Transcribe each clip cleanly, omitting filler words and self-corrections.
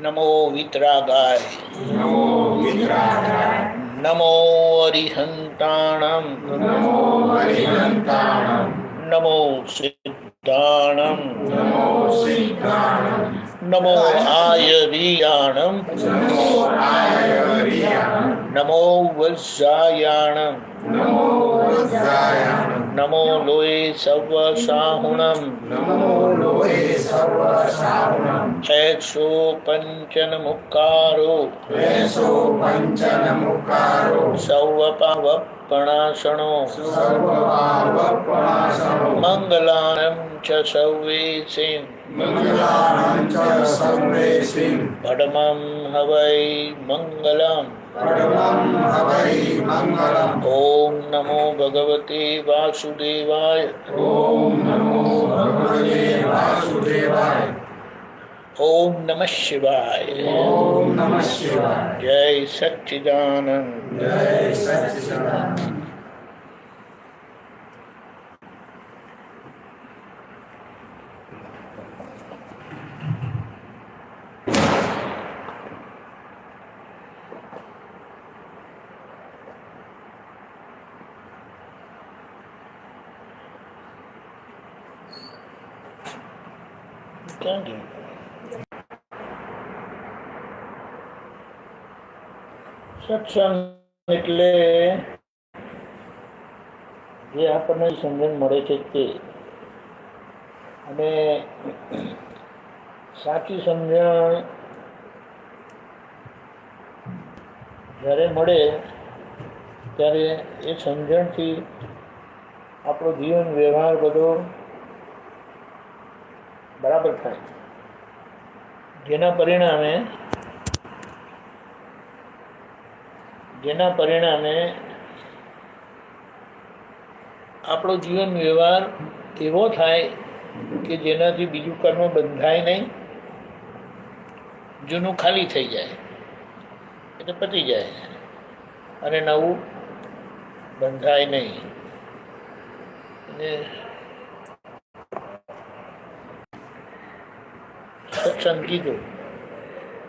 નમો વિતરાગાય, નમો અરિહંતાણમ, નમો સિદ્ધાણમ, નમો આયરિયાણમ, નમો વજ્જાયાણમ, નમો લોય સર્વસાહુણમ, એસો પંચન મુક્કારો, સૌવપાવપણાસણો, મંગલાનમ ચ સૌવેસિમ, ભડમં હવૈ મંગલમ. ઓમ નમો ભગવતે વાસુદેવાય. ઓમ નમઃ શિવાય. જય સચ્ચિદાનંદ. સત્સંગ એટલે જે આપણને સમજણ મળે છે તે, અને સાચી સમજણ જ્યારે મળે ત્યારે એ સમજણથી આપણો જીવન વ્યવહાર બધો બરાબર થાય, જેના પરિણામે આપણો જીવન વ્યવહાર એવો થાય કે જેનાથી બીજું કર્મ બંધાય નહીં, જૂનું ખાલી થઈ જાય એટલે પતી જાય, અને નવું બંધાય નહીં. અને સત્સંગ કીધું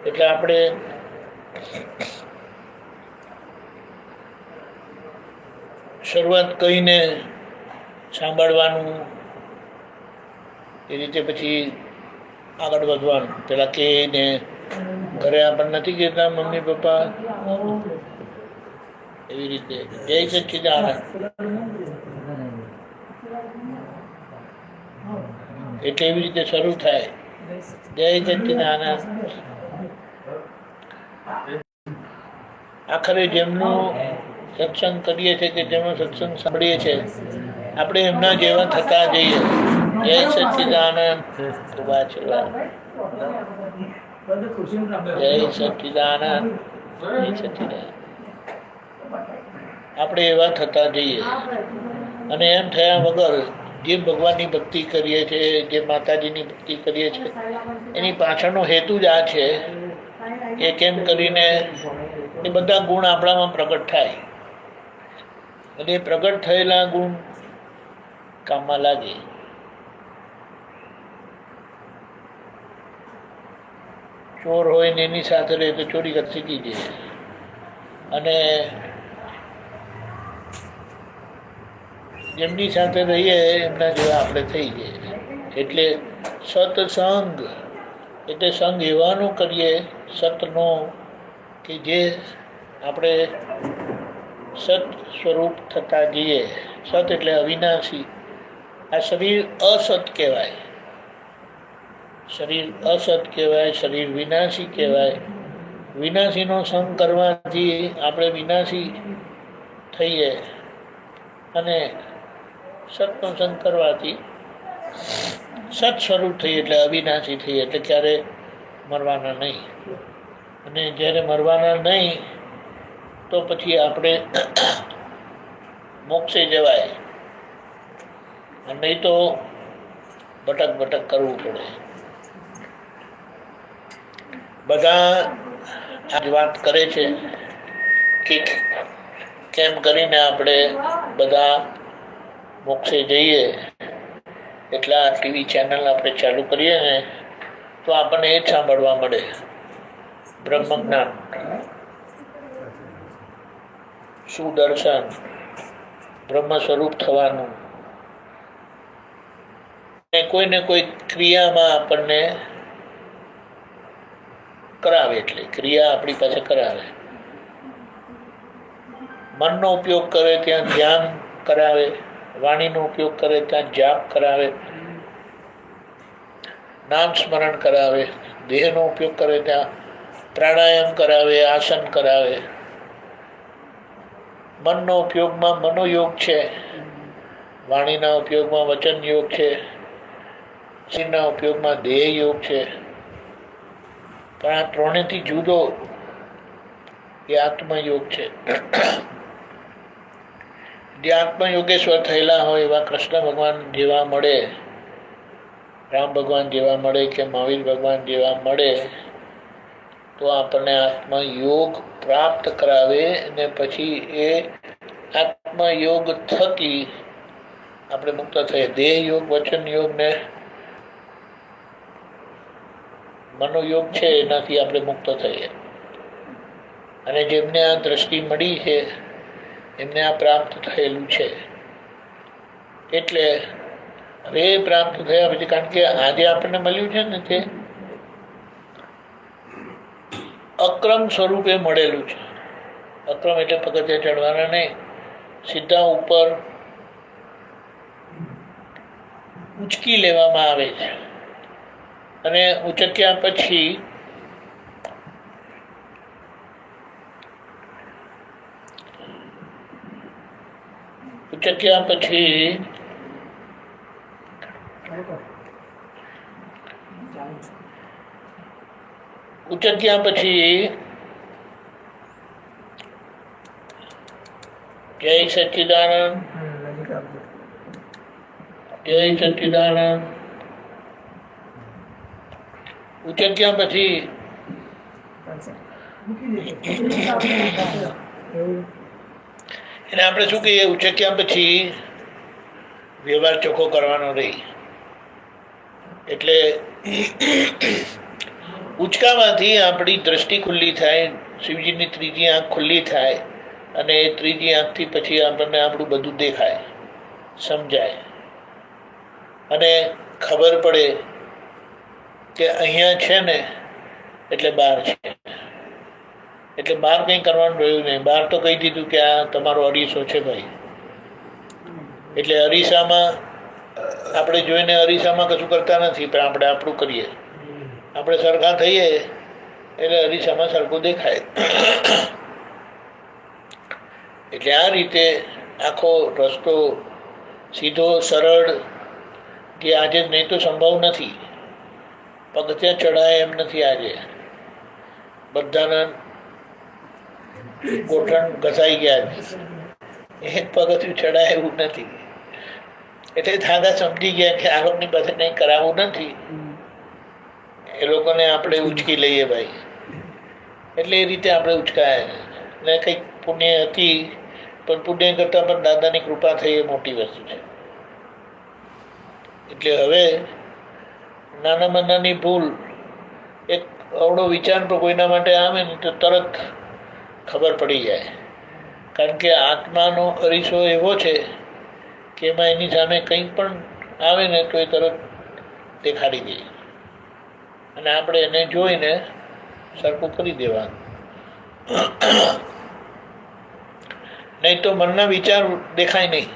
એટલે આપણે શરૂઆત કહીને સાંભળવાનું, એ રીતે પછી આગળ વધવાનું. પેલા કહીને ઘરે આપણને નથી કહેતા મમ્મી પપ્પા, એવી રીતે જય સચ્ચિદાનંદ એટલે એવી રીતે શરૂ થાય. જય સચ્ચિદાનંદ. આખરે જેમનું સત્સંગ કરીએ છીએ કે જેમનો સત્સંગ સાંભળીએ છીએ, આપણે એમના જેવા થતા જઈએ. જય સચ્ચિદાનંદ. જય સચ્ચિદાનંદ. જય સચ્ચિદાનંદ. આપણે એવા થતા જઈએ, અને એમ થયા વગર જે ભગવાનની ભક્તિ કરીએ છીએ, જે માતાજીની ભક્તિ કરીએ છીએ, એની પાછળનો હેતુ જ આ છે કે કેમ કરીને એ બધા ગુણ આપણામાં પ્રગટ થાય, અને એ પ્રગટ થયેલા ગુણ કામમાં લાગે. ચોર હોય ને એની સાથે રહે તો ચોરી કરતા શીખી જાય, અને જેમની સાથે રહીએ એમના જેવા આપણે થઈ જાય. એટલે સત્સંગ એટલે સંગ એવાનો કરીએ સતનો કે જે આપણે સત સ્વરૂપ થતા જઈએ. સત એટલે અવિનાશી. આ શરીર અસત કહેવાય, શરીર અસત કહેવાય, શરીર વિનાશી કહેવાય. વિનાશીનો સંગ કરવાથી આપણે વિનાશી થઈએ, અને સતનો સંગ કરવાથી સત સ્વરૂપ થઈએ, એટલે અવિનાશી થઈએ, એટલે ક્યારે મરવાના નહીં. અને જ્યારે મરવાના નહીં તો પછી આપણે મોક્ષે જવાય, નહીં તો ભટક કરવું પડે. બધા આજ વાત કરે છે કે કેમ કરીને આપણે બધા મોક્ષે જઈએ. એટલે આ ટીવી ચેનલ આપણે ચાલુ કરીએ ને તો આપણને એ જ સાંભળવા મળે બ્રહ્મ જ્ઞાન, સુદર્શન, બ્રહ્મ સ્વરૂપ થવાનું, કોઈને કોઈ ક્રિયામાં આપણને કરાવે, એટલે ક્રિયા આપણી પાસે કરાવે. મનનો ઉપયોગ કરે ત્યાં ધ્યાન કરાવે, વાણીનો ઉપયોગ કરે ત્યાં જાપ કરાવે, નામ સ્મરણ કરાવે, દેહનો ઉપયોગ કરે ત્યાં પ્રાણાયામ કરાવે, આસન કરાવે. મનનો ઉપયોગમાં મનોયોગ છે, વાણીના ઉપયોગમાં વચન યોગ છે, શરીરના ઉપયોગમાં દેહ યોગ છે. પણ આ ત્રણેયથી જુદો એ આત્મયોગ છે. જે આત્મયોગેશ્વર થયેલા હોય એવા કૃષ્ણ ભગવાન જેવા મળે, રામ ભગવાન જેવા મળે કે મહાવીર ભગવાન જેવા મળે તો આપણને આત્મયોગ પ્રાપ્ત કરાવે. અને પછી એ આત્મયોગ થકી આપણે મુક્ત થઈએ. દેહ યોગ, વચન યોગ ને મનોયોગ છે, એનાથી આપણે મુક્ત થઈએ. અને જેમને આ દ્રષ્ટિ મળી છે એમને આ પ્રાપ્ત થયેલું છે. એટલે હવે પ્રાપ્ત થયા પછી, કારણ કે આજે આપણને મળ્યું છે ને તે અક્રમ સ્વરૂપે મળેલું છે. અક્રમ એટલે પગથિયા ચડવાના નહીં, સીધા ઉપર ઉચકી લેવામાં આવે છે. અને ઉચક્યા પછી જય સચ્ચિદાનંદ, જય સચ્ચિદાનંદ. ઉચક્યા પછી એને આપણે શું કહીએ, ઉચક્યા પછી વ્યવહાર ચોખ્ખો કરવાનો રહી. એટલે ઉચકામાંથી આપણી દ્રષ્ટિ ખુલ્લી થાય, શિવજીની ત્રીજી આંખ ખુલ્લી થાય. અને એ ત્રીજી આંખથી પછી આપણને આપણું બધું દેખાય, સમજાય અને ખબર પડે કે અહીંયા છે ને એટલે બહાર છે. એટલે બહાર કંઈ કરવાનું રહ્યું નહીં. બહાર તો કહી દીધું કે આ તમારો અરીસો છે ભાઈ. એટલે અરીસામાં આપણે જોઈને અરીસામાં કશું કરતા નથી, પણ આપણે આપણું કરીએ. આપણે સરખા થઈએ એટલે અરીસામાં સરખું દેખાય. એટલે આ રીતે આખો રસ્તો સીધો સરળ કે આજે નહીં તો સંભવ નથી. પગથિયાં ચડાય એમ નથી. આજે બધાના ગોઠણ ઘસાઈ ગયા છે, એક પગથિયું ચડાય એવું નથી. એટલે દાદા સમજી ગયા કે આ લોકોની પાસે કંઈ કરાવવું નથી, એ લોકોને આપણે ઉચકી લઈએ ભાઈ. એટલે એ રીતે આપણે ઉચકાય. ને કંઈક પુણ્ય હતી, પણ પુણ્ય કરતાં પણ દાદાની કૃપા થઈ એ મોટી વસ્તુ છે. એટલે હવે નાનામાં નાની ભૂલ, એક અવળો વિચાર પણ કોઈના માટે આવે ને તો તરત ખબર પડી જાય. કારણ કે આત્માનો અરીસો એવો છે કે એમાં એની સામે કંઈ પણ આવે ને તો એ તરત દેખાડી દે. અને આપણે એને જોઈને સરખું કરી દેવાનું. નહીં તો મનના વિચાર દેખાય નહીં,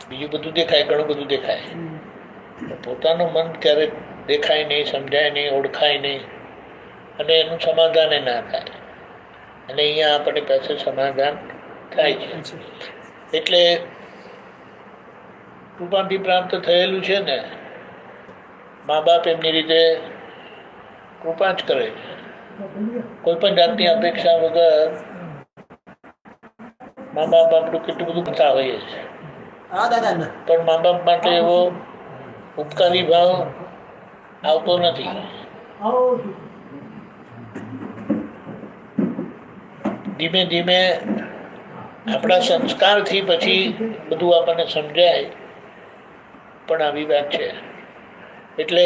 બીજું બધું દેખાય, ઘણું બધું દેખાય. પોતાનું મન ક્યારેક દેખાય નહીં, સમજાય નહીં, ઓળખાય નહીં, અને એનું સમાધાન ના થાય. અને અહીંયા આપણી પાસે સમાધાન થાય છે. એટલે કૃપાથી પ્રાપ્ત થયેલું છે ને, મા બાપ એમની રીતે કૃપા જ કરે છે. કોઈ પણ જાતની અપેક્ષા વગર મા બાપ આપણું કેટલું બધું કરતા હોઈએ છે, પણ મા બાપ માટે એવો ઉપકારી ભાવ આવતો નથી. ધીમે ધીમે આપણા સંસ્કારથી પછી બધું આપણને સમજાય. પણ આવી વાત છે. એટલે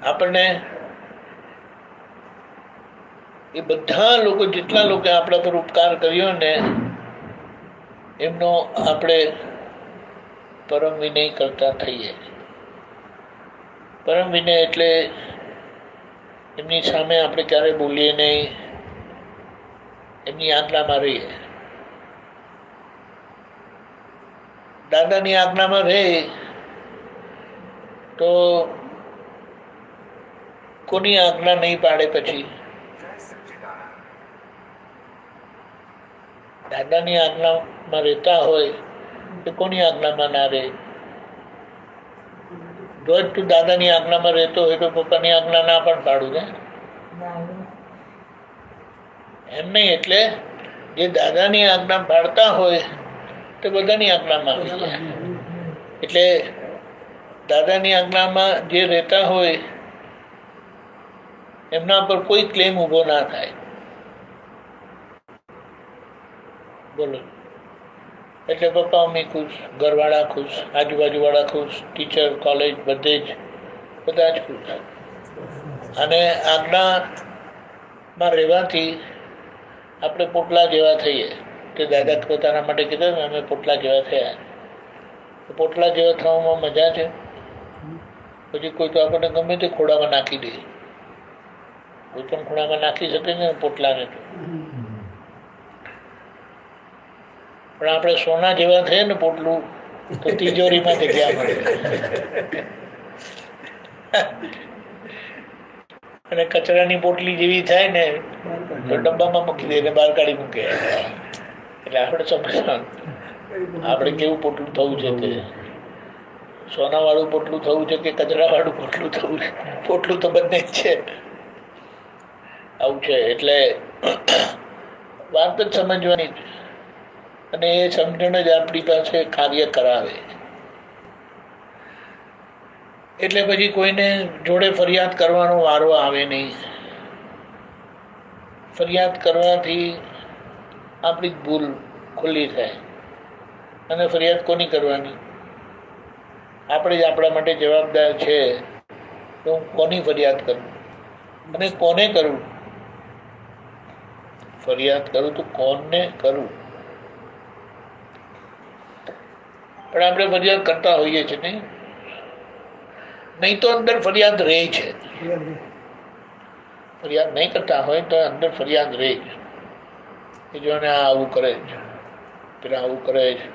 આપણને એ બધા લોકો, જેટલા લોકો આપણા પર ઉપકાર કર્યો ને, એમનો આપણે પરમ વિનય કરતા થઈએ. પરમ વિનય એટલે એમની સામે આપણે ક્યારે બોલીએ નહીં, એમની આજ્ઞામાં રહીએ. દાદાની આજ્ઞામાં રહે તો કોની આજ્ઞા નહીં પાડે? પછી દાદાની આજ્ઞામાં રહેતા હોય તો કોની આજ્ઞામાં ના રહે? રોજ તું દાદાની આજ્ઞામાં રહેતો હોય તો પપ્પાની આજ્ઞા ના પણ પાડું ને, એમ નહીં. એટલે જે દાદાની આજ્ઞા પાડતા હોય તો બધાની આજ્ઞામાં આવી જાય. એટલે દાદાની આજ્ઞામાં જે રહેતા હોય એમના પર કોઈ ક્લેમ ઊભો ના થાય. બોલો. એટલે પપ્પા મમ્મી ખુશ, ઘરવાળા ખુશ, આજુબાજુવાળા ખુશ, ટીચર, કોલેજ, બધે જ બધા જ ખુશ. અને આજ્ઞામાં રહેવાથી આપણે પોટલા જેવા થઈએ. કે દાદા પોતાના માટે કીધું ને, અમે પોટલા જેવા થયા. પોટલા જેવા થવામાં મજા છે. પછી કોઈ તો આપણને ગમે તે ખોડામાં નાખી દે. કોઈ પણ ખૂણામાં નાખી શકે ને પોટલાને. તો પણ આપણે સોના જેવા થઈએ ને પોટલું, તો તિજોરીમાં જગ્યા મળે. અને કચરાની પોટલી જેવી થાય ને તો ડબ્બામાં મૂકી દે ને બહાર કાઢી મૂકે. એટલે આપણે સમજવાનું આપણે કેવું પોટલું થવું છે. તે સોનાવાળું પોટલું થવું છે કે કચરાવાળું પોટલું થવું છે? પોટલું તો બંને જ છે. આવું છે. એટલે વાત જ સમજવાની, અને એ સમજણ જ આપણી પાસે કાર્ય કરાવે. એટલે પછી કોઈને જોડે ફરિયાદ કરવાનો વારો આવે નહીં. ફરિયાદ કરવાથી આપણી ભૂલ ખુલ્લી થાય. અને ફરિયાદ કોની કરવાની? આપણે જ આપણા માટે જવાબદાર છે. તો હું કોની ફરિયાદ કરું અને કોને કરું? ફરિયાદ કરું તો કોને કરું? પણ આપણે ફરિયાદ કરતા હોઈએ છીએ નહીં? નહીં તો અંદર ફરિયાદ રહે છે. ફરિયાદ નહીં કરતા હોય તો અંદર ફરિયાદ રહે છે. કે જો ને આ આવું કરે છે, પેલા આવું કરે છે,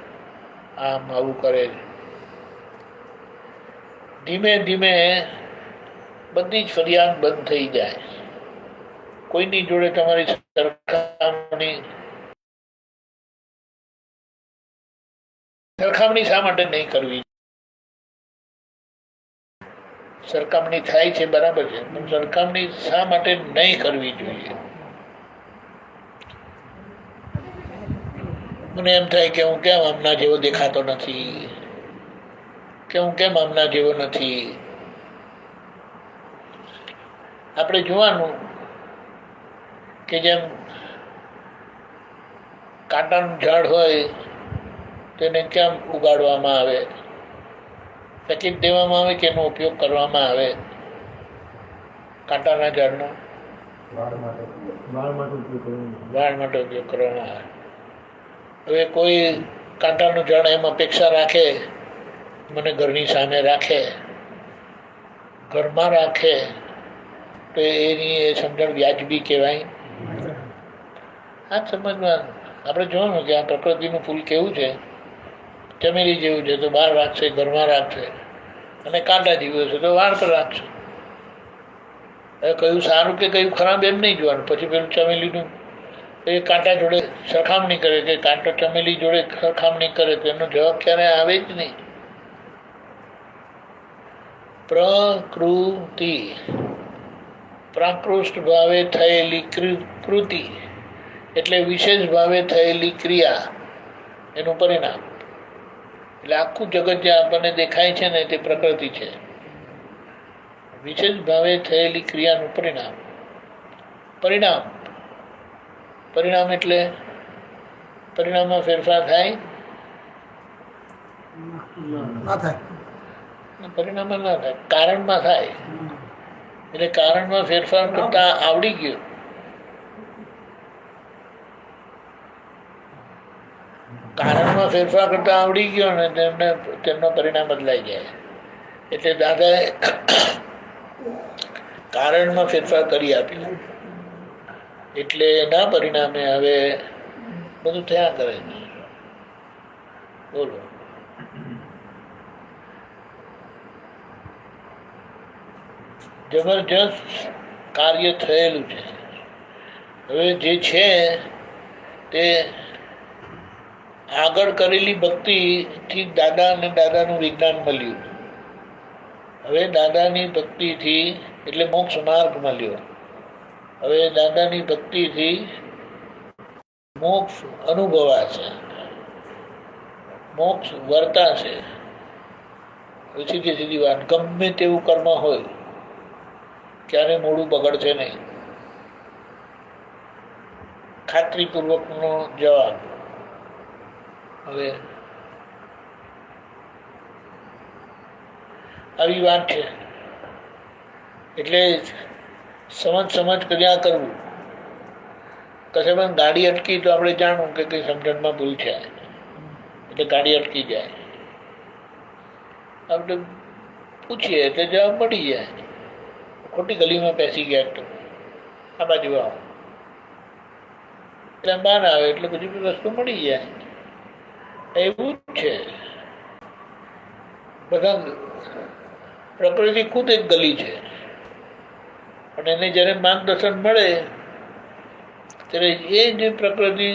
આમ આવું કરે છે. ધીમે ધીમે બધી જ ફરિયાદ બંધ થઈ જાય. કોઈની જોડે તમારી સરખામણી શા માટે નહીં કરવી? સરખામણી થાય છે બરાબર છે, પણ સરખામણી શા માટે નહીં કરવી જોઈએ? મને એમ થાય કે હું કેમ આમના જેવો દેખાતો નથી, કે હું કેમ આમના જેવો નથી. આપણે જોવાનું કે જેમ કાંટાનું ઝાડ હોય તેને કેમ ઉગાડવામાં આવે? ફેંકી દેવામાં આવે કે એનો ઉપયોગ કરવામાં આવે? કાંટાના ઝાડનો વાળ માટે ઉપયોગ કરવામાં આવે. હવે કોઈ કાંટાનું ઝાડ એમ અપેક્ષા રાખે મને ઘરની સામે રાખે, ઘરમાં રાખે, તો એની એ સમજણ વ્યાજબી કહેવાય? આ સમજવાનું. આપણે જોવાનું કે આ પ્રકૃતિનું ફૂલ કેવું છે. ચમેલી જેવું છે તો બહાર રાખશે, ઘરમાં રાખશે. અને કાંટા જેવું હશે તો વાળ પર રાખશે. હવે કયું સારું કે કયું ખરાબ એમ નહીં જોવાનું. પછી પેલું ચમેલીનું એ કાંટા જોડે સરખામણી કરે કે કાંટો ચમેલી જોડે સરખામણી કરે તો એનો જવાબ ક્યારે આવે જ નહીં. પ્રકૃતિ, પ્રાકૃષ્ટ ભાવે થયેલી કૃતિ એટલે વિશેષ ભાવે થયેલી ક્રિયા, એનું પરિણામ. એટલે આખું જગત જે આપણને દેખાય છે ને તે પ્રકૃતિ છે. વિશેષ ભાવે થયેલી ક્રિયાનું પરિણામ. પરિણામ પરિણામ એટલે પરિણામમાં ફેરફાર થાય? પરિણામમાં ના થાય, કારણમાં થાય. એટલે કારણમાં ફેરફાર કરતા આવડી ગયો કારણમાં ફેરફાર કરતા આવડી ગયો ને તેમને તેમનો પરિણામ બદલાઈ જાય. એટલે દાદાએ કારણમાં ફેરફાર કરી આપ્યું, એટલે એના પરિણામે હવે બધું થયા કરે છે. બોલો. જબરજસ્ત કાર્ય થયેલું છે. હવે જે છે તે આગળ કરેલી ભક્તિથી દાદા અને દાદાનું વિજ્ઞાન મળ્યું. હવે દાદાની ભક્તિથી એટલે મોક્ષ માર્ગ મળ્યો. હવે દાદાની ભક્તિથી મોક્ષ અનુભવાશે, મોક્ષ વર્તાશે. સીધી સીધી વાત, ગમે તેવું કર્મ હોય ક્યારે મોડું બગડશે નહીં. ખાતરીપૂર્વકનો જવાબ. હવે આવી વાત છે. એટલે સમજ કર્યા કરવું. કશે પણ ગાડી અટકી તો આપણે જાણવું કે કંઈ સમજણમાં ભૂલ છે, એટલે ગાડી અટકી જાય. આપણે પૂછીએ એટલે જવાબ મળી જાય. ખોટી ગલીમાં બેસી ગયા તો આ બાજુ આવો એટલે બહાર આવે એટલે બધી વસ્તુ મળી જાય. એવું જ છે. બધા પ્રકૃતિ ખુદ એક ગલી છે, પણ એને જ્યારે માર્ગદર્શન મળે ત્યારે એ જે પ્રકૃતિ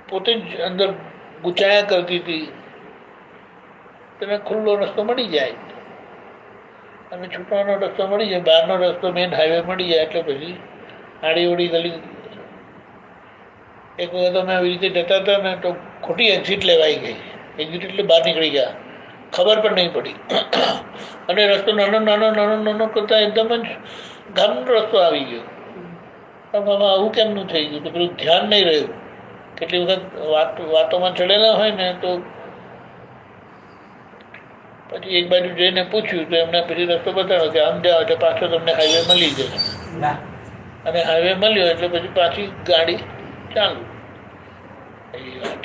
પોતે જ અંદર ગુચાયા કરતી હતી તેને ખુલ્લો રસ્તો મળી જાય અને છૂટવાનો રસ્તો મળી જાય. બહારનો રસ્તો મેન હાઈવે મળી જાય એટલે પછી આડી ઓડી ગલી. એક વખત અમે આવી રીતે જતા હતા ને તો ખોટી એક્ઝિટ લેવાઈ ગઈ. એક્ઝિટ એટલે બહાર નીકળી ગયા, ખબર પણ નહીં પડી. અને રસ્તો નાનો કરતા એકદમ જ ગામનો રસ્તો આવી ગયો. આવું કેમનું થઈ ગયું? તો પેલું ધ્યાન નહીં રહ્યું. કેટલી વખત વાતોમાં ચડેલા હોય ને તો પછી એક બાજુ જઈને પૂછ્યું તો એમને પછી રસ્તો બતાવ્યો કે આમ જાઓ એટલે પાછો તમને હાઈવે મળી જશે. અને હાઈવે મળ્યો એટલે પછી પાછી ગાડી ચાલુ. એવી વાત.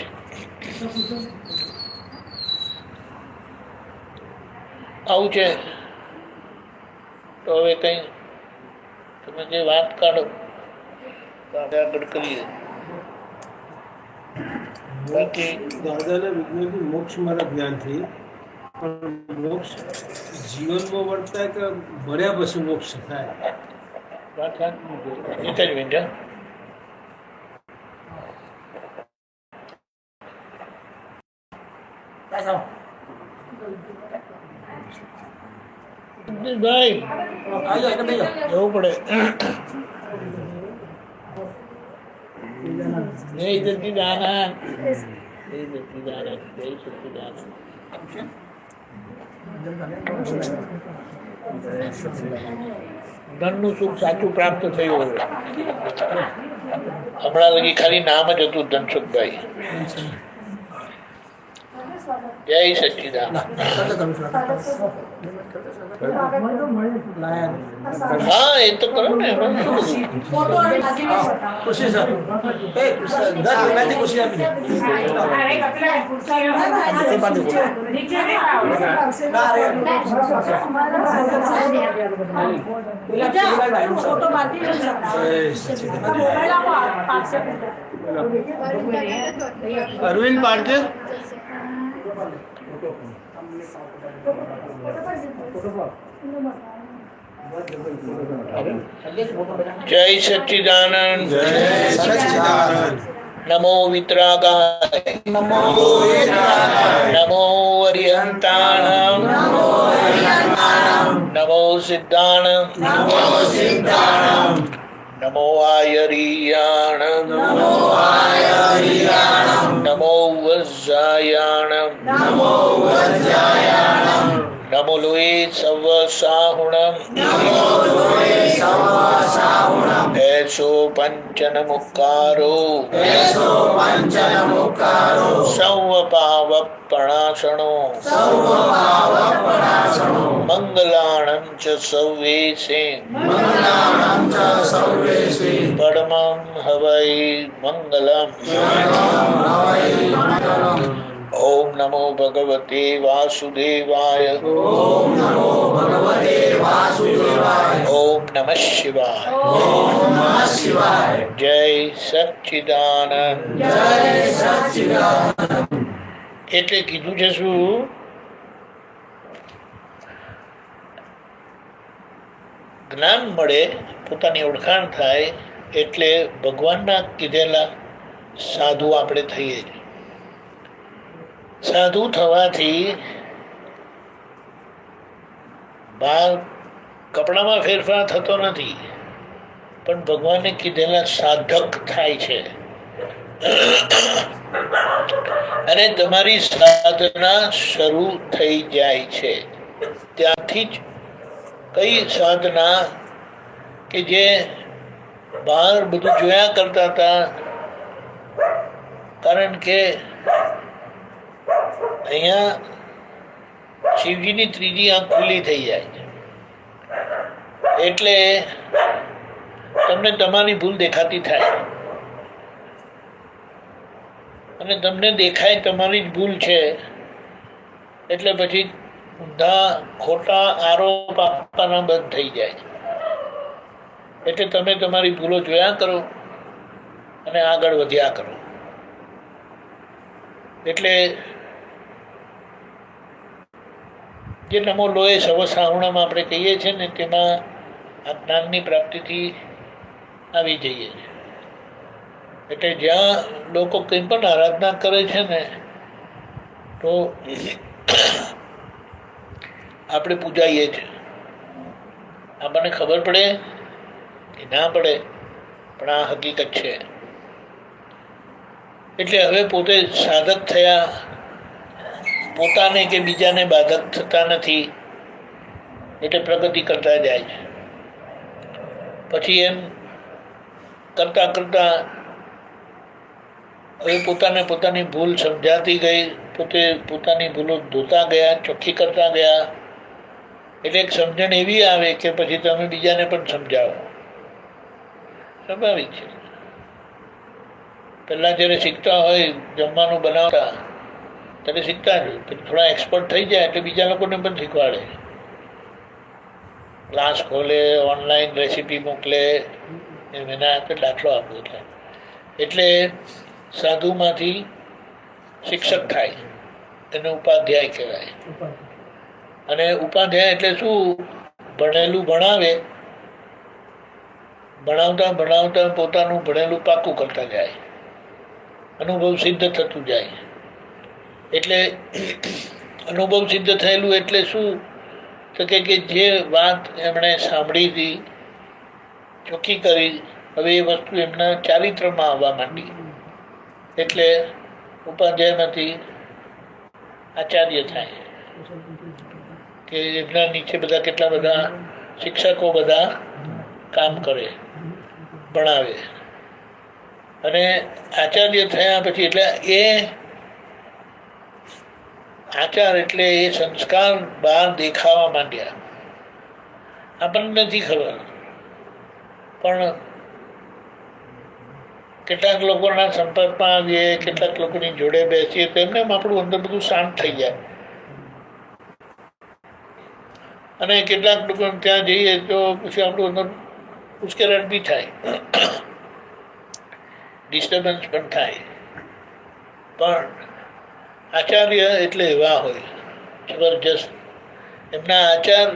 આવું છે. તો હવે કંઈ તમે જે વાત કાઢો આગળ કરીએ. બાકી દાદાના વિજ્ઞાનથી મોક્ષ મારા જ્ઞાનથી પણ મોક્ષ જીવનમાં વર્તાય કે ભર્યા પછી મોક્ષ થાય? વાત એક જ મિનિટ. ભાઈ જવું પડે. જય સચ્ચિદાનંદ, જય સચ્ચિદાનંદ, જય સચ્ચિદાનંદ. ધનનું સુખ સાચું પ્રાપ્ત થયું હવે. હમણાં લગી ખાલી નામ જ હતું ધનસુખભાઈ. જય સચ્ચિદાનંદ. હા એ તો કરો ને. અરવિંદ પાટીલ જય સચ્ચિદાનંદ. નમો વિતરાગાય, નમો અરિહંતાણમ, નમો સિદ્ધાણમ, નમો આયરિયાણમ, નમો વજ્જાયાણમ, નમો લોહે સવ સાહુણમ, એસો પંચન મુક્કારો, સૌ પાવ પ્રણાશણો, મંગલાણં ચ સૌવેશે, પરમ શમમ હવૈ મંગલમ. ઓમ નમો ભગવતે વાસુદેવાય. ઓમ નમઃ શિવાય. જય સચ્ચિદાનંદ. એટલે કીધું છે શું? જ્ઞાન મળે, પોતાની ઓળખાણ થાય એટલે ભગવાનના કીધેલા સાધુ આપણે થઈએ. સાધુ થવાથી બહાર કપડામાં ફેરફાર થતો નથી, પણ ભગવાને કીધેલા સાધક થાય છે. અને તમારી સાધના શરૂ થઈ જાય છે. ત્યાંથી જ કઈ સાધના કે જે બહાર બધું જોયા કરતા હતા, કારણ કે અહીંયા શિવજીની ત્રીજી આંખ ખુલ્લી થઈ જાય છે, એટલે તમને તમારી ભૂલ દેખાતી થાય, અને તમને દેખાય તમારી જ ભૂલ છે, એટલે પછી ઊંધા ખોટા આરોપ આપવાના બંધ થઈ જાય. એટલે તમે તમારી ભૂલો જોયા કરો અને આગળ વધ્યા કરો. એટલે જે નમો લોએ સવ સાહુણામાં આપણે કહીએ છીએ ને, તેમાં આ જ્ઞાનની પ્રાપ્તિથી આવી જઈએ છીએ. એટલે જ્યાં લોકો કંઈ પણ આરાધના કરે છે ને, તો આપણે પૂજાઈએ છીએ. આપણને ખબર પડે કે ના પડે, પણ આ હકીકત છે. એટલે હવે પોતે સાધક થયા, પોતાને કે બીજાને બાધક થતા નથી, એટલે પ્રગતિ કરતા જાય છે. પછી એમ કરતા કરતા હવે પોતાને પોતાની ભૂલ સમજાતી ગઈ, પોતે પોતાની ભૂલો ધોતા ગયા, ચોખ્ખી કરતા ગયા. એટલે એક સમજણ એવી આવે કે પછી તમે બીજાને પણ સમજાવો. સ્વાભાવિક છે. પહેલાં જ્યારે શીખતા હોય, જમવાનું બનાવતા ત્યારે શીખતા જ, પછી થોડા એક્સપર્ટ થઈ જાય એટલે બીજા લોકોને પણ શીખવાડે. ક્લાસ ખોલે, ઓનલાઈન રેસીપી મોકલે, એના આપણે દાખલો આપવો થાય. એટલે સાધુમાંથી શિક્ષક થાય, એને ઉપાધ્યાય કહેવાય. અને ઉપાધ્યાય એટલે શું? ભણેલું ભણાવે, ભણાવતા ભણાવતા પોતાનું ભણેલું પાકું કરતા જાય, અનુભવ સિદ્ધ થતું જાય. એટલે અનુભવ સિદ્ધ થયેલું એટલે શું? તો કે જે વાત એમણે સાંભળી હતી, ચોખ્ખી કરી, હવે એ વસ્તુ એમના ચારિત્રમાં આવવા માંડી. એટલે ઉપાધ્યાયમાંથી આચાર્ય થાય, કે એમના નીચે બધા કેટલા બધા શિક્ષકો બધા કામ કરે, ભણાવે. અને આચાર્ય થયા પછી એટલે એ આચાર એટલે એ સંસ્કાર બહાર દેખાવા માંડ્યા. આપણને નથી ખબર, પણ કેટલાક લોકોના સંપર્કમાં આવીએ, કેટલાક લોકોની જોડે બેસીએ તો એમને આપણું અંદર બધું શાંત થઈ જાય. અને કેટલાક લોકો ત્યાં જઈએ તો પછી આપણું અંદર ઉશ્કેરાટ બી થાય, ડિસ્ટર્બન્સ પણ થાય. પણ આચાર્ય એટલે એવા હોય જબરજસ્ત. એમના આચાર,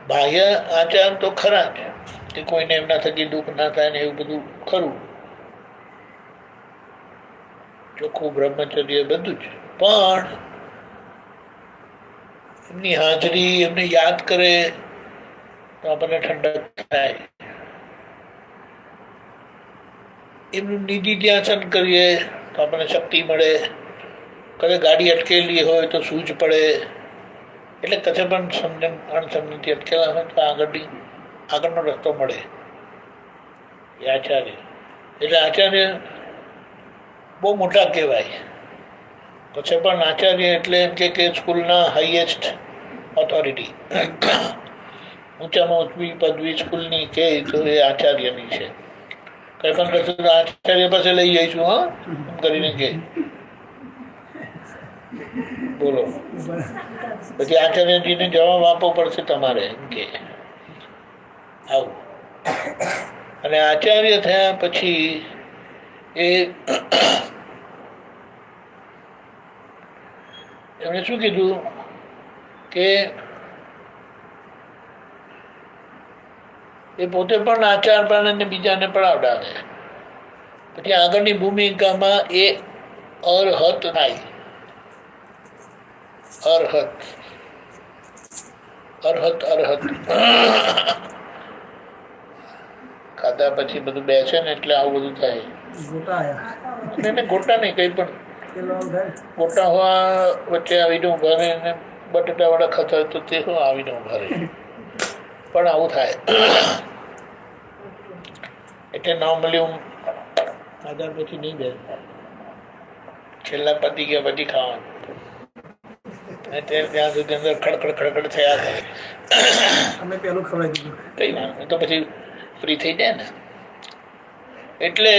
બાહ્ય આચાર તો ખરા છે કે કોઈને એમના થકી દુઃખ ના થાય ને એવું બધું ખરું, ચોખ્ખું બ્રહ્મચર્ય બધું જ. પણ એમની હાજરી, એમને યાદ કરે તો આપણને ઠંડક થાય. એમનું નિધિ ધ્યાસન કરીએ તો આપણને શક્તિ મળે. કદાચ ગાડી અટકેલી હોય તો સૂઝ પડે. એટલે કશે પણ સમજણ અણસમજણથી અટકેલા હોય તો આગળનો રસ્તો મળે. એ આચાર્ય એટલે આચાર્ય બહુ મોટા કહેવાય. પછી પણ આચાર્ય એટલે એમ કે સ્કૂલના હાઈએસ્ટ ઓથોરિટી, ઊંચામાં ઊંચી પદવી સ્કૂલની કહે તો એ આચાર્યની છે. કંઈ પણ કરશું તો આચાર્ય પાસે લઈ જઈશું, હા એમ કરીને કે બોલો. પછી આચાર્યજીને જવાબ આપવો પડશે તમારે એમ કે આવું. અને આચાર્ય થયા પછી એ એમણે શું કીધું કે એ પોતે પણ આચાર પણ અને બીજાને પડાવડાવે. પછી આગળની ભૂમિકામાં એ અરહત થાય. અરહત અરહત અરહત ખાધા પછી બધું બેસે ને એટલે આવું બધું થાય. એને ગોટા નહીં, કઈ પણ ગોટા હોવા વચ્ચે આવીને ઉભા રહે ને બટેટા વાળા ખાતા હોય તો તે શું આવીને ઉભા રહે, પણ આવું થાય. એટલે નોર્મલી હું ખાધા પછી નહીં બે, છેલ્લા પતી ગયા પછી ખાવાનું. ત્યાં સુધી અંદર ખડખડ ખડખડ થયા કરે. અમે પેલું ખવડાવી દીધું, કઈ ના તો પછી ફ્રી થઈ જાય ને. એટલે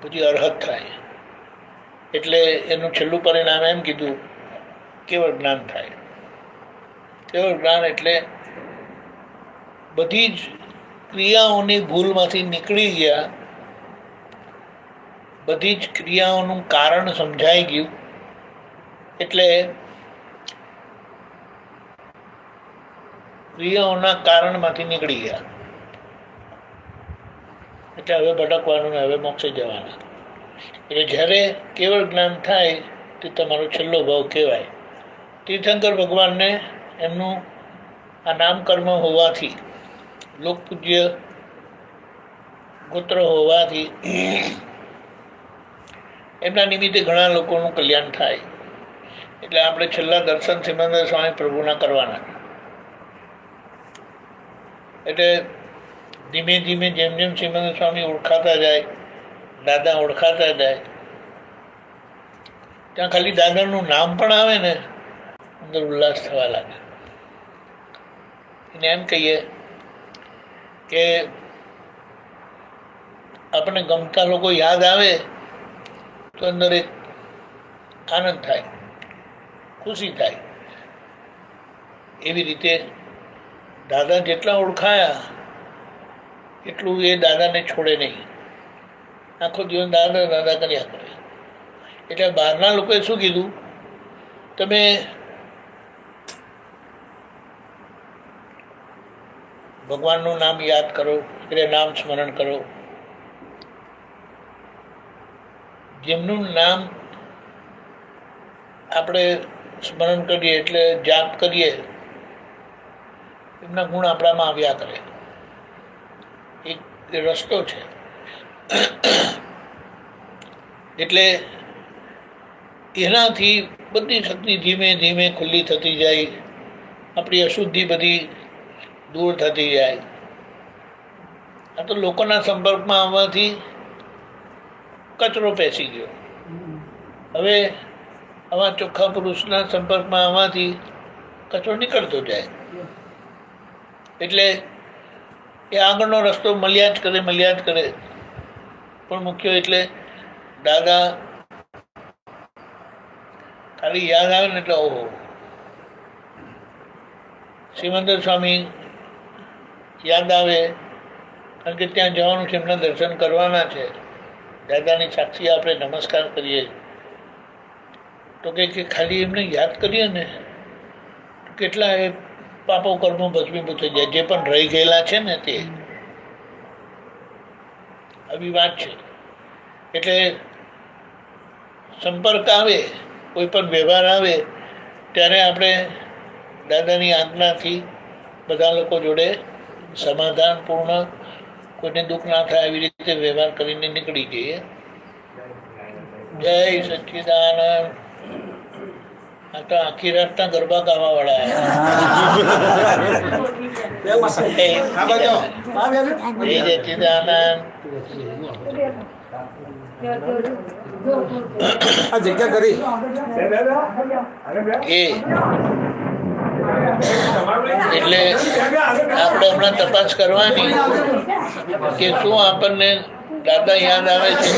પછી અરહત થાય. એટલે એનું છેલ્લું પરિણામ એમ કીધું કેવળ જ્ઞાન થાય. કેવળ જ્ઞાન એટલે બધી જ ક્રિયાઓની ભૂલમાંથી નીકળી ગયા, બધી જ ક્રિયાઓનું કારણ સમજાઈ ગયું. એટલે ક્રિયાઓના કારણમાંથી નીકળી ગયા. એટલે હવે ભટકવાનું ને હવે મોક્ષે જવાના. એટલે જ્યારે કેવળ જ્ઞાન થાય તે તમારો છેલ્લો ભાવ કહેવાય. તીર્થંકર ભગવાનને એમનું આ નામકર્મ હોવાથી, લોકપૂજ્ય ગોત્ર હોવાથી એમના નિમિત્તે ઘણા લોકોનું કલ્યાણ થાય. એટલે આપણે છેલ્લા દર્શન સિમંદર સ્વામી પ્રભુના કરવાના. એટલે ધીમે ધીમે જેમ જેમ સિમંદર સ્વામી ઓળખાતા જાય, દાદા ઓળખાતા જાય, ત્યાં ખાલી દાદાનું નામ પણ આવે ને અંદર ઉલ્લાસ થવા લાગે. એને એમ કહીએ કે આપણને ગમતા લોકો યાદ આવે તો અંદર એક આનંદ થાય, ખુશી થાય. એવી રીતે દાદા જેટલા ઓળખાયા એટલું એ દાદાને છોડે નહીં. આખો દિવસ દાદા દાદા કર્યા કરે. એટલે બહારના લોકોએ શું કીધું, તમે ભગવાનનું નામ યાદ કરો, એટલે નામ સ્મરણ કરો. જેમનું નામ આપણે સ્મરણ કરીએ એટલે જાપ કરીએ, એમના ગુણ આપણામાં આવ્યા કરે. એક રસ્તો છે. એટલે એનાથી બધી શક્તિ ધીમે ધીમે ખુલ્લી થતી જાય, આપણી અશુદ્ધિ બધી દૂર થતી જાય. આ તો લોકોના સંપર્કમાં આવવાથી કચરો પેસી ગયો. હવે આવા ચોખ્ખા પુરુષના સંપર્કમાં આવવાથી કચરો નીકળતો જાય. એટલે એ આગળનો રસ્તો મળ્યા જ કરે. પણ મુખ્ય એટલે દાદા ખાલી યાદ આવે ને એટલે ઓહો, સિમંદર સ્વામી યાદ આવે, કારણ કે ત્યાં જવાનું છે, એમના દર્શન કરવાના છે. દાદાની સાક્ષી આપણે નમસ્કાર કરીએ તો કે ખાલી એમને યાદ કરીએ ને કેટલા એ પાપો કર્મો ભસ્મીભૂત થઈ જાય, જે પણ રહી ગયેલા છે ને તે. આવી વાત છે. એટલે સંપર્ક આવે, કોઈ પણ વ્યવહાર આવે ત્યારે આપણે દાદાની આજ્ઞાથી બધા લોકો જોડે સમાધાનપૂર્ણ, કોઈને દુઃખ ના થાય એવી રીતે વ્યવહાર કરીને નીકળી જઈએ. જય સચ્ચિદાનંદ. આ તો આખી રાતના ગરબા ગાવા વાળા જય સચ્ચિદાનંદ. આ જગ્યા કરી એટલે આપણે હમણાં તપાસ કરવાની કે શું આપણને દાદા યાદ આવે છે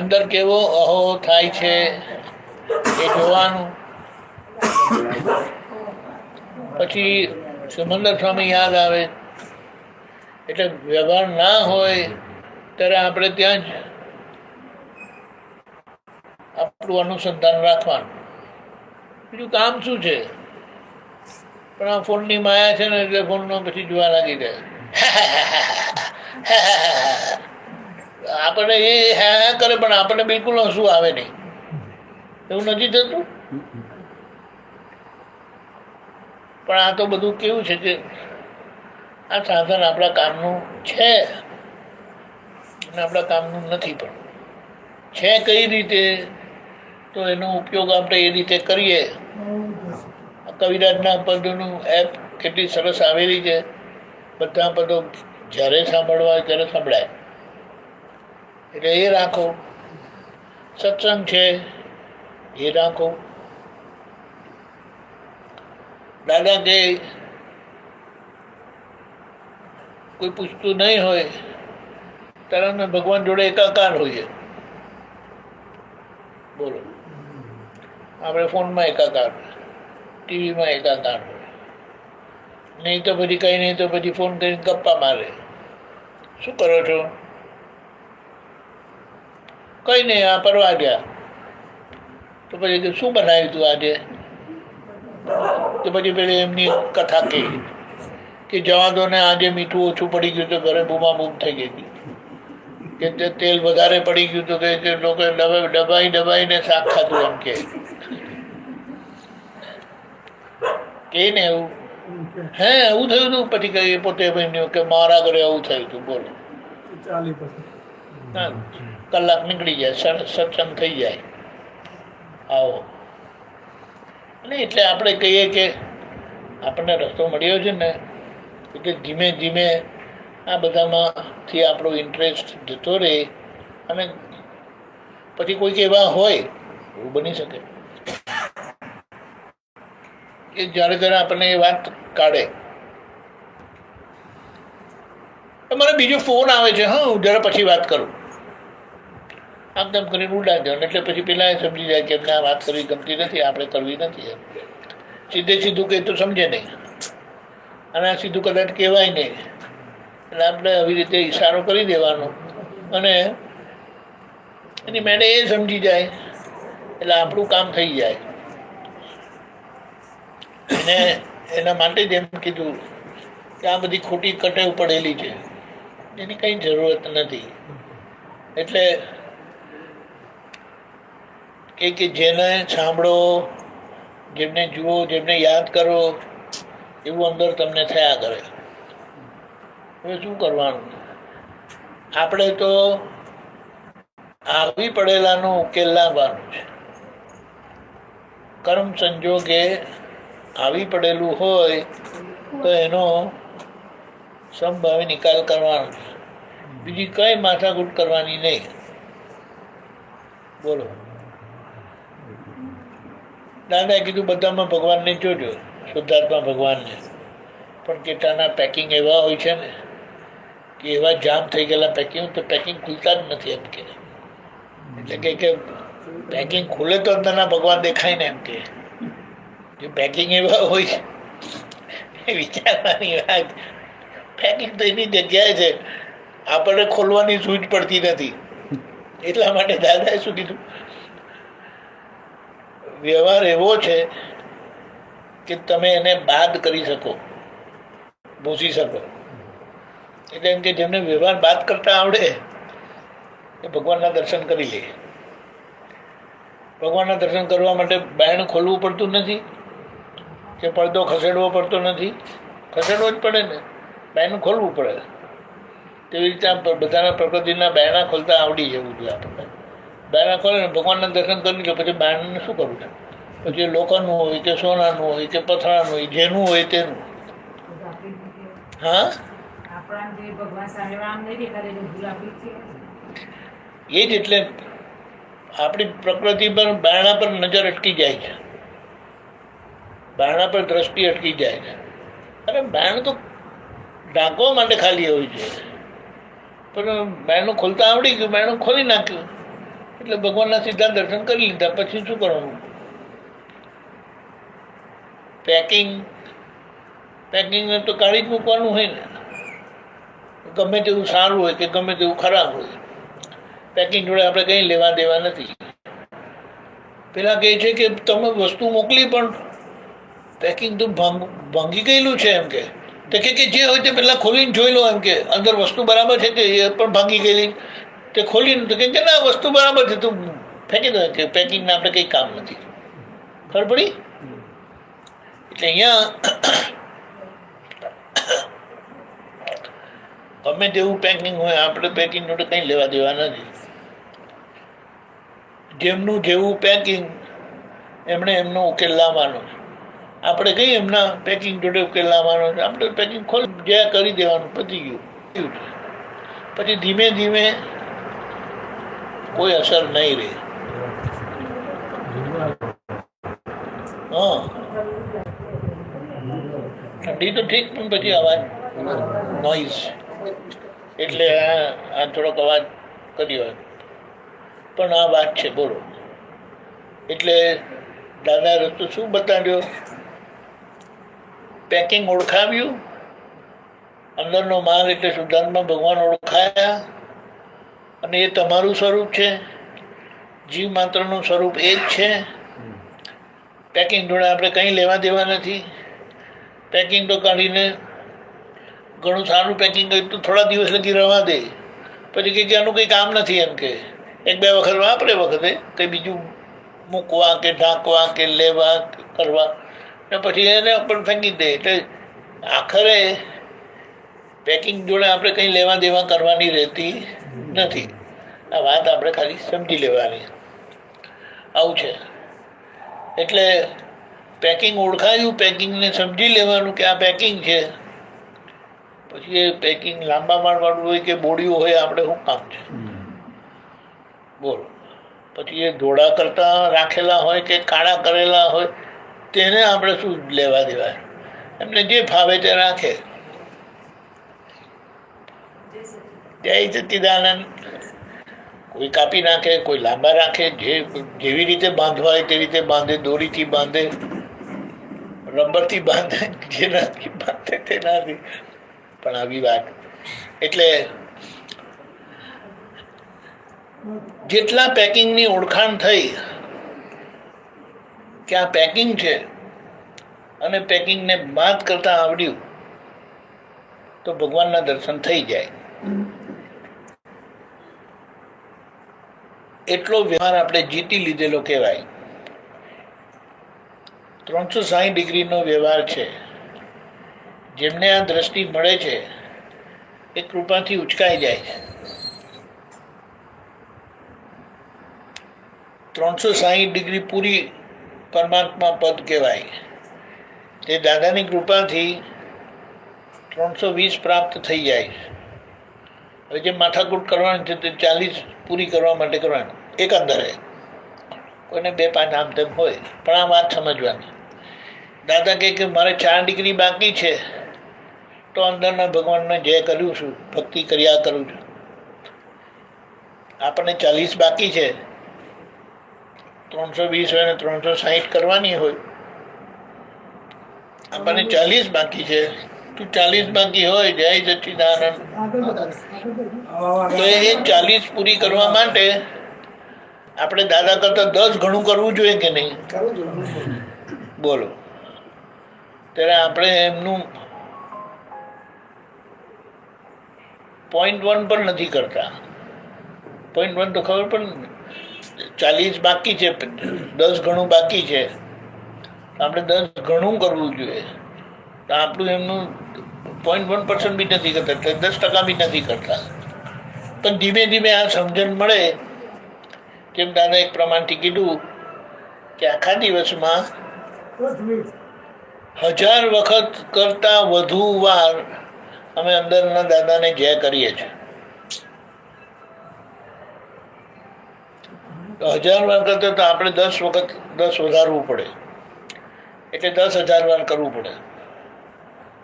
અંદર કેવો અહો થાય છે એ જોવાનું. પછી સિમંદર સ્વામી યાદ આવે એટલે વ્યવહાર ના હોય ત્યારે આપણે ત્યાં જ આપણું અનુસંધાન રાખવાનું. બીજું કામ શું છે? પણ આ ફોનની માયા છે ને એટલે ફોનનો પછી જોવા લાગી જાય. આપણે એ હા કરે પણ આપણને બિલકુલ હસવું આવે નહીં. એવું નથી થતું? પણ આ તો બધું કેવું છે કે આ સાધન આપણા કામનું છે અને આપણા કામનું નથી. પણ છે કઈ રીતે? તો એનો ઉપયોગ આપણે એ રીતે કરીએ. કવિરાજના પદોનું એપ કેટલી સરસ આવેલી છે. બધા પદો જ્યારે સાંભળવા હોય ત્યારે સંભળાય. એટલે એ રાખો. સત્સંગ છે એ રાખો. દાદા કે કોઈ પૂછતું નહીં હોય ત્યારે અમે ભગવાન જોડે એકાકાર હોઈએ. બોલો, આપણે ફોનમાં એકાકાર, ટીવીમાં એકાકાર હોય. નહીં તો પછી કંઈ નહીં તો પછી ફોન કરીને ગપ્પા મારે. શું કરો છો? કંઈ નહીં, આ પરવા ગયા. તો પછી શું બનાવ્યું તું આજે? તો પછી પેલી એમની કથા કહી કે જવા દો ને, આજે મીઠું ઓછું પડી ગયું તો ઘરે બૂમા બૂમ થઈ ગઈ હતી, કે તેલ વધારે પડી ગયું તો કે લોકો દબાઈને શાક ખાધું એમ કે ને એવું. હે એવું થયું હતું? પછી કઈ પોતે કે મારા ઘરે આવું થયું હતું. બોલો, હા, કલાક નીકળી જાય, સત્સંગ થઈ જાય. આવો અને એટલે આપણે કહીએ કે આપણને રસ્તો મળ્યો છે ને, એટલે ધીમે ધીમે આ બધામાંથી આપણો ઇન્ટરેસ્ટ જતો રહે. અને પછી કોઈક એવા હોય, એવું બની શકે કે જ્યારે જ્યારે આપણને એ વાત કાઢે. મને બીજો ફોન આવે છે, હા હું જરા પછી વાત કરું. આમ તેમ કરીને ઉડા જવાનું. એટલે પછી પેલા એ સમજી જાય કે એમને આ વાત કરવી ગમતી નથી, આપણે કરવી નથી. સીધે સીધું કંઈ તો સમજે નહીં, અને આ સીધું કદાચ કહેવાય નહીં. એટલે આપણે આવી રીતે ઈશારો કરી દેવાનો અને એની મેળે એ સમજી જાય એટલે આપણું કામ થઈ જાય. એને એના માટે જ એમ કીધું કે આ બધી ખોટી કટેવ પડેલી છે, એની કંઈ જરૂરત નથી. એટલે કે જેને સાંભળો, જેમને જુઓ, જેમને યાદ કરો, એવું અંદર તમને થયા કરે. હવે શું કરવાનું? આપણે તો આવી પડેલાનો ઉકેલ લાવવાનો છે. કર્મ સંજોગે આવી પડેલું હોય તો એનો સમભાવે નિકાલ કરવાનો છે. બીજી કઈ માથાકૂટ કરવાની નહીં. બોલો, દાદાએ કીધું બધામાં ભગવાનને જોજો, શુદ્ધાત્મા ભગવાનને. પણ કેટલાના પેકિંગ એવા હોય છે ને કે એવા જામ થઈ ગયેલા પેકિંગ, તો પેકિંગ ખુલતા જ નથી એમ કે. એટલે કે પેકિંગ ખુલે તો અંદરના ભગવાન દેખાય ને એમ કે. જે પેકિંગ એવા હોય એ વિચારવાની વાત. પેકિંગ તો એની જગ્યાએ છે, આપણને ખોલવાની સૂઝ પડતી નથી. એટલા માટે દાદાએ શું કીધું? વ્યવહાર એવો છે કે તમે એને બાદ કરી શકો, ભૂસી શકો. એટલે એમ કે જેમને વ્યવહાર બાદ કરતા આવડે એ ભગવાનના દર્શન કરી લે. ભગવાનના દર્શન કરવા માટે બાયણ ખોલવું પડતું નથી કે પડદો ખસેડવો પડતો નથી. ખસેડવો જ પડે ને, બાયણ ખોલવું પડે. તેવી રીતે બધાના પ્રકૃતિના બાયણા ખોલતા આવડી જવું જોઈએ આપણને. બાયણા ખોલે ને ભગવાનના દર્શન કરી લે, પછી બાયણને શું કરવું છે? પછી લોખંડનું હોય કે સોનાનું હોય કે પથરાનું હોય, જેનું હોય તેનું. હા, એ જ. એટલે આપણી પ્રકૃતિ પર બાયણા પર નજર અટકી જાય છે, બાયણા પર દ્રષ્ટિ અટકી જાય છે. અરે બાયણ તો ઢાંકવા માટે ખાલી હોય છે, પણ બાયણું ખોલતા આવડી ગયું, બાયણું ખોલી નાખ્યું એટલે ભગવાનના સીધા દર્શન કરી લીધા. પછી શું કરવાનું? પેકિંગને તો કાઢી જ મૂકવાનું હોય ને, ગમે તેવું સારું હોય કે ગમે તેવું ખરાબ હોય, પેકિંગ જોડે આપણે કંઈ લેવા દેવા નથી. પેલા કહે છે કે તમે વસ્તુ મોકલી પણ પેકિંગ તો ભાંગી ગયેલું છે એમ કે જે હોય તે પહેલાં ખોલીને જોઈ લો એમ કે અંદર વસ્તુ બરાબર છે કે એ પણ ભાંગી ગયેલી. તે ખોલીને તો કે ના વસ્તુ બરાબર છે, તું ફેંકી દો કે પેકિંગના આપણે કંઈ કામ નથી. ખબર પડી? એટલે અહીંયા ગમે તેવું પેકિંગ હોય, આપણે પેકિંગ જોડે કંઈ લેવા દેવા નથી. જેમનું જેવું પેકિંગ એમણે એમનો ઉકેલ લાવવાનો. આપણે કઈ એમના પેકિંગ જોડે ઉકેલ લાવવાનો છે. આપણે પેકિંગ ખોલ જ્યાં કરી દેવાનું, પતી ગયું. પછી ધીમે ધીમે કોઈ અસર નહીં રહે. હા, ઠંડી તો ઠીક, પણ પછી અવાજ નોઈઝ એટલે આ થોડોક અવાજ કર્યો પણ આ વાત છે. બોલો. એટલે દાદા રસ્તો શું બતાડ્યો? પેકિંગ ઓળખાવ્યું, અંદરનો માલ એટલે શુદ્ધાત્મા ભગવાન ઓળખાયા, અને એ તમારું સ્વરૂપ છે, જીવ માત્રનું સ્વરૂપ એ જ છે. પેકિંગ જોડે આપણે કંઈ લેવા દેવા નથી. પેકિંગ તો કાઢીને ઘણું સારું પેકિંગ કર્યું તો થોડા દિવસ લગી રહેવા દે, પછી કે આનું કંઈ કામ નથી એમ કે એક બે વખત વાપરે, વખતે કંઈ બીજું મૂકવા કે ઢાંકવા કે લેવા કરવા, ને પછી એને પણ ફેંકી દે. એટલે આખરે પેકિંગ જોડે આપણે કંઈ લેવા દેવા કરવાની રહેતી નથી. આ વાત આપણે ખાલી સમજી લેવાની. આવું છે. એટલે પેકિંગ ઓળખાયું, પેકિંગને સમજી લેવાનું કે આ પેકિંગ છે. પછી એ પેકિંગ લાંબા માળવાળું હોય કે બોડિયું હોય, આપણે શું કામ છે? બોલો. પછી એ ધોળા કરતા રાખેલા હોય કે કાળા કરેલા હોય, તેને આપણે શું લેવા દેવાય? એમને જે ફાવે તે રાખે. જય સચ્ચિદાનંદ. કોઈ કાપી નાખે, કોઈ લાંબા રાખે, જેવી રીતે બાંધવા હોય તે રીતે બાંધે, દોરીથી બાંધે, રબરથી બાંધે, જેનાથી બાંધે તેનાથી. પણ આવી વાત એટલે જેટલા પેકિંગની ઓળખાણ થઈ કે આ પેકિંગ છે અને પેકિંગને બાદ કરતા આવડ્યું તો ભગવાનના દર્શન થઈ જાય. એટલો વ્યવહાર આપણે જીતી લીધેલો કહેવાય. 360 ડિગ્રીનો વ્યવહાર છે. જેમને આ દ્રષ્ટિ મળે છે એ કૃપાથી ઉચકાઈ જાય છે. 360 ડિગ્રી પૂરી પરમાત્મા પદ કહેવાય. તે દાદાની કૃપાથી 320 પ્રાપ્ત થઈ જાય. હવે જે માથાકૂટ કરવાની છે તે 40 પૂરી કરવા માટે કરવાની એકંદરે. કોઈને 2-5 આમ તેમ હોય, પણ આ વાત સમજવાની. દાદા કહે કે મારે 4 ડિગ્રી બાકી છે તો અંદરના ભગવાનને જય કર્યું છું, ભક્તિ કર્યા કરું છું. આપણને 40 બાકી છે, 320 હોય ને 360 કરવાની હોય. આપણને 40 બાકી છે, તું 40 બાકી હોય, જય સચ્ચિદાનંદ. તો એ 40 પૂરી કરવા માટે આપણે દાદા કરતા 10 ગણું કરવું જોઈએ કે નહીં? બોલો. ત્યારે આપણે એમનું 0.1 પણ નથી કરતા. 0.1 તો ખબર પણ 40 બાકી છે, 10 ગણું બાકી છે, આપણે 10 ગણું કરવું જોઈએ. તો આપણું એમનું 0.1% બી નથી કરતા, 10% બી નથી કરતા. પણ ધીમે ધીમે આ સમજણ મળે. જેમ દાદા એક પ્રમાણથી કીધું કે આખા દિવસમાં 1000 વખત કરતા વધુ વાર અમે અંદરના દાદાને જય કરીએ છીએ. 1000 વાર કરતા તો આપણે 10 વખત 10 વધારવું પડે, એટલે 10,000 વાર કરવું પડે.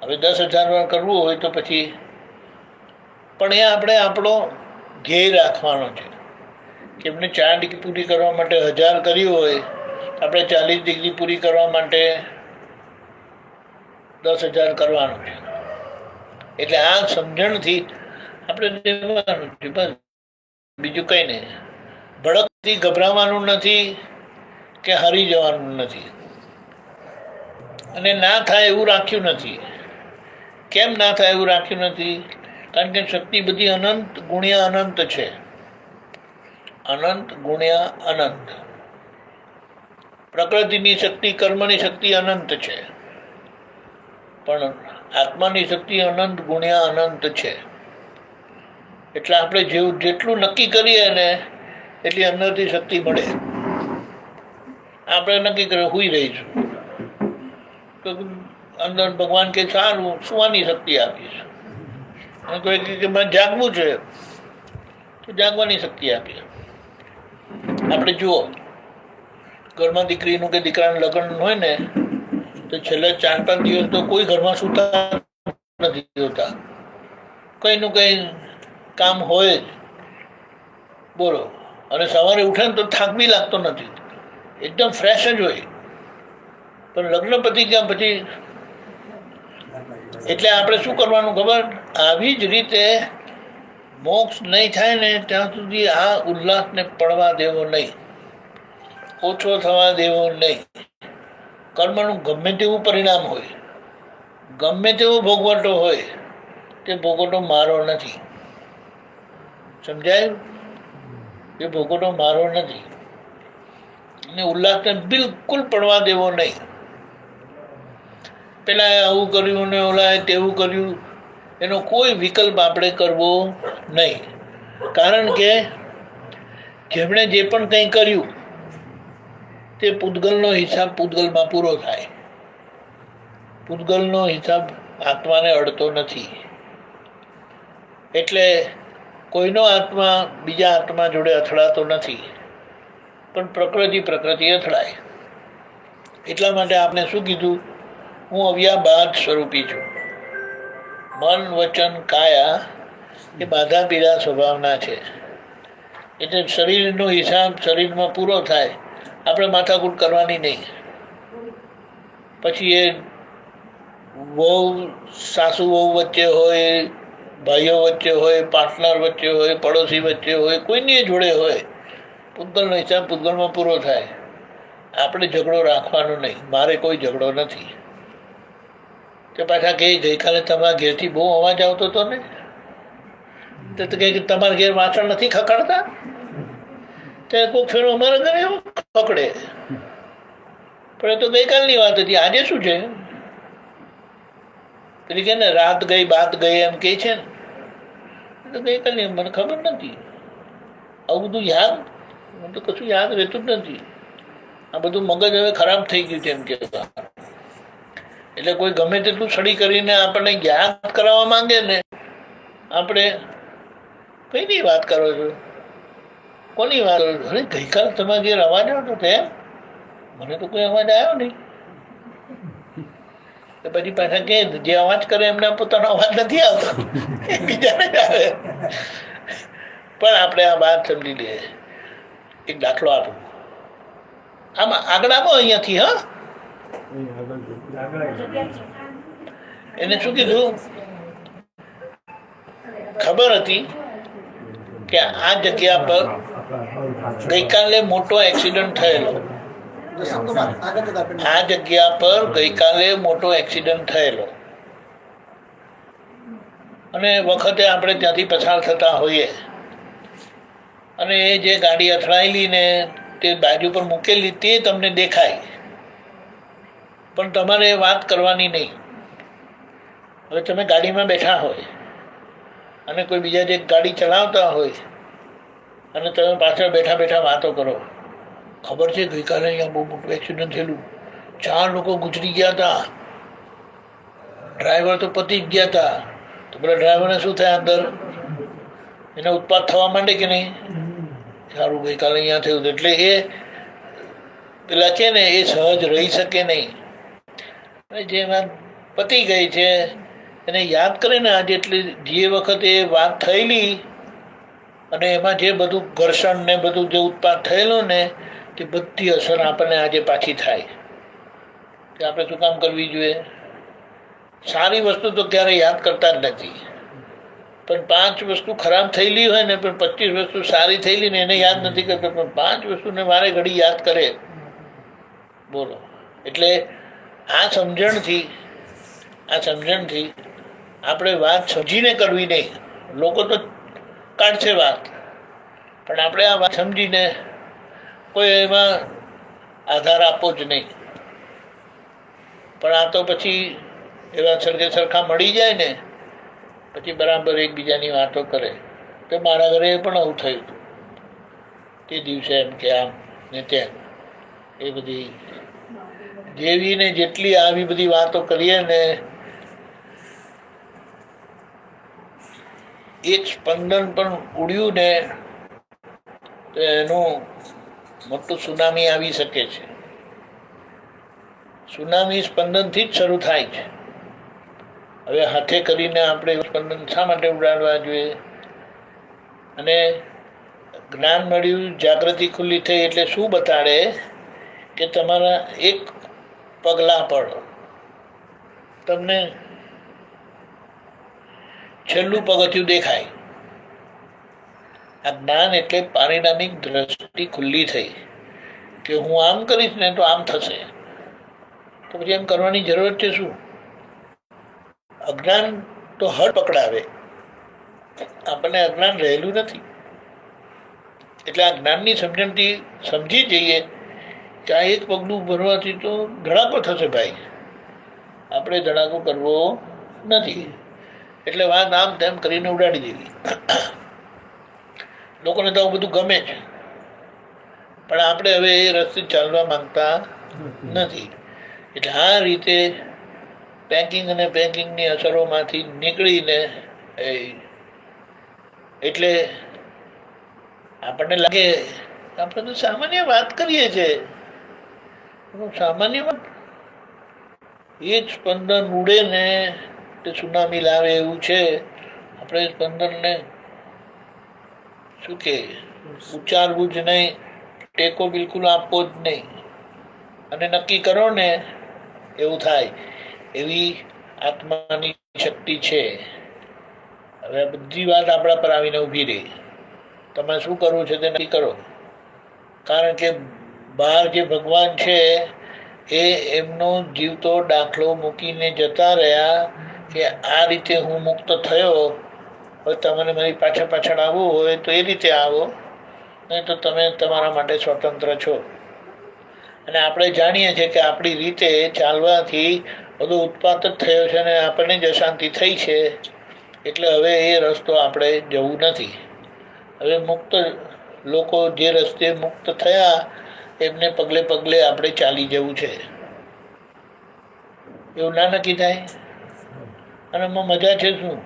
હવે 10,000 વાર કરવું હોય તો પછી પણ એ આપણે આપણો ધ્યેય રાખવાનો છે કે એમને 4 ડિગ્રી પૂરી કરવા માટે 1000 કર્યું હોય આપણે 40 ડિગ્રી પૂરી કરવા માટે 10,000 કરવાનું છે. એટલે આ સમજણથી આપણે રહેવાનું છે, બસ બીજું કંઈ નહીં. ભડકથી ગભરાવાનું નથી કે હારી જવાનું નથી, અને ના થાય એવું રાખ્યું નથી. કેમ ના થાય એવું રાખ્યું નથી? કારણ કે શક્તિ બધી અનંત ગુણ્યા અનંત છે. અનંત ગુણ્યા અનંત. પ્રકૃતિની શક્તિ, કર્મની શક્તિ અનંત છે, પણ આત્માની શક્તિ અનંત ગુણ્યા અનંત છે. એટલે આપણે જેટલું નક્કી કરીએ ને એટલી અંદરથી શક્તિ મળે. આપણે નક્કી કરીએ હુઈ રહીશું તો અંદર ભગવાન કે સારું સુવાની શક્તિ આપીશ, અને કોઈ કે મારે જાગવું છે તો જાગવાની શક્તિ આપીએ. આપણે જુઓ, ઘરમાં દીકરીનું કે દીકરાનું લગ્ન હોય ને તો છેલ્લા 4-5 દિવસ તો કોઈ ઘરમાં સૂતા નથી હોતા. કંઈનું કંઈ કામ હોય જ, બોલો. અને સવારે ઉઠે ને તો થાક બી લાગતો નથી, એકદમ ફ્રેશ જ હોય. પણ લગ્ન પતી ગયા પછી એટલે આપણે શું કરવાનું ખબર? આવી જ રીતે મોક્ષ નહીં થાય ને ત્યાં સુધી આ ઉલ્લાસને પડવા દેવો નહીં, ઓછો થવા દેવો નહીં. કર્મનું ગમે તેવું પરિણામ હોય, ગમે તેવો ભોગવટો હોય, તે ભોગવટો મારો નથી. સમજાયું? એ ભોગવટો મારો નથી. અને ઉલ્લાસને બિલકુલ પડવા દેવો નહીં. પેલા આવું કર્યું ને ઓલા તેવું કર્યું, એનો કોઈ વિકલ્પ આપણે કરવો નહીં. કારણ કે જેમણે જે પણ કંઈ કર્યું તે પૂતગલનો હિસાબ પૂતગલમાં પૂરો થાય. પૂતગલનો હિસાબ આત્માને અડતો નથી. એટલે કોઈનો આત્મા બીજા આત્મા જોડે અથડાતો નથી, પણ પ્રકૃતિ અથડાય. એટલા માટે આપણે શું કીધું? હું અવ્યાબાદ સ્વરૂપી છું. મન, વચન, કાયા એ બાધા પીડા સ્વભાવના છે. એટલે શરીરનો હિસાબ શરીરમાં પૂરો થાય, આપણે માથાકૂટ કરવાની નહીં. પછી એ વહુ સાસુ વહુ વચ્ચે હોય, ભાઈઓ વચ્ચે હોય, પાર્ટનર વચ્ચે હોય, પડોશી વચ્ચે હોય, કોઈની જોડે હોય, પૂતગલનો હિસાબ પૂતગલમાં પૂરો થાય. આપણે ઝઘડો રાખવાનો નહીં. મારે કોઈ ઝઘડો નથી. તે પાછા કહે ગઈકાલે તમારા ઘેરથી બહુ અવાજ આવતો હતો ને, તો કહે કે તમારા ઘેર વાસણ નથી ખખડતા? તે કોઈ ફેરો અમારા ઘરે એવો ખકડે. પણ એ તો ગઈકાલની વાત હતી, આજે શું છે? પેલી કે ને રાત ગઈ બાત ગઈ એમ કે છે ને, તો ગઈકાલની મને ખબર નથી. આવું બધું યાદ, મને તો કશું યાદ રહેતું જ નથી. આ બધું મગજ હવે ખરાબ થઈ ગયું છે એમ કહેતા. એટલે કોઈ ગમે તેટલું સ્ટડી કરીને આપણને યાદ કરાવવા માંગે ને, આપણે કઈ નહીં વાત કરો છો, કોની વાત કરો છો? અરે ગઈકાલ તમારા ઘેર અવાજ આવતો તેમ? મને તો કોઈ અવાજ આવ્યો નહીં. પછી પાછા કે જે અવાજ કરે એમને પોતાનો અવાજ નથી આવતો, બીજાને જ આવે. પણ આપણે આ વાત સમજી લઈએ. એક દાખલો આપું. આમાં આગળ આપો અહીંયાથી. હા, એને શું કીધું? ખબર હતી કે આ જગ્યા પર ગઈકાલે મોટો એક્સિડન્ટ થયેલો. આ જગ્યા પર ગઈકાલે મોટો એક્સિડન્ટ થયેલો, અને વખતે આપણે ત્યાંથી પસાર થતા હોઈએ, અને એ જે ગાડી અથડાયેલી ને તે બાજુ પર મૂકેલી તે તમને દેખાય, પણ તમારે વાત કરવાની નહીં. હવે તમે ગાડીમાં બેઠા હોય અને કોઈ બીજા જે ગાડી ચલાવતા હોય અને તમે પાછળ બેઠા બેઠા વાતો કરો. ખબર છે ગઈકાલે અહીંયા બહુ મોટું એક્સિડન્ટ થયેલું, 4 લોકો ગુજરી ગયા હતા, ડ્રાઈવર તો પતી જ ગયા હતા. તો પેલા ડ્રાઈવરને શું થાય? અંદર એને ઉત્પાદ થવા માંડે કે નહીં? સારું ગઈકાલે અહીંયા થયું. એટલે એ પેલા છે ને એ સહજ રહી શકે નહીં. જે વાત પતી ગઈ છે. એને યાદ કરીને આજે એટલી જે વખતે એ વાત થયેલી અને એમાં જે બધું ઘર્ષણ ને બધું જે ઉત્પાદ થયેલો ને તે બધી અસર આપણને આજે પાછી થાય કે આપણે શું કામ કરવી જોઈએ. સારી વસ્તુ તો ક્યારે યાદ કરતા જ નથી, પણ 5 વસ્તુ ખરાબ થયેલી હોય ને પણ 25 વસ્તુ સારી થયેલી ને એને યાદ નથી કરતા, પણ 5 વસ્તુને વારે ઘડી યાદ કરે. બોલો, એટલે આ સમજણથી આપણે વાત સમજીને કરવી નહીં. લોકો તો કાઢશે વાત, પણ આપણે આ વાત સમજીને કોઈ એમાં આધાર આપવો જ નહીં. પણ આ તો પછી એવા સરખા મળી જાય ને પછી બરાબર એકબીજાની વાતો કરે. તો મારા ઘરે પણ આવું થયું હતું તે દિવસે, એમ કે આમ ને તેમ. એ બધી જેવી ને જેટલી આવી બધી વાતો કરીએ ને એક સ્પંદન પણ ઉડ્યું ને તો એનું મોટું સુનામી આવી શકે છે. સુનામી સ્પંદનથી જ શરૂ થાય છે. હવે હાથે કરીને આપણે સ્પંદન શા માટે ઉડાડવા જોઈએ? અને જ્ઞાન મળ્યું, જાગૃતિ ખુલ્લી થઈ એટલે શું બતાડે કે તમારા એક પગલા પર તમને છેલ્લું પગથિયું દેખાય. આ જ્ઞાન એટલે પારિણામિક દ્રષ્ટિ ખુલ્લી થઈ કે હું આમ કરીશ ને તો આમ થશે, તો પછી એમ કરવાની જરૂરત છે શું? અજ્ઞાન તો હળ પકડાવે, આપણને અજ્ઞાન રહેલું નથી. એટલે આ જ્ઞાનની સમજણથી સમજી જઈએ કે આ એક પગલું ભરવાથી તો ધડાકો થશે ભાઈ, આપણે ધડાકો કરવો નથી. એટલે વાત આમ તેમ કરીને ઉડાડી દેવી. લોકોને તો આવું બધું ગમે છે, પણ આપણે હવે એ રસ્તે ચાલવા માંગતા નથી. એટલે આ રીતે પેકિંગ અને પેકિંગની અસરોમાંથી નીકળીને એટલે આપણને લાગે આપણે તો સામાન્ય વાત કરીએ છીએ, સામાન્ય વાત એ જ સ્પંદન ઉડે ને તે સુનામી લાવે એવું છે. આપણે સ્પંદનને શું કે ઉચ્ચારવું જ નહીં, ટેકો બિલકુલ આપવો જ નહીં, અને નક્કી કરો ને એવું થાય. એવી આત્માની શક્તિ છે. હવે બધી વાત આપણા પર આવીને ઊભી રહી. તમારે શું કરવું છે તે નક્કી કરો. કારણ કે બહાર જે ભગવાન છે એ એમનો જીવતો દાખલો મૂકીને જતા રહ્યા કે આ રીતે હું મુક્ત થયો. હવે તમને મારી પાછળ આવવું હોય તો એ રીતે આવો, નહીં તો તમે તમારા માટે સ્વતંત્ર છો. અને આપણે જાણીએ છીએ કે આપણી રીતે ચાલવાથી બધો ઉત્પાદ જ થયો છે અને આપણને જ અશાંતિ થઈ છે. એટલે હવે એ રસ્તો આપણે જવું નથી. હવે મુક્ત લોકો જે રસ્તે મુક્ત થયા એમને પગલે પગલે આપણે ચાલી જવું છે. એવું ના નક્કી થાય? અને એમાં મજા છે શું?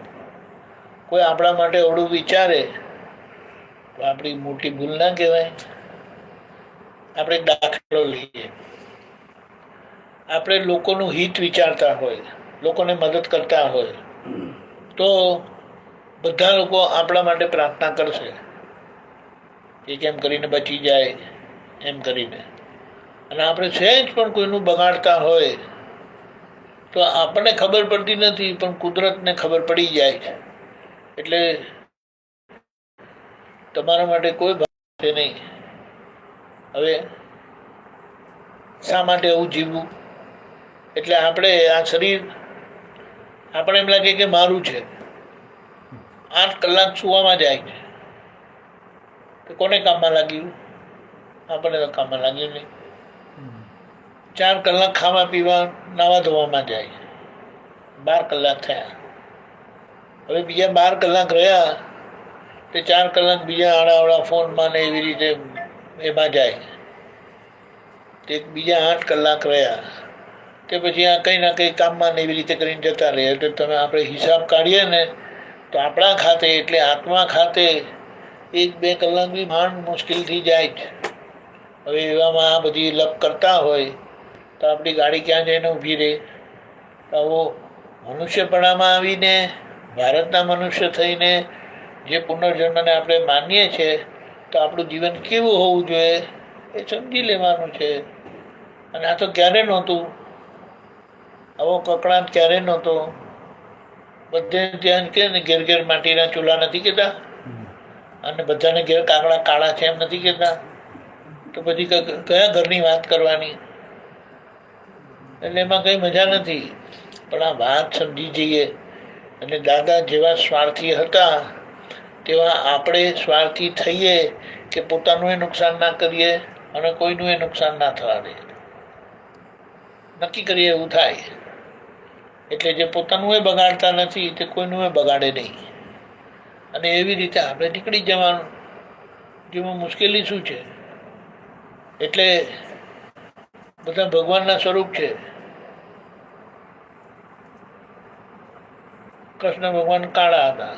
કોઈ આપણા માટે અવળું વિચારે તો આપણી મોટી ભૂલ ના કહેવાય? આપણે દાખલો લઈએ, આપણે લોકોનું હિત વિચારતા હોય, લોકોને મદદ કરતા હોય તો બધા લોકો આપણા માટે પ્રાર્થના કરશે કે કેમ કરીને બચી જાય એમ કરીને. અને આપણે સહેજ પણ કોઈનું બગાડતા હોય તો આપણને ખબર પડતી નથી, પણ કુદરતને ખબર પડી જાય છે. એટલે તમારા માટે કોઈ ભાવ છે નહીં. હવે શા માટે આવું જીવવું? એટલે આપણે આ શરીર આપણે એમ લાગે કે મારું છે. 8 કલાક સુવામાં જાય છે તો કોને કામમાં લાગ્યું? આપણને તો કામમાં લાગ્યું નહીં. 4 કલાક ખાવા પીવા નાવા ધોવામાં જાય, 12 કલાક થયા. હવે બીજા 12 કલાક રહ્યા તે 4 કલાક બીજા આડાવડા ફોનમાં ને એવી રીતે એમાં જાય. તે બીજા 8 કલાક રહ્યા તે પછી આ કંઈ ના કંઈ કામમાં ને એવી રીતે કરીને જતા રહે. એટલે તમે આપણે હિસાબ કાઢીએ ને તો આપણા ખાતે એટલે આત્મા ખાતે 1-2 કલાક બી માંડ મુશ્કેલથી જાય છે. હવે એવામાં આ બધી લપ કરતા હોય તો આપણી ગાડી ક્યાં જઈને ઊભી રહે? આવો મનુષ્યપણામાં આવીને ભારતના મનુષ્ય થઈને જે પુનર્જન્મને આપણે માનીએ છીએ તો આપણું જીવન કેવું હોવું જોઈએ એ સમજી લેવાનું છે. અને આ તો ક્યારે નહોતું, આવો કકળાટ ક્યારે નહોતો. બધે ત્યાં કે ને ઘેર ઘેર માટીના ચૂલા નથી કહેતા, અને બધાને ઘેર કાગડા કાળા છે એમ નથી કહેતા. તો પછી કયા ઘરની વાત કરવાની? એટલે એમાં કંઈ મજા નથી. પણ આ વાત સમજી જઈએ. અને દાદા જેવા સ્વાર્થી હતા તેવા આપણે સ્વાર્થી થઈએ કે પોતાનું નુકસાન ના કરીએ અને કોઈનું નુકસાન ના થવા દે. નક્કી કરીએ એવું થાય. એટલે જે પોતાનું બગાડતા નથી તે કોઈનું બગાડે નહીં. અને એવી રીતે આપણે નીકળી જવાનું. જેમાં મુશ્કેલી શું છે? એટલે બધા ભગવાનના સ્વરૂપ છે. કૃષ્ણ ભગવાન કાળા હતા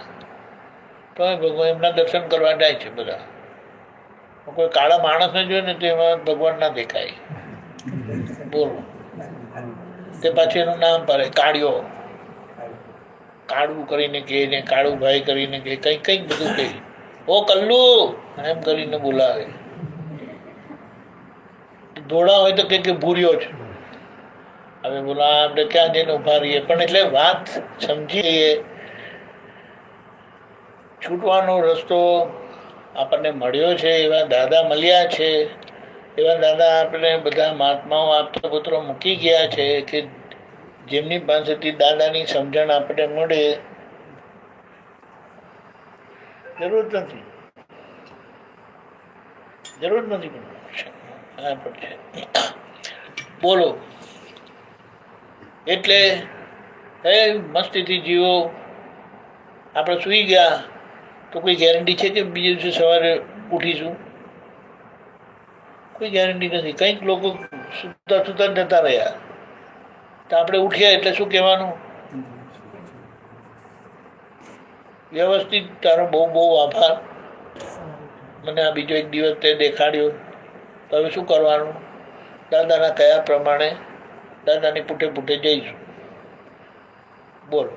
તો ભગવાન એમના દર્શન કરવા જાય છે બધા. કોઈ કાળા માણસને જોઈએ ને તો એમાં ભગવાન ના દેખાય. બોલો, તે પાછી એનું નામ પડે કાળિયો, કાળું કરીને કહે ને કાળું ભાઈ કરીને કહે, કંઈક કંઈક બધું કહે. ઓ કલ્લુ એમ કરીને બોલાવે. ધોળા હોય તો કે ભૂર્યો છે. હવે બોલા આપણે ક્યાં જઈને ઉભા રહીએ? પણ એટલે વાત સમજીએ. છૂટવાનો રસ્તો આપણને મળ્યો છે. એવા દાદા મળ્યા છે. એવા દાદા આપણે બધા મહાત્માઓ આપતા પુત્રો મૂકી ગયા છે કે જેમની પાસેથી દાદાની સમજણ આપણે મળે. જરૂર નથી બોલો. એટલે મસ્તીથી જીવો. આપણે સૂઈ ગયા તો કોઈ ગેરંટી છે કે બીજે દિવસે સવારે ઉઠીશું? કોઈ ગેરંટી નથી. કંઈક લોકો સુતા સુતા જતા રહ્યા તો આપણે ઉઠ્યા એટલે શું કહેવાનું? વ્યવસ્થિત તારો બહુ બહુ આભાર, મને આ બીજો એક દિવસ તે દેખાડ્યો. તો હવે શું કરવાનું? દાદાના કયા પ્રમાણે દાદાની પૂઠે પૂઠે જઈશું. બોલો.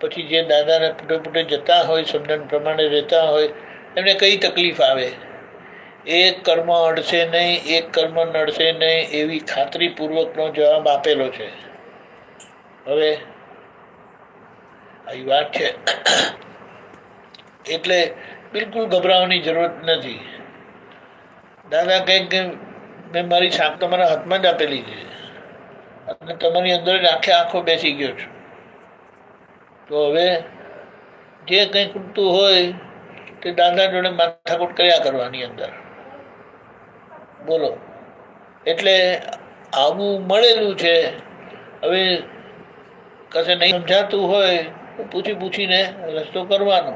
પછી જે દાદાને પૂઠે પૂઠે જતા હોય, સમજણ પ્રમાણે રહેતા હોય, એમને કઈ તકલીફ આવે? એક કર્મ અડશે નહીં, એક કર્મ નડશે નહીં, એવી ખાતરીપૂર્વકનો જવાબ આપેલો છે. હવે આવી વાત છે. એટલે બિલકુલ ગભરાવાની જરૂરત નથી. દાદા કંઈક મેં મારી શાક તમારા હાથમાં જ આપેલી છે અને તમારી અંદર જ આખો બેસી ગયો છું. તો હવે જે કંઈ ખૂટતું હોય તે દાદા જોડે માથાકૂટ કર્યા કરવાની અંદર. બોલો. એટલે આવું મળેલું છે. હવે કશે નહીં સમજાતું હોય તો પૂછીને રસ્તો કરવાનો.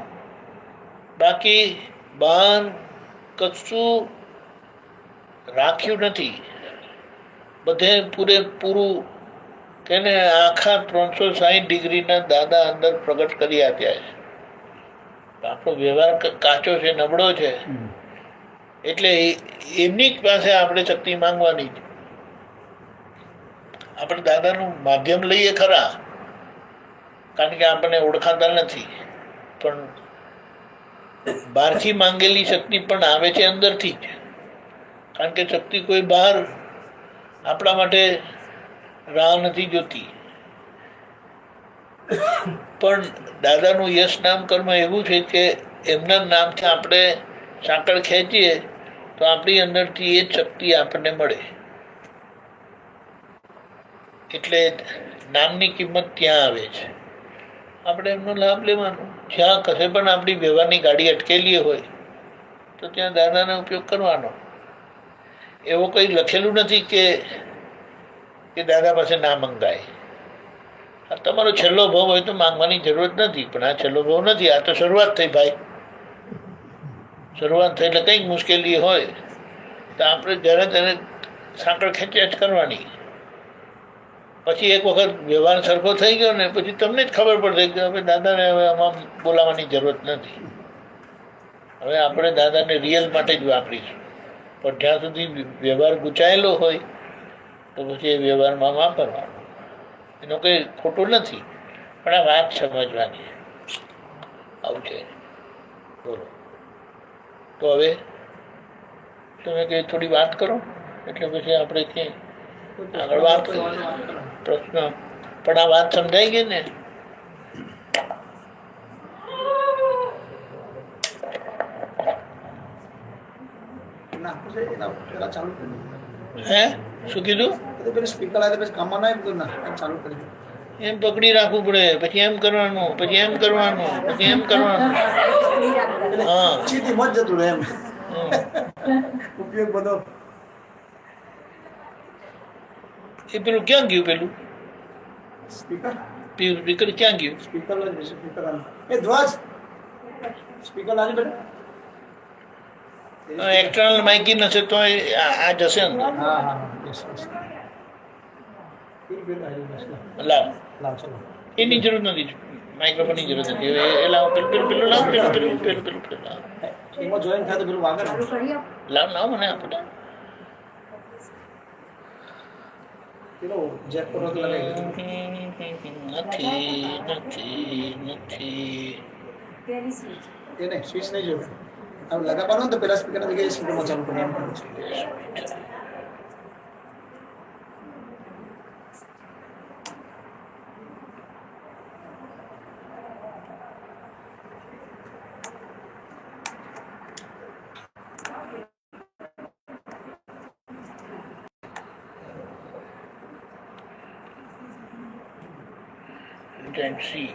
બાકી બહાર કશું રાખ્યું નથી. બધે પૂરેપૂરું તેને આખા 360 ડિગ્રીના દાદા અંદર પ્રગટ કરી આપ્યા છે. આપણો વ્યવહાર કાચો છે, નબળો છે. એટલે એમની જ પાસે આપણે શક્તિ માંગવાની છે. આપણે દાદાનું માધ્યમ લઈએ ખરા, કારણ કે આપણને ઓળખાતા નથી, પણ બહારથી માંગેલી શક્તિ પણ આવે છે અંદરથી જ. કારણ કે શક્તિ કોઈ બહાર આપણા માટે રાહ નથી જોતી. પણ દાદાનું યશ નામ કર્મ એવું છે કે એમના નામથી આપણે સાંકળ ખેંચીએ તો આપણી અંદરથી એ જ શક્તિ આપણને મળે. એટલે નામની કિંમત ત્યાં આવે છે. આપણે એમનો લાભ લેવાનો. જ્યાં કશે પણ આપણી વ્યવહારની ગાડી અટકેલી હોય તો ત્યાં દાદાનો ઉપયોગ કરવાનો. એવો કંઈ લખેલું નથી કે દાદા પાસે ના મંગાય. આ તમારો છેલ્લો ભાવ હોય તો માંગવાની જરૂરત નથી. પણ આ છેલ્લો ભાવ નથી, આ તો શરૂઆત થઈ ભાઈ. શરૂઆત થઈ એટલે કંઈક મુશ્કેલી હોય તો આપણે જ્યારે ત્યારે સાંકળ ખેંચ્યા જ કરવાની. પછી એક વખત વ્યવહાર સરખો થઈ ગયો ને પછી તમને જ ખબર પડશે કે હવે દાદાને હવે આમાં બોલાવવાની જરૂરત નથી. હવે આપણે દાદાને રિયલ માટે જ વાપરીશું. પણ જ્યાં સુધી વ્યવહાર ગુચાયેલો હોય તો પછી એ વ્યવહારમાં વાપરવાનો. એનું કંઈ ખોટું નથી, પણ આ વાત સમજવાની આવું છે. બોલો, તો હવે તમે કંઈ થોડી વાત કરો, એટલે પછી આપણે ક્યાંય આગળ વાત કરીએ. પ્રશ્ન પણ આ વાત સમજાઈ ગઈ ને? હે શું કીધું? એમ પકડી રાખવું પડે, પછી એમ કરવાનું, પછી એમ કરવાનું, પછી એમ કરવાનું. હા ઉપયોગ બધો. એ પેલું ક્યાં ગયું? પેલું સ્પીકર સ્પીકર ક્યાં ગયું? સ્પીકર એ ધ્વજ સ્પીકર લાવી બેટા. એક્સટર્નલ માઇકી નથી તો આ જશે ને. હા હા યસ યસ. લાવ, ચલો. એની જરૂર નથી, માઇક્રોફોનની જરૂર નથી. એ લાવ, પેલું પેલું પેલું લાવ, પેલું પેલું પેલું પેલું પેલું લાવ. એમાં જોઈન થાય તો પેલું વાગે ને. લાવ લાવ મને આપણે પેલો જેક પર લગાવી નથી નથી નથી. એને સ્વિચ નહીં જોયું. હવે લગાવવાનું તો પેલા સ્પીકર જગ્યાએ સ્પીકરમાં ચાલુ કરી એમ કરું છું. And see.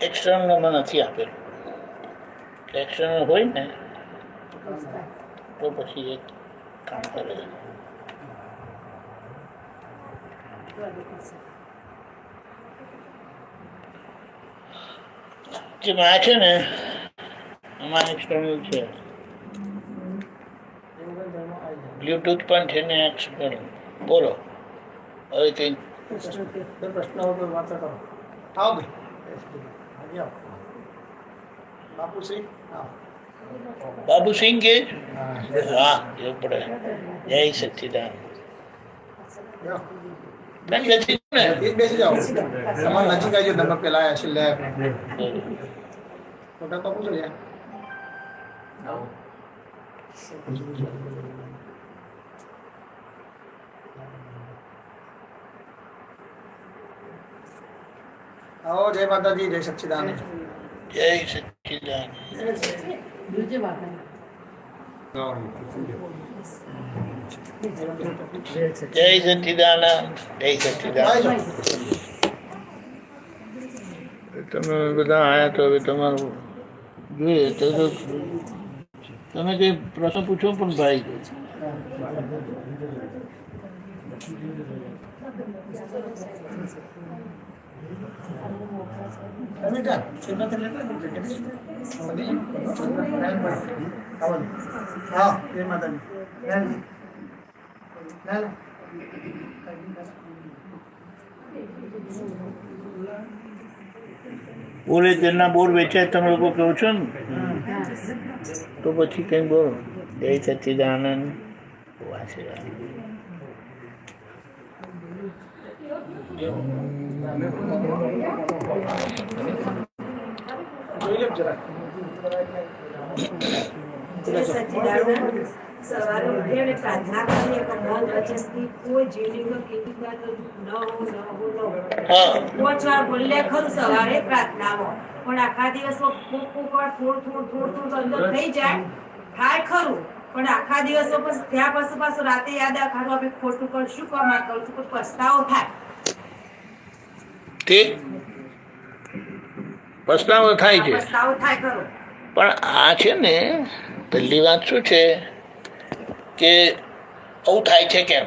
એક્સટર્નલમાં નથી આપેલું. એક્સટર્નલ હોય ને તો પછી એક કામ કરે. જેમાં આ છે ને આમાં એક્સટર્નલ છે, બ્લ્યુટૂથ પણ છે ને એક્સટર્નલ. બોલો હવે કંઈ પ્રશ્ન હોય તો વાંચા કરો. આવો ભાઈ આવો. બાપુશ્રી આવો. બાબુ સિંહ કે હા એવું પડે. જય સચ્ચિદાન. બેસી જાઓ. તમારે નજીક આવી જાઓ. તમે પેલા આવ્યા છેલ્લે મોટા બાપુ છો યાર. આવો. આવો. જય માતાજી, જય સચ્ચિદાન. જય સચ્ચિદાન. જય સચ્ચિદાનંદ. જય સચ્ચિદાનંદ. તમે બધા આયા તો હવે તમારું જોઈએ તો તમે કઈ પ્રશ્ન પૂછો પણ ભાઈ. બોલે તેના બોર વેચાય તમે લોકો કહો છો ને, તો પછી કઈ બોલો. જય સચ્ચિદાનંદ. સવારે ઉઠી અને પ્રાર્થના કરીએ તો મન વચનથી કોઈ જીવની કેટલી વાર ન હો 5 વાર બોલ્યા ખરું સવારે પ્રાર્થનામાં, પણ આખા દિવસમાં કોક વાર થોડું અંદર થઈ જાય થાય ખરું, પણ આખા દિવસમાં પછી ત્યાં પાછું રાતે યાદ આખાડું આપણે ખોટું કરું શું કામ આ કરું છું, પસ્તાવો થાય. પસ્તાવો થાય છે, પસ્તાવો થાય ખરો. પણ આ છે ને પહેલી વાત શું છે કે આવું થાય છે કેમ?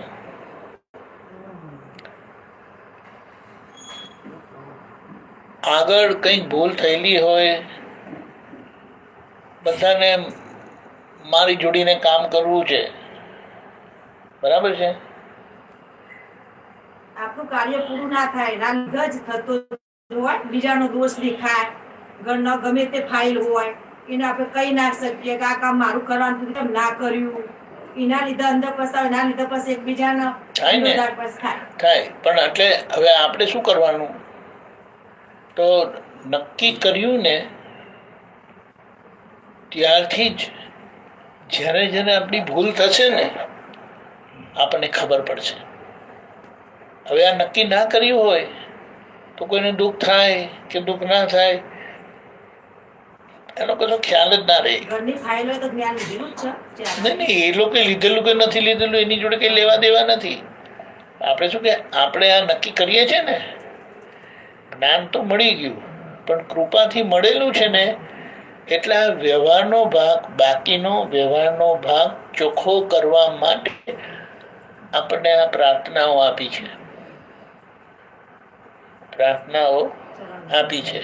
આગળ કંઈક ભૂલ થયેલી હોય, બધાને મારી જોડીને કામ કરવું છે, બરાબર છે, આપણું કાર્ય પૂરું ના થાય એના લીધે જ થતો હોય. બીજાનો દોષ દેખાય, ઘરનો ગમે તે ફાઇલ હોય એને આપણે કહી ના શકીએ કે આ કામ મારું કરવાનું હતું કેમ ના કર્યું, એના લીધે અંદર પસ્તાવ, એના લીધે પછી એકબીજાના વિરોધાભાસ થાય. પણ એટલે હવે આપણે શું કરવાનું, તો નક્કી કર્યું ને ત્યારથી જ જ્યારે જ્યારે આપણી ભૂલ થશે ને આપણને ખબર પડશે. હવે આ નક્કી ના કર્યું હોય તો કોઈને દુઃખ થાય કે દુઃખ ના થાય એનો કશો ખ્યાલ જ ના રહે. નહીં, એ લોકો લીધેલું કે નથી લીધેલું એની જોડે કઈ લેવા દેવા નથી. આપણે શું કે આપણે આ નક્કી કરીએ છીએ ને, જ્ઞાન તો મળી ગયું પણ કૃપાથી મળેલું છે ને, એટલે આ વ્યવહારનો ભાગ, બાકીનો વ્યવહારનો ભાગ ચોખ્ખો કરવા માટે આપણને આ પ્રાર્થનાઓ આપી છે. પ્રાર્થનાઓ આપી છે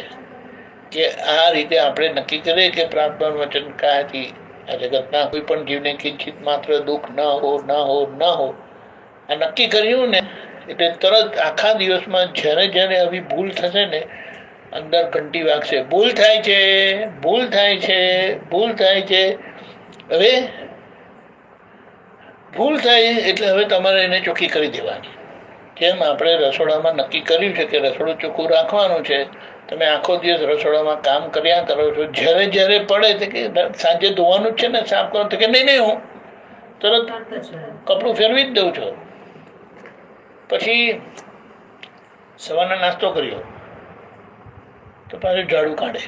કે આ રીતે આપણે નક્કી કરીએ કે પ્રાર્થના વચન કાયાથી આ જગતના કોઈ પણ જીવને કિંચિત માત્ર દુઃખ ન હો. આ નક્કી કર્યું ને એટલે તરત આખા દિવસમાં જ્યારે જ્યારે આવી ભૂલ થશે ને અંદર ઘંટી વાગશે, ભૂલ થાય છે. હવે ભૂલ થાય એટલે હવે તમારે એને ચોખ્ખી કરી દેવાની. જેમ આપણે રસોડામાં નક્કી કર્યું છે કે રસોડું ચોખ્ખું રાખવાનું છે, તમે આખો દિવસ રસોડામાં કામ કર્યા કરો છો, જ્યારે જ્યારે પડે તો કે સાંજે ધોવાનું જ છે ને, સાફ કરો તો કે નહીં હું તરત કપડું ફેરવી જ દઉં છું. પછી સવારનો નાસ્તો કર્યો તો પાછું ઝાડુ કાઢે,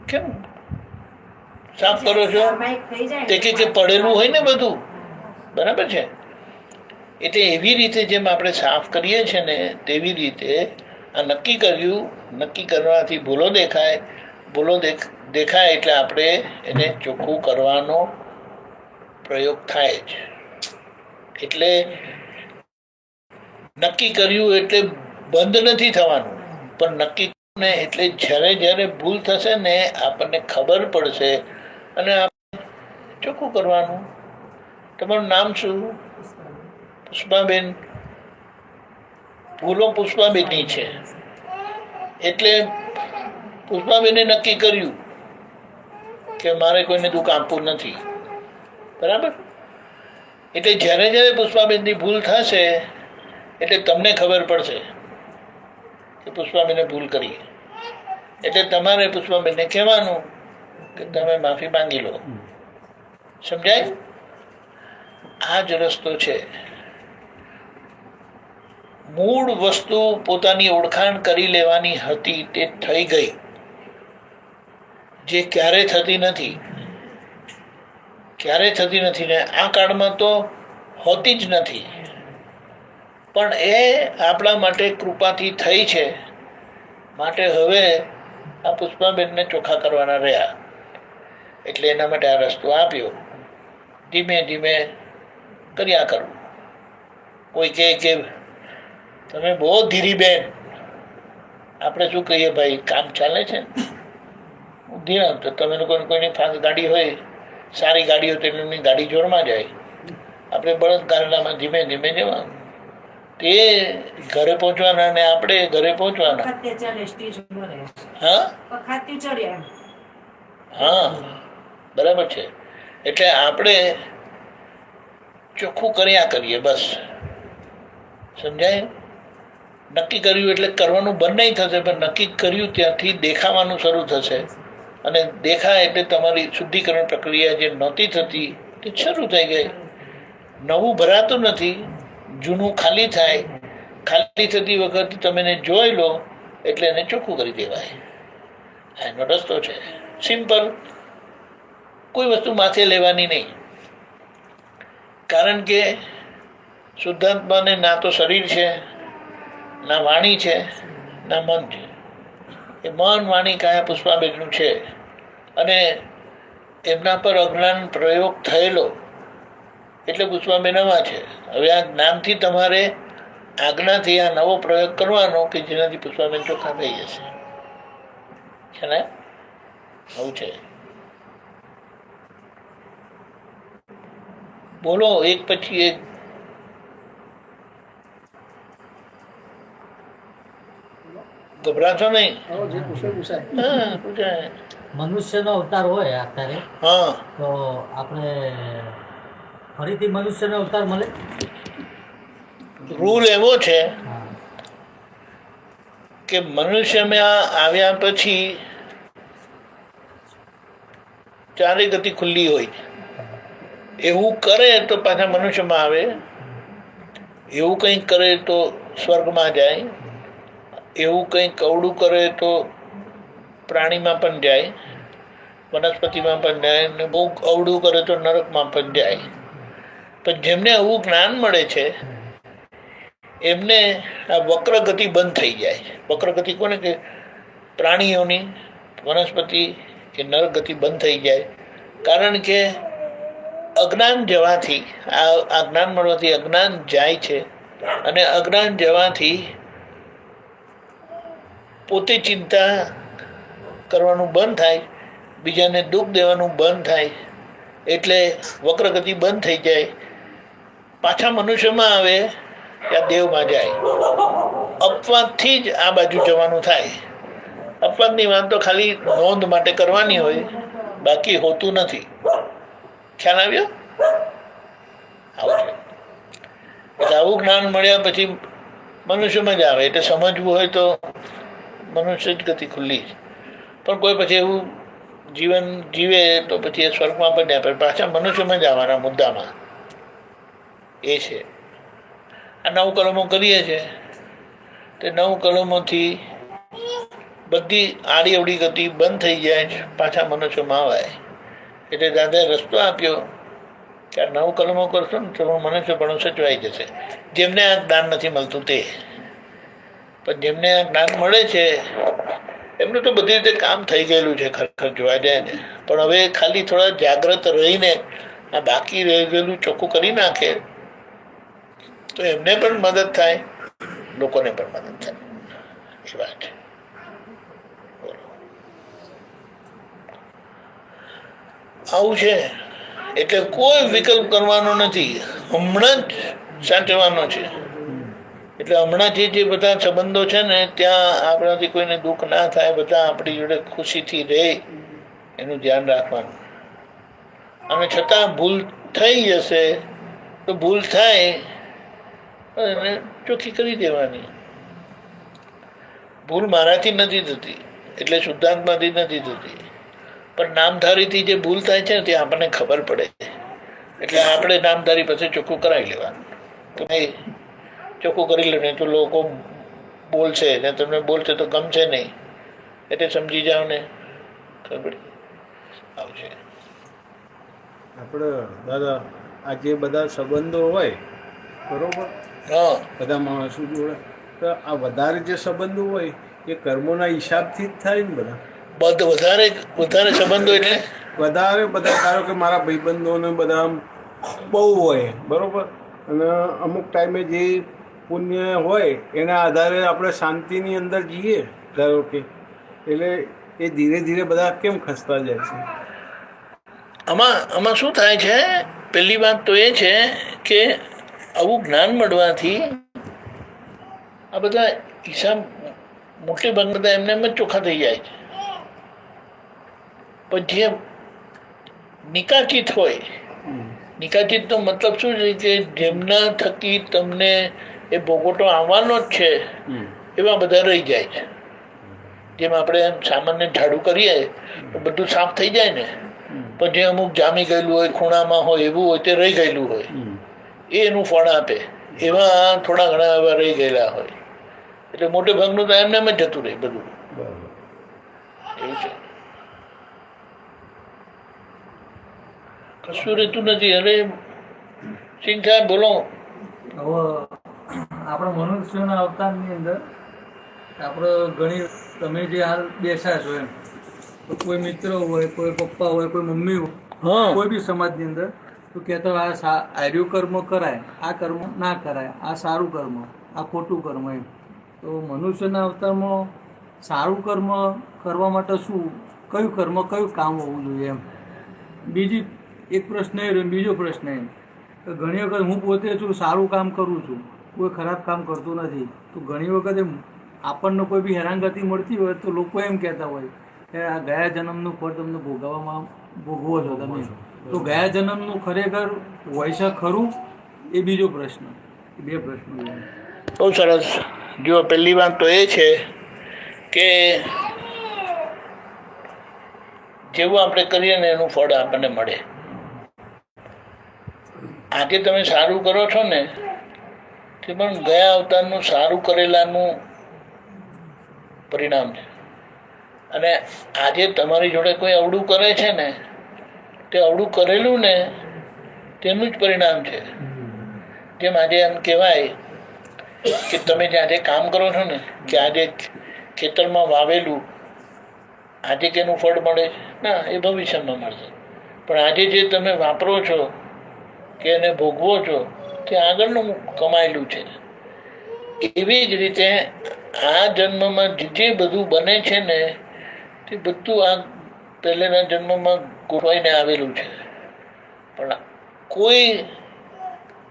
કેમ સાફ કરો છો તે કે પડેલું હોય ને બધું, બરાબર છે. એટલે એવી રીતે જેમ આપણે સાફ કરીએ છીએ ને તેવી રીતે આ નક્કી કર્યું, નક્કી કરવાથી ભૂલો દેખાય એટલે આપણે એને ચોખ્ખું કરવાનો પ્રયોગ થાય જ. એટલે નક્કી કર્યું એટલે બંધ નથી થવાનું, પણ નક્કી ને એટલે જ્યારે જ્યારે ભૂલ થશે ને આપણને ખબર પડશે અને ચોખ્ખું કરવાનું. તમારું નામ શું? પુષ્પાબેન. ભૂલો પુષ્પાબેનની છે એટલે પુષ્પાબેને નક્કી કર્યું કે મારે કોઈને દુઃખ આપવું નથી, બરાબર. એટલે જ્યારે જ્યારે પુષ્પાબેનની ભૂલ થશે એટલે તમને ખબર પડશે કે પુષ્પાબેને ભૂલ કરી, એટલે તમારે પુષ્પાબેનને કહેવાનું કે તમે માફી માંગી લો. સમજાય? આ જ રસ્તો છે. મૂળ વસ્તુ પોતાની ઓળખાણ કરી લેવાની હતી તે થઈ ગઈ, જે ક્યારે થતી નથી ને આ કાળમાં તો હોતી જ નથી. પણ એ આપણા માટે કૃપાથી થઈ છે, માટે હવે આ પુષ્પાબેનને ચોખ્ખા કરવાના રહ્યા. એટલે એના માટે આ રસ્તો આપ્યો. ધીમે ધીમે કર્યા કરવું. કોઈ કહે કે તમે બહુ ધીરી બેન, આપણે શું કહીએ ભાઈ કામ ચાલે છે ધીરા. તો તમે લોકોને કોઈની ફાસ્ટ ગાડી હોય, સારી ગાડી હોય તો એમની ગાડી જોરમાં જાય, આપણે બળદ ગાડામાં ધીમે ધીમે જવાનું. તે ઘરે પહોંચવાના ને આપણે ઘરે પહોંચવાના. હા, બરાબર છે. એટલે આપણે ચોખ્ખું કર્યા કરીએ બસ. સમજાય? નક્કી કર્યું એટલે કરવાનું બંધ નહીં થશે, પણ નક્કી કર્યું ત્યાંથી દેખાવાનું શરૂ થશે, અને દેખાય એટલે તમારી શુદ્ધિકરણ પ્રક્રિયા જે નહોતી થતી તે શરૂ થઈ ગઈ. નવું ભરાતું નથી, જૂનું ખાલી થાય. ખાલી થતી વખત તમે એને જોઈ લો એટલે એને ચોખ્ખું કરી દેવાય. એનો રસ્તો છે સિમ્પલ. કોઈ વસ્તુ માથે લેવાની નહીં, કારણ કે શુદ્ધાત્માને ના તો શરીર છે, ના વાણી છે, ના મન છે. એ મન, વાણી, કાયા પુષ્પાબેનનું છે, અને એમના પર અજ્ઞાન પ્રયોગ થયેલો એટલે પુષ્પાબેન આવા છે. હવે આ જ્ઞાનથી તમારે આજ્ઞાથી આ નવો પ્રયોગ કરવાનો કે જેનાથી પુષ્પાબેન ચોખ્ખા થઈ જશે. છે ને? આવું છે. બોલો એક પછી એક. ગભરાશો નહીં. આવો જે પૂછે પૂછાય. હા પૂછાય. મનુષ્યનો અવતાર હોય અત્યારે હા તો આપણે ફરીથી મનુષ્યનો અવતાર મળે. રૂલ એવો છે હા કે મનુષ્યમાં આવ્યા પછી ચારે ગતિ ખુલ્લી હોય. એવું કરે તો પાછા મનુષ્યમાં આવે, એવું કંઈક કરે તો સ્વર્ગમાં જાય, એવું કંઈક કવડું કરે તો પ્રાણીમાં પણ જાય, વનસ્પતિમાં પણ જાય, ને બહુ અવળું કરે તો નરકમાં પણ જાય. પણ જેમને આવું જ્ઞાન મળે છે એમને આ વક્રગતિ બંધ થઈ જાય. વક્રગતિ કોને કે પ્રાણીઓની, વનસ્પતિ કે નરગતિ બંધ થઈ જાય. કારણ કે અજ્ઞાન જવાથી આ જ્ઞાન મળવાથી અજ્ઞાન જાય છે, અને અજ્ઞાન જવાથી પોતે ચિંતા કરવાનું બંધ થાય, બીજાને દુઃખ દેવાનું બંધ થાય, એટલે વક્રગતિ બંધ થઈ જાય. પાછા મનુષ્યમાં આવે યા દેવમાં જાય. અપવાદથી જ આ બાજુ જવાનું થાય. અપવાદની વાત તો ખાલી નોંધ માટે કરવાની હોય, બાકી હોતું નથી. ખ્યાલ આવ્યો? આવું છે. એટલે આવું જ્ઞાન મળ્યા પછી મનુષ્યમાં જ આવે. એટલે સમજવું હોય તો મનુષ્ય જ ગતિ ખુલ્લી. પણ કોઈ પછી એવું જીવન જીવે તો પછી એ સ્વર્ગમાં પણ જાય, પણ પાછા મનુષ્યમાં જ આવવાના મુદ્દામાં એ છે. આ 9 કલમો કરીએ છીએ તે 9 કલમોથી બધી આડી અવડી ગતિ બંધ થઈ જાય છે, પાછા મનુષ્યમાં આવાય. એટલે દાદાએ રસ્તો આપ્યો કે આ 9 કલમો કરશો ને તો મનુષ્ય પણ સચવાઈ જશે. જેમને આ જ્ઞાન નથી મળતું તે, પણ જેમને આ જ્ઞાન મળે છે એમનું તો બધી રીતે કામ થઈ ગયેલું છે ખરેખર જોવા જાય ને. પણ હવે ખાલી થોડા જાગ્રત રહીને આ બાકી રહી ગયેલું ચોખ્ખું કરી નાખે તો એમને પણ મદદ થાય, લોકોને પણ મદદ થાય. એ વાત છે. આવું છે. એટલે કોઈ વિકલ્પ કરવાનો નથી, હમણાં જ સાચવવાનો છે. એટલે હમણાં જે બધા સંબંધો છે ને ત્યાં આપણાથી કોઈને દુઃખ ના થાય, બધા આપણી જોડે ખુશીથી રહે એનું ધ્યાન રાખવાનું. અને છતાં ભૂલ થઈ જશે તો ભૂલ થાય એને ચોખ્ખી કરી દેવાની. ભૂલ મારાથી નથી થતી, એટલે શુદ્ધાંતમાંથી નથી થતી, પણ નામધારીથી જે ભૂલ થાય છે ને તે આપણને ખબર પડે. એટલે આપણે નામધારી પાસે ચોખ્ખું કરાવી લેવાનું કે ભાઈ ચોખ્ખું કરી લે, નહીં તો લોકો બોલશે ને તમને બોલશે તો ગમશે નહીં. એટલે સમજી જાઓ ને ખબર આવશે. આપણે દાદા આ જે બધા સંબંધો હોય બરોબર, હા બધા માણસો જોડે, તો આ વધારે જે સંબંધો હોય એ કર્મોના હિસાબથી જ થાય ને બધા. વધારે વધારે સંબંધો એટલે વધારે બધા ધારો કે મારા ભાઈબંધોને બધા બહુ હોય બરોબર, અને અમુક ટાઈમે જે પુણ્ય હોય એના આધારે આપણે શાંતિની અંદર જઈએ ધારો કે, એટલે એ ધીરે ધીરે બધા કેમ ખસતા જાય છે. આમાં શું થાય છે? પહેલી વાત તો એ છે કે આવું જ્ઞાન મળવાથી આ બધા હિસાબ મોટે ભાગ બધા એમને એમ જ ચોખ્ખા થઈ જાય છે. પણ જે નિકાચિત હોય, નિકાચિતનો મતલબ શું છે કે જેમના થકી તમને એ ભોગવટો આવવાનો જ છે એવા બધા રહી જાય છે. જેમ આપણે એમ સામાન્ય ઝાડુ કરીએ તો બધું સાફ થઈ જાય ને, પણ જે અમુક જામી ગયેલું હોય, ખૂણામાં હોય, એવું હોય તે રહી ગયેલું હોય એ એનું ફળ આપે. એવા થોડા ઘણા એવા રહી ગયેલા હોય, એટલે મોટે ભાગનું તો એમને એમ જ જતું રહે બધું. એવું છે, કશું રહેતું નથી. અરે સિંહ સાહેબ બોલો. હવે આપણા મનુષ્યના અવતારની અંદર આપણે ઘણી, તમે જે હાલ બેસા છો એમ, તો કોઈ મિત્ર હોય, કોઈ પપ્પા હોય, કોઈ મમ્મી હોય, હા કોઈ બી સમાજની અંદર તો કહેતો આ આર્યું કર્મ કરાય, આ કર્મ ના કરાય, આ સારું કર્મ, આ ખોટું કર્મ એમ. તો મનુષ્યના અવતારમાં સારું કર્મ કરવા માટે શું, કયું કર્મ, કયું કામ હોવું જોઈએ એમ. બીજી એક પ્રશ્ન એ રહ્યો. બીજો પ્રશ્ન એમ કે ઘણી વખત હું પોતે છું સારું કામ કરું છું, કોઈ ખરાબ કામ કરતું નથી, તો ઘણી વખત આપણને કોઈ બી હેરાનગતિ મળતી હોય તો લોકો એમ કહેતા હોય કે આ ગયા જન્મનું ફળ તમને ભોગવો છો તમે. તો ગયા જન્મનું ખરેખર હોય છે ખરું એ બીજો પ્રશ્ન. એ બે પ્રશ્નો. બહુ સરસ. જો પહેલી વાત તો એ છે કે જેવું આપણે કરીએ ને એનું ફળ આપણને મળે. આજે તમે સારું કરો છો ને તે પણ ગયા અવતારનું સારું કરેલાનું પરિણામ છે. અને આજે તમારી જોડે કોઈ અવળું કરે છે ને તે અવળું કરેલું ને તેનું જ પરિણામ છે. જેમ આજે એમ કહેવાય કે તમે આજે કામ કરો છો ને કે આજે ખેતરમાં વાવેલું આજે કેનું ફળ મળે ના એ ભવિષ્યમાં મળશે. પણ આજે જે તમે વાપરો છો કે એને ભોગવો છો તે આગળનું કમાયેલું છે. એવી જ રીતે આ જન્મમાં જે બધું બને છે ને તે બધું આ પહેલાના જન્મમાં ગોઠવાઈને આવેલું છે. પણ કોઈ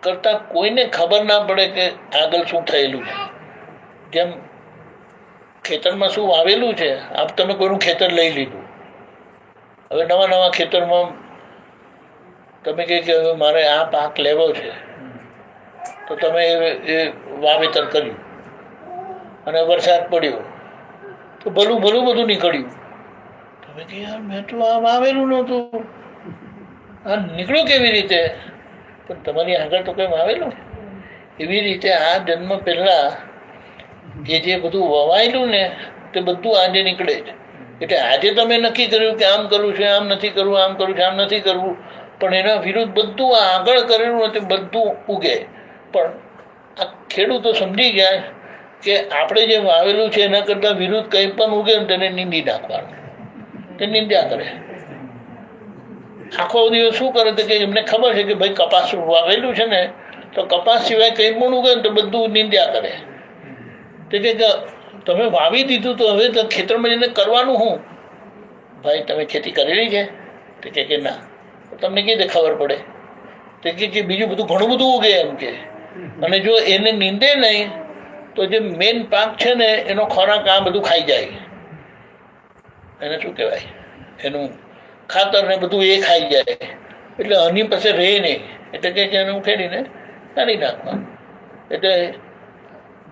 કરતાં કોઈને ખબર ના પડે કે આગળ શું થયેલું છે. જેમ ખેતરમાં શું વાવેલું છે, આપ તમે કોઈનું ખેતર લઈ લીધું, હવે નવા ખેતરમાં તમે કહે કે હવે મારે આ પાક લેવો છે તો તમે એ વાવેતર કર્યું અને વરસાદ પડ્યો તો ભલું બધું નીકળ્યું. તમે કહે યાર મેં તો આ વાવેલું નહોતું, આ નીકળ્યું કેવી રીતે? પણ તમારી આગળ તો કંઈ વાવેલું. એવી રીતે આ જન્મ પહેલાં જે બધું વવાયેલું ને તે બધું આજે નીકળે છે. એટલે આજે તમે નક્કી કર્યું કે આમ કરવું છે, આમ નથી કરવું, આમ કરવું છે, આમ નથી કરવું, પણ એના વિરુદ્ધ બધું આગળ કરેલું તે બધું ઉગે. પણ આ ખેડૂતો સમજી ગયા કે આપણે જે વાવેલું છે એના કરતાં વિરુદ્ધ કંઈ પણ ઉગે ને તેને નીંદી નાખવાનું. તે નિંદ્યા કરે. આખો દિવસ શું કરે તો કે એમને ખબર છે કે ભાઈ કપાસ વાવેલું છે ને તો કપાસ સિવાય કંઈ પણ ઉગે ને તો બધું નિંદ્યા કરે. તે કે તમે વાવી દીધું તો હવે તો ખેતરમાં જઈને કરવાનું શું? ભાઈ તમે ખેતી કરેલી છે? તે કે ના. તમને કઈ રીતે ખબર પડે? તે કે બીજું બધું ઘણું બધું ઉગે એમ કે. અને જો એને નીંદે નહીં તો જે મેઇન પાક છે ને એનો ખોરાક આ બધું ખાઈ જાય. એને શું કહેવાય, એનું ખાતર ને બધું એ ખાઈ જાય. એટલે આની પાસે રહે નહીં. એટલે કે એને ઉખેડીને કાઢી નાખવાનું. એટલે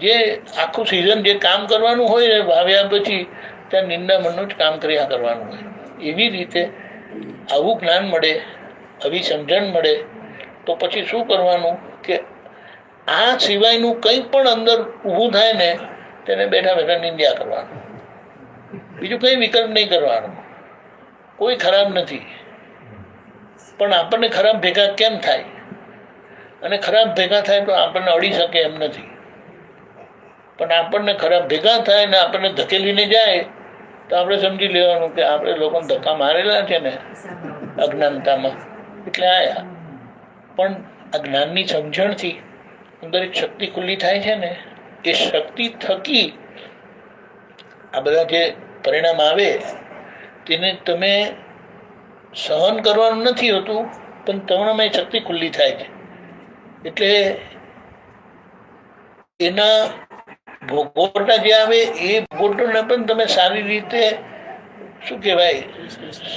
જે આખું સિઝન જે કામ કરવાનું હોય ને વાવ્યા પછી ત્યાં નિંદામણનું જ કામ કર્યા કરવાનું હોય. એવી રીતે આવું જ્ઞાન મળે, આવી સમજણ મળે તો પછી શું કરવાનું કે આ સિવાયનું કંઈ પણ અંદર ઊભું થાય ને તેને બેઠા નિંદ્યા કરવાનું. બીજું કંઈ વિકલ્પ નહીં કરવાનો. કોઈ ખરાબ નથી, પણ આપણને ખરાબ ભેગા કેમ થાય? અને ખરાબ ભેગા થાય તો આપણને અડી શકે એમ નથી. પણ આપણને ખરાબ ભેગા થાય ને આપણને ધકેલીને જાય તો આપણે સમજી લેવાનું કે આપણે લોકોને ધક્કા મારેલા છે ને અજ્ઞાનતામાં એટલે આયા. પણ આ જ્ઞાનની સમજણથી અંદર એક શક્તિ ખુલ્લી થાય છે ને એ શક્તિ થકી આ બધા જે પરિણામ આવે તેને તમે સહન કરવાનું નથી હોતું, પણ તમારામાં એ શક્તિ ખુલ્લી થાય છે. એટલે એના ભોગવટા જે આવે એ ભોગવટોને પણ તમે સારી રીતે શું કહેવાય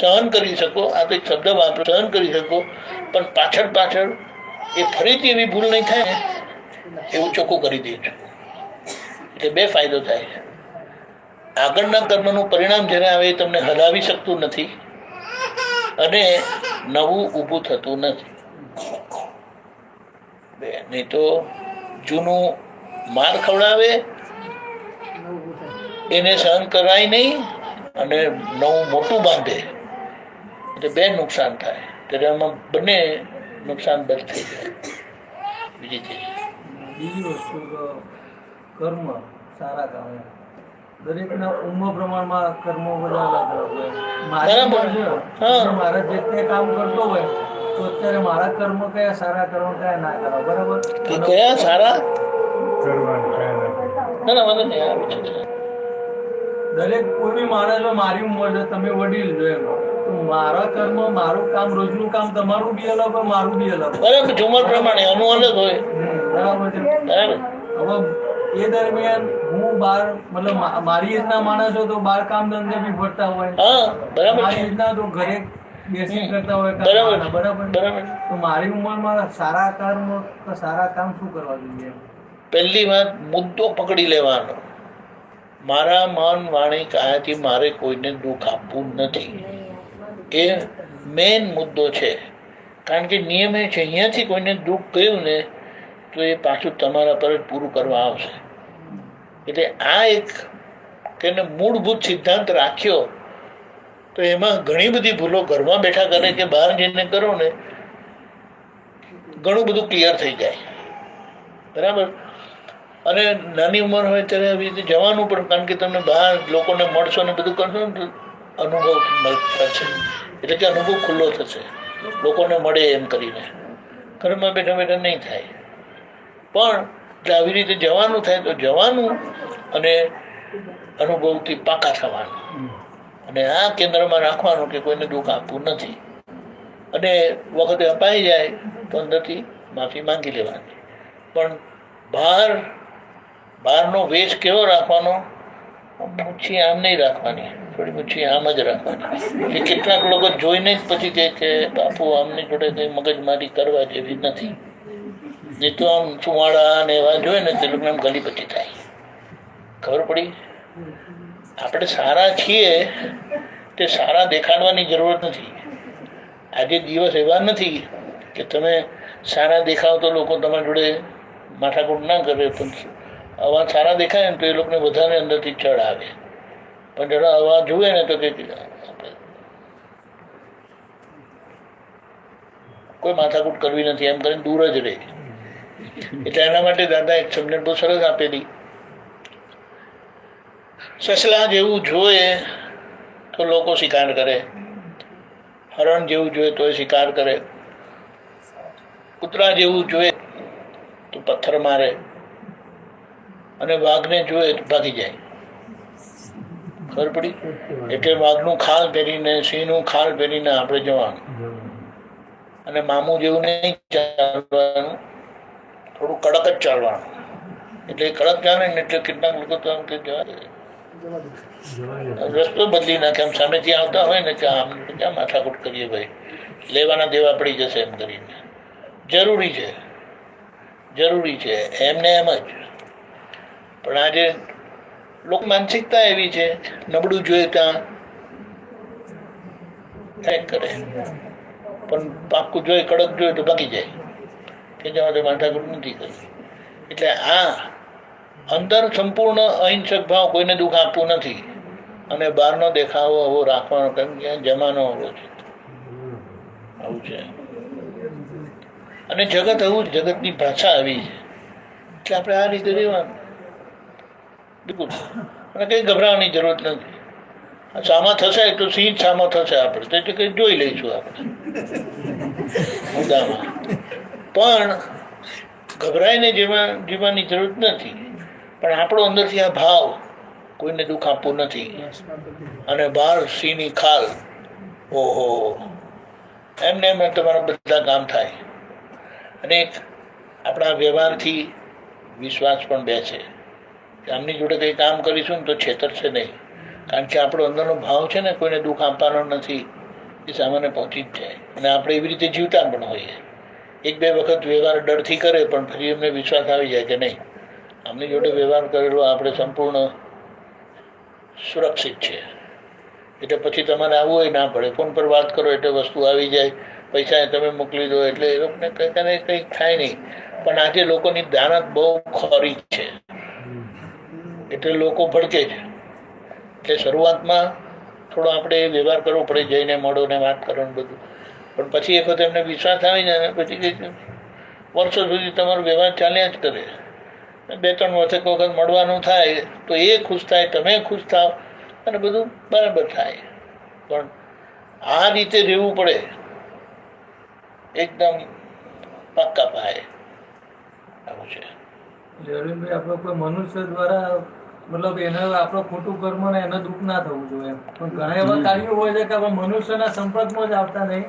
સહન કરી શકો. આ તો એક શબ્દ વાપરો, સહન કરી શકો. પણ પાછળ એ ફરીથી એવી ભૂલ નહીં થાય એવું ચોખ્ખું કરી દેજો. એટલે બે ફાયદો થાય છે. આગળના કર્મનું પરિણામ જ્યારે આવે એ તમને હલાવી શકતું નથી અને નવું ઊભું થતું નથી. નહીં તો જૂનું માર ખવડાવે એને સહન કરાય નહીં અને નવું મોટું બાંધે એટલે બે નુકસાન થાય. ત્યારે આમાં બંને નુકસાન બંધ થઈ જાય. બીજી વસ્તુ કર્મ સારા કામ દરેકના ઉંમર પ્રમાણમાં કર્મો બધા અલગ અલગ હોય. મારા જે તે કામ કરતો હોય તો અત્યારે મારા કર્મ કયા સારા કર્મ કયા ના કરવા, બરાબર? કયા સારા દરેક કોઈ બી માણસ મારી ઉંમર છે, તમે વડીલ છો એમ, તો મારા કર્મ મારું કામ રોજનું કામ તમારું બી અલગ હોય મારું બી અલગ હોય. બરાબર, ઉંમર પ્રમાણે અનુ અલગ હોય. બરાબર છે. હવે એ દરમિયાન હું બહાર મતલબ મારી એજના માણસો તો બહાર કામ ધંધે બી ફરતા હોય, હા બરાબર મારી છે, એજના તો ઘરે બેસી કરતા હોય કામ બરાબર કરવાના, બરાબર. બરાબર. તો મારી ઉંમરમાં સારા કર્મ કે સારા કામ શું કરવા જોઈએ? પહેલી વાત મુદ્દો પકડી લેવાનો. મારા મન વાણી કાયાથી મારે કોઈને દુઃખ આપવું નથી, એ મેઇન મુદ્દો છે. કારણ કે નિયમ એ છે, અહીંયાથી કોઈને દુઃખ ગયું ને તો એ પાછું તમારા પર જ પૂરું કરવા આવશે. એટલે આ એક કે મૂળભૂત સિદ્ધાંત રાખ્યો તો એમાં ઘણી બધી ભૂલો ઘરમાં બેઠા કરે કે બહાર જઈને કરો ને ઘણું બધું ક્લિયર થઈ જાય, બરાબર. અને નાની ઉંમર હોય ત્યારે આવી રીતે જવાનું પણ, કારણ કે તમે બહાર લોકોને મળશો ને બધું કરશો ને તો અનુભવ થશે, એટલે કે અનુભવ ખુલ્લો થશે, લોકોને મળે એમ કરીને. ઘરમાં બેઠા બેઠા નહીં થાય. પણ એટલે આવી રીતે જવાનું થાય તો જવાનું અને અનુભવથી પાકા થવાનું, અને આ કેન્દ્રમાં રાખવાનું કે કોઈને દુઃખ આપવું નથી. અને વખતે અપાઈ જાય તો અંદરથી માફી માંગી લેવાની. પણ બહારનો વેશ કેવો રાખવાનો? મૂછી આમ નહીં રાખવાની, થોડી મૂછી આમ જ રાખવાની. એ કેટલાક લોકો જોઈને જ પછી કહે કે બાપુ આમની જોડે કંઈ મગજમારી કરવા જેવી નથી. નહીં તો આમ ચુમાડા ને એવા જોઈએ ને તે લોકોને આમ ગલી પછી થાય. ખબર પડી? આપણે સારા છીએ તે સારા દેખાડવાની જરૂરત નથી. આજે દિવસ એવા નથી કે તમે સારા દેખાવ તો લોકો તમારી જોડે માથાકૂટ ના કરે, પણ અવાજ સારા દેખાય ને તો એ લોકોને વધારે અંદરથી ચડ આવે. પણ જરા અવાજ જુએ ને તો કે કોઈ માથાકૂટ કરવી નથી એમ કરીને દૂર જ રહે. એટલે એના માટે દાદા એક સમજણ બહુ સરસ આપેલી. સસલા જેવું જોઈએ તો લોકો શિકાર કરે, હરણ જેવું જોઈએ તો એ શિકાર કરે, કૂતરા જેવું જોઈએ તો પથ્થર મારે, અને વાઘને જોઈએ તો ભાગી જાય. ખબર પડી? એટલે વાઘનું ખાલ પહેરીને, સિંહનું ખાલ પહેરીને આપણે જવાનું, અને મામું જેવું નહીં ચાલવાનું, થોડું કડક જ ચાલવાનું. એટલે કડક ચાલે ને એટલે કેટલાક લોકો તો આમ કે જવા દે, રસ્તો બદલી નાખે. આમ સામેથી આવતા હોય ને કે આમ ક્યાં માથાકૂટ કરીએ ભાઈ, લેવાના દેવા પડી જશે એમ કરીને. જરૂરી છે, જરૂરી છે એમને એમ જ. પણ આજે લોક માનસિકતા એવી છે, નબળું જોઈએ ત્યાં કરે, પણ પાક્કું જોઈએ, કડક જોઈએ તો ભાગી જાય કે જવા દે, માથાકૂટ નથી કરી. એટલે આ અંદર સંપૂર્ણ અહિંસક ભાવ, કોઈને દુઃખ આપવું નથી, અને બહારનો દેખાવો આવો રાખવાનો, કેમ કે જમાનો આવો છે, આવું છે. અને જગત આવું, જગતની ભાષા આવી છે, એટલે આપણે આ રીતે રહેવાનું બિલકુલ. અને કંઈ ગભરાવાની જરૂરત નથી. સામા થશે તો સિંહ સામો થશે, આપણે તો એટલે કંઈ જોઈ લઈશું આપણે મુદ્દામાં. પણ ગભરાઈને જીવવાની જરૂર નથી. પણ આપણો અંદરથી આ ભાવ, કોઈને દુઃખ આપવું નથી, અને બહાર સિંહની ખાલ, ઓહો, એમને એમ તમારા બધા કામ થાય. અને એક આપણા વ્યવહારથી વિશ્વાસ પણ બેસે કે આમની જોડે કંઈ કામ કરીશું ને તો છેતરશે નહીં. કારણ કે આપણો અંદરનો ભાવ છે ને કોઈને દુઃખ આપવાનો નથી, એ સામાન્ય પહોંચી જ જાય. અને આપણે એવી રીતે જીવતા પણ હોઈએ. એક બે વખત વ્યવહાર ડરથી કરે, પણ ફરી એમને વિશ્વાસ આવી જાય કે નહીં, આમની જોડે વ્યવહાર કરેલો આપણે સંપૂર્ણ સુરક્ષિત છે. એટલે પછી તમારે આવવું હોય ના પડે, ફોન પર વાત કરો એટલે વસ્તુ આવી જાય, પૈસા તમે મોકલી દો એટલે એ લોકોને કંઈક થાય નહીં. પણ આજે લોકોની દાનત બહુ ખોરી છે, એટલે લોકો ભડકે છે. એટલે શરૂઆતમાં થોડો આપણે વ્યવહાર કરવો પડે, જઈને મળો ને વાત કરો ને બધું. પણ પછી એક વખત એમને વિશ્વાસ આવી જાય ને પછી વર્ષો સુધી તમારો વ્યવહાર ચાલ્યા જ કરે. 2-3 વખત મળવાનું થાય તો એ ખુશ થાય, તમે ખુશ થાવ, અને બધું બરાબર થાય. પણ આ રીતે રહેવું પડે એકદમ પાક્કા પાયે. આવું છે. અરવિંદભાઈ, આપણો કોઈ મનુષ્ય દ્વારા મતલબ એને આપણો ખોટું કર્મ ને એને દુઃખ ના થવું જોઈએ. પણ ઘણા એવા કાર્યો હોય છે કે આપણે મનુષ્યના સંપર્કમાં જ આવતા નહીં,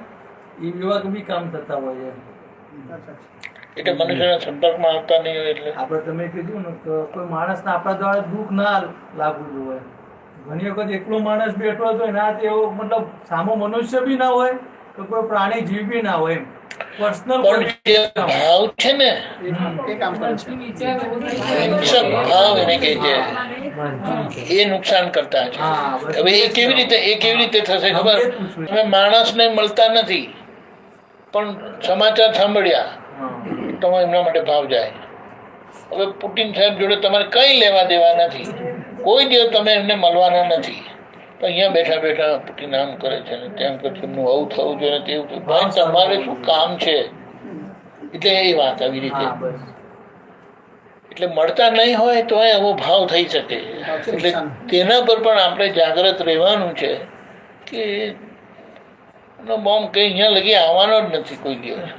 એવા બી કામ થતા હોય છે. એટલે મનુષ્યના સંપર્કમાં આવતા નહીં હોય એટલે આપણે તમે કીધું ને કે કોઈ માણસને આપણા દ્વારા દુઃખ ના લાગવું જોઈએ. ઘણી વખત એકલો માણસ બેઠો હોય ના તેવો મતલબ સામો મનુષ્ય બી ના હોય તો કોઈ પ્રાણી જીવ બી ના હોય, એમ પર્સનલ પણ જે ભાવ છે ને હિંસક ભાવ એને કહે છે એ નુકસાન કરતા છે. હવે એ કેવી રીતે થશે ખબર? તમે માણસને મળતા નથી પણ સમાચાર સાંભળ્યા તો એમના માટે ભાવ જાય. હવે પુટિન સાહેબ જોડે તમારે કંઈ લેવા દેવા નથી, કોઈ દિવસ તમે એમને મળવાના નથી, તો અહીંયા બેઠા બેઠા પુટિન આમ કરે છે ને તેમ કરે છે, એમનું આવું થવું જોઈએ ને તેવું થયું. ભાઈ તમારે શું કામ છે? એટલે એ વાત આવી રીતે એટલે મળતા નહીં હોય તો એવો ભાવ થઈ શકે. એટલે તેના પર પણ આપણે જાગ્રત રહેવાનું છે કે બોમ્બ કંઈ અહીંયા લગી આવવાનો જ નથી કોઈ દિવસ.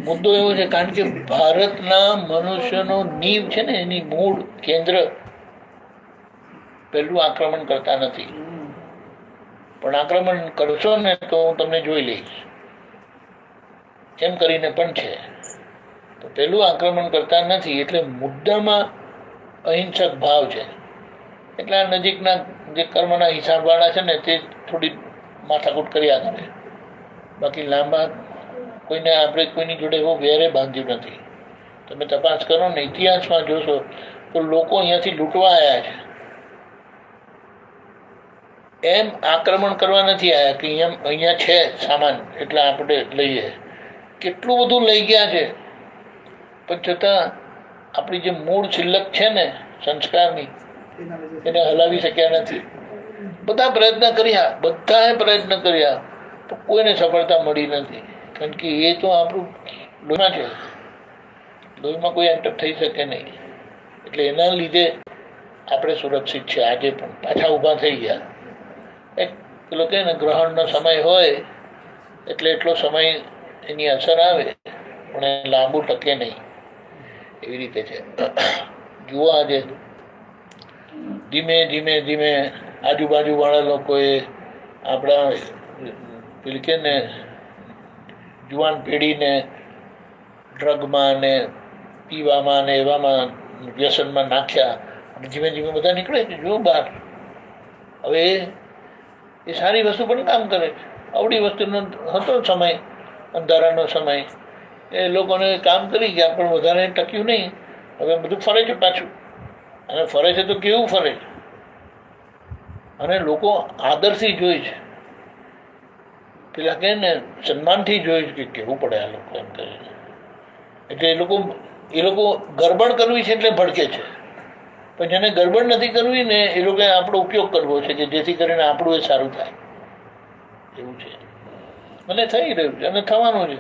મુદ્દો એવો છે કારણ કે ભારતના મનુષ્યનો નીવ છે ને એની મૂળ કેન્દ્ર પહેલું આક્રમણ કરતા નથી, પણ આક્રમણ કરશો ને તો હું તમને જોઈ લઈશ એમ કરીને પણ છે. તો પહેલું આક્રમણ કરતા નથી એટલે મુદ્દામાં અહિંસક ભાવ છે. એટલે આ નજીકના જે કર્મના હિસાબવાળા છે ને તે થોડી માથાકૂટ કર્યા કરે, બાકી લાંબા કોઈને આપણે કોઈની જોડે એવો વેરે બાંધ્યું નથી. તમે તપાસ કરો ને ઇતિહાસમાં જોશો તો લોકો અહીંયાથી લૂંટવા આવ્યા છે, એમ આક્રમણ કરવા નથી આવ્યા કે અહીંયા છે સામાન એટલે આપણે લઈએ. કેટલું બધું લઈ ગયા છે પણ છતાં આપણી જે મૂળ છિલ્લક છે ને સંસ્કારની એને હલાવી શક્યા નથી. બધાએ પ્રયત્ન કર્યા તો કોઈને સફળતા મળી નથી, કારણ કે એ તો આપણું લોહીમાં છે, લોહીમાં કોઈ એન્ટર થઈ શકે નહીં. એટલે એના લીધે આપણે સુરક્ષિત છે. આજે પણ પાછા ઊભા થઈ ગયા. એક પેલો કહે ને ગ્રહણનો સમય હોય એટલે એટલો સમય એની અસર આવે પણ એ લાંબુ ટકે નહીં, એવી રીતે છે. જુઓ આજે ધીમે ધીમે આજુબાજુવાળા લોકોએ આપણા પેલી કે ને જુવાન પેઢીને ડ્રગમાં ને પીવામાં ને એવામાં વ્યસનમાં નાખ્યા. ધીમે ધીમે બધા નીકળે છે જો બહાર. હવે એ સારી વસ્તુ પણ કામ કરે છે. આવડી વસ્તુનો હતો સમય, અંધારાનો સમય, એ લોકોને કામ કરી ગયા પણ વધારે ટક્યું નહીં. હવે બધું ફરે છે પાછું, અને ફરે છે તો કેવું ફરે છે, અને લોકો આદરથી જોઈ છે, પેલા કહે ને સન્માનથી જોઈ છે કે કેવું પડે આ લોકો એમ કહે. એટલે એ લોકો ગરબડ કરવી છે એટલે ભડકે છે, પણ જેને ગરબડ નથી કરવી ને એ લોકોએ આપણો ઉપયોગ કરવો છે કે જેથી કરીને આપણું એ સારું થાય. એવું છે અને થઈ રહ્યું છે અને થવાનું છે.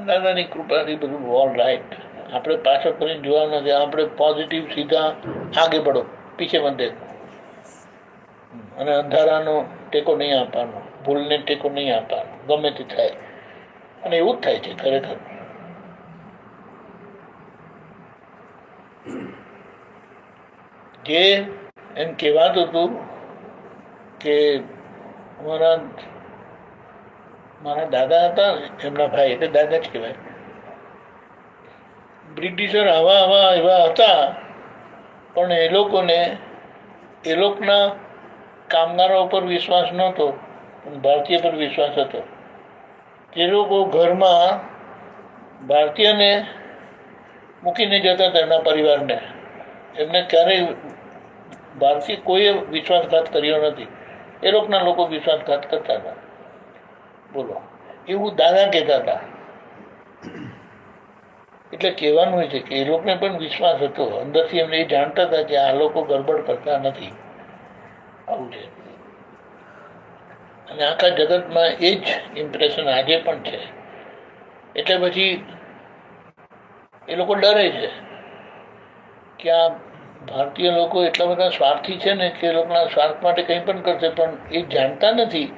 દાદાની કૃપાથી બધું ઓલ રાઈટ. આપણે પાછળ કરીને જોવાનું નથી, આપણે પોઝિટિવ સીધા આગે બઢો, પીછે મત દેખો, અને અંધારાનો ટેકો નહીં આપવાનો, ભૂલને ટેકો નહીં આપવાનો, ગમે તે થાય. અને એવું જ થાય છે ખરેખર. જે એમ કહેવાતું હતું કે મારા દાદા હતા ને, એમના ભાઈ એટલે દાદા જ કહેવાય, બ્રિટિશર આવા એવા હતા પણ એ લોકોના કામદારો પર વિશ્વાસ નહોતો, ભારતીય પર વિશ્વાસ હતો. જે લોકો ઘરમાં ભારતીયને મૂકીને જતા હતા એમના પરિવારને, એમને ક્યારેય ભારતીય કોઈએ વિશ્વાસઘાત કર્યો નથી. એ લોકોના લોકો વિશ્વાસઘાત કરતા હતા. બોલો, એવું દાદા કહેતા હતા. એટલે કહેવાનું હોય છે કે એ લોકોને પણ વિશ્વાસ હતો અંદરથી. એમને એ જાણતા હતા કે આ લોકો ગડબડ કરતા નથી. આવું છે. અને આખા જગતમાં એ જ ઇમ્પ્રેશન આજે પણ છે. એટલે પછી એ લોકો ડરે છે કે આ ભારતીય લોકો એટલા બધા સ્વાર્થી છે ને કે એ લોકોના સ્વાર્થ માટે કંઈ પણ કરશે, પણ એ જાણતા નથી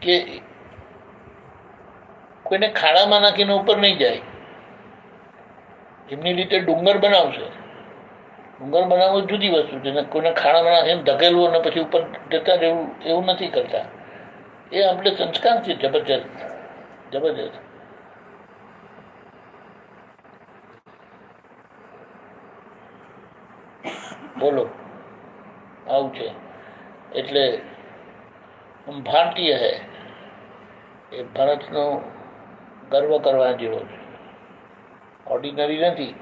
કે કોઈને ખાડામાં નાખીને ઉપર નહીં જાય. એમની રીતે ડુંગર બનાવશે. ડુંગર બનાવવું જુદી વસ્તુ છે ને કોઈને ખાડામાં નાખીને ધકેલવું અને પછી ઉપર જતા રહેવું, એવું નથી કરતા. એ આપણે સંસ્કાર છે જબરજસ્ત. બોલો આવું છે. એટલે હમ ભારતીય હૈ એ ભારતનો ગર્વ કરવા જેવો છે. ઓર્ડિનરી નથી,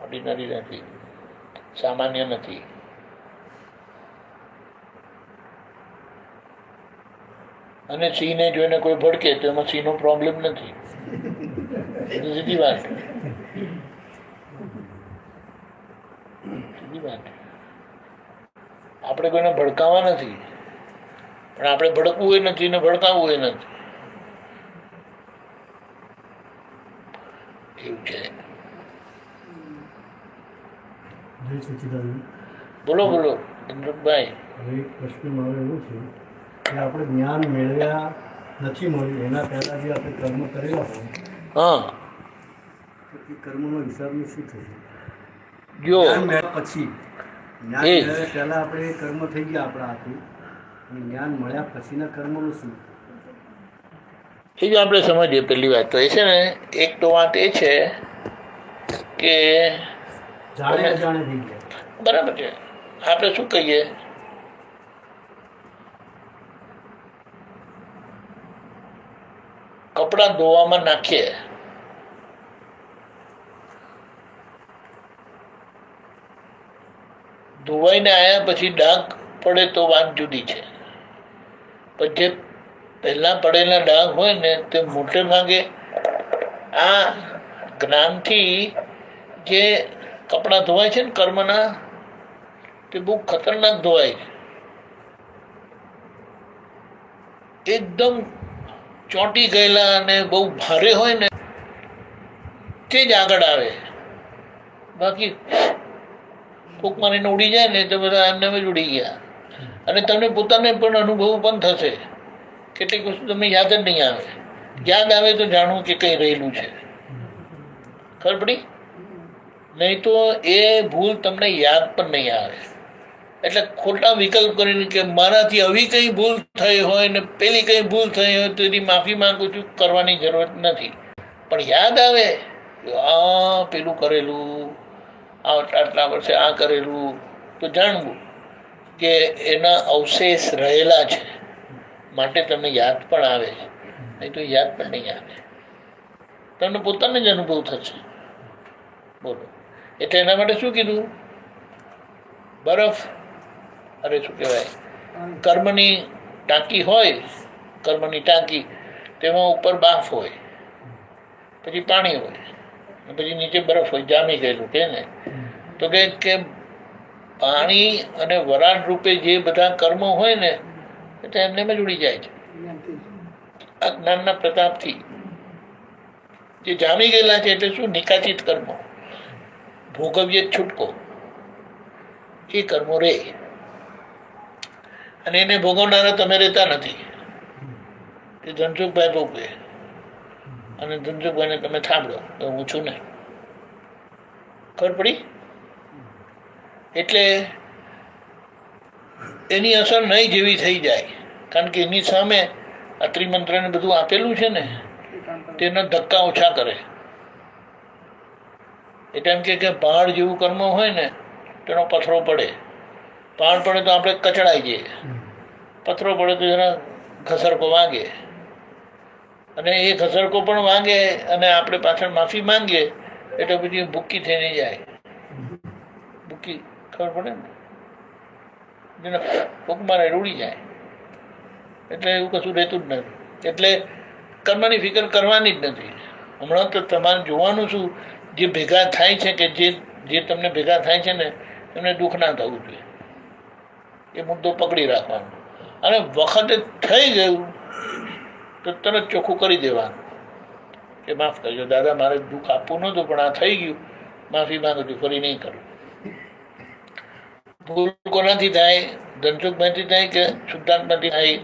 ઓર્ડિનરી નથી, સામાન્ય નથી. અને સિંહને જોઈને કોઈ ભડકે તો એમાં સિંહનો પ્રોબ્લેમ નથી. સીધી વાત, સીધી વાત. આપણે કોઈને ભડકાવા નથી, પણ આપણે ભડકવું એ નથી ને ભડકાવવું એ નથી. એવું છે. જય સચિદાનંદ. બોલો બોલો ધનસુખભાઈ. હવે એક પ્રશ્ન મારો એવો છે કે આપણે જ્ઞાન મેળવ્યા નથી મળ્યું એના પહેલાં જે આપણે કર્મ કરેલા હોય હા તો એ કર્મનો હિસાબનું શું થશે? જો જ્ઞાન મેળવ્યા પછી, જ્ઞાન એ. મેળવ્યા પહેલાં આપણે એ કર્મ થઈ ગયા આપણા હાથથી, અને જ્ઞાન મળ્યા પછીના કર્મનું શું? એ જો આપણે સમજીએ પહેલી વાત તો એ છે ને, એક તો વાત એ છે કે જાણે અજાણે થઈ ગયા. બરાબર છે. આપણે શું કહીએ, કપડાં ધોવામાં નાખીએ, ધોવાઈને આવ્યા પછી ડાઘ પડે તો વાત જુદી છે. પણ જે પહેલા પડેલા ડાઘ હોય ને તે મોટે ભાગે આ જ્ઞાનથી જે કપડાં ધોવાય છે ને કર્મના, તે બહુ ખતરનાક ધોવાય છે. એકદમ ચોંટી ગયેલા અને બહુ ભારે હોય ને તે જ આગળ આવે. બાકી ફૂંક મારીને ઉડી જાય ને તો બધા એમને જ ઉડી ગયા. અને તમને પોતાને પણ અનુભવ પણ થશે. કેટલીક વસ્તુ તમને યાદ જ નહીં આવે. યાદ આવે તો જાણવું કે કંઈ રહેલું છે. ખબર પડી? નહીં તો એ ભૂલ તમને યાદ પણ નહીં આવે. એટલે ખોટા વિકલ્પ કરીને કે મારાથી આવી કંઈ ભૂલ થઈ હોય ને પેલી કંઈ ભૂલ થઈ હોય તો એની માફી માંગુ છું, કરવાની જરૂરત નથી. પણ યાદ આવે આ પેલું કરેલું, આટલા વર્ષે આ કરેલું, તો જાણવું કે એના અવશેષ રહેલા છે, માટે તમને યાદ પણ આવે. નહીં તો યાદ પણ નહીં આવે. તમને પોતાને જ અનુભવ થશે. બોલો. એટલે એના માટે શું કીધું? બરફ, અરે શું કહેવાય, કર્મની ટાંકી હોય, કર્મની ટાંકી, તેમાં ઉપર બાફ હોય, પછી પાણી હોય, પછી નીચે બરફ હોય, જામી ગયેલું કે ને. તો કે પાણી અને વરાળ રૂપે જે બધા કર્મો હોય ને એ તો એમને જ ઉડી જાય છે. આ જ્ઞાનના પ્રતાપથી જે જામી ગયેલા છે એટલે શું, નિકાચિત કર્મો, ભોગવ્ય છૂટકો, એ કર્મો રે. અને એને ભોગવનારા તમે રહેતા નથી. એ ધનસુખભાઈ ભોગવે અને ધનસુખભાઈને તમે થાંભળો તો હું છું ને. ખબર પડી? એટલે એની અસર નહીં જેવી થઈ જાય. કારણ કે એની સામે આ ત્રિમંત્રને બધું આપેલું છે ને, તેના ધક્કા ઓછા કરે. એટલે એમ કે પહાડ જેવું કર્મ હોય ને તેનો પથરો પડે. પહાડ પડે તો આપણે કચડાઈ જઈએ, પથરો પડે તો જરા ઘસરકો વાગે. અને એ ઘસરકો પણ વાગે અને આપણે પાછળ માફી માંગીએ એટલે પછી ભૂકી થઈને જાય. ભૂકી, ખબર પડે ને, જેને ભૂક મારે રૂડી જાય. એટલે એવું કશું રહેતું જ નથી. એટલે કર્મની ફિકર કરવાની જ નથી. હમણાં તો તમારે જોવાનું શું, જે ભેગા થાય છે કે જે તમને ભેગા થાય છે ને એમને દુઃખ ના થવું જોઈએ. એ મુદ્દો પકડી રાખવાનો. અને વખતે થઈ ગયું તો તરત ચોખ્ખું કરી દેવાનું કે માફ કરજો દાદા, મારે દુઃખ આપવું નહોતું પણ આ થઈ ગયું, માફી માંગુ છું, ફરી નહીં કરું. ભૂલ કોનાથી થાય? ધનસુખભાઈથી થાય કે શુદ્ધાત્માથી થાય?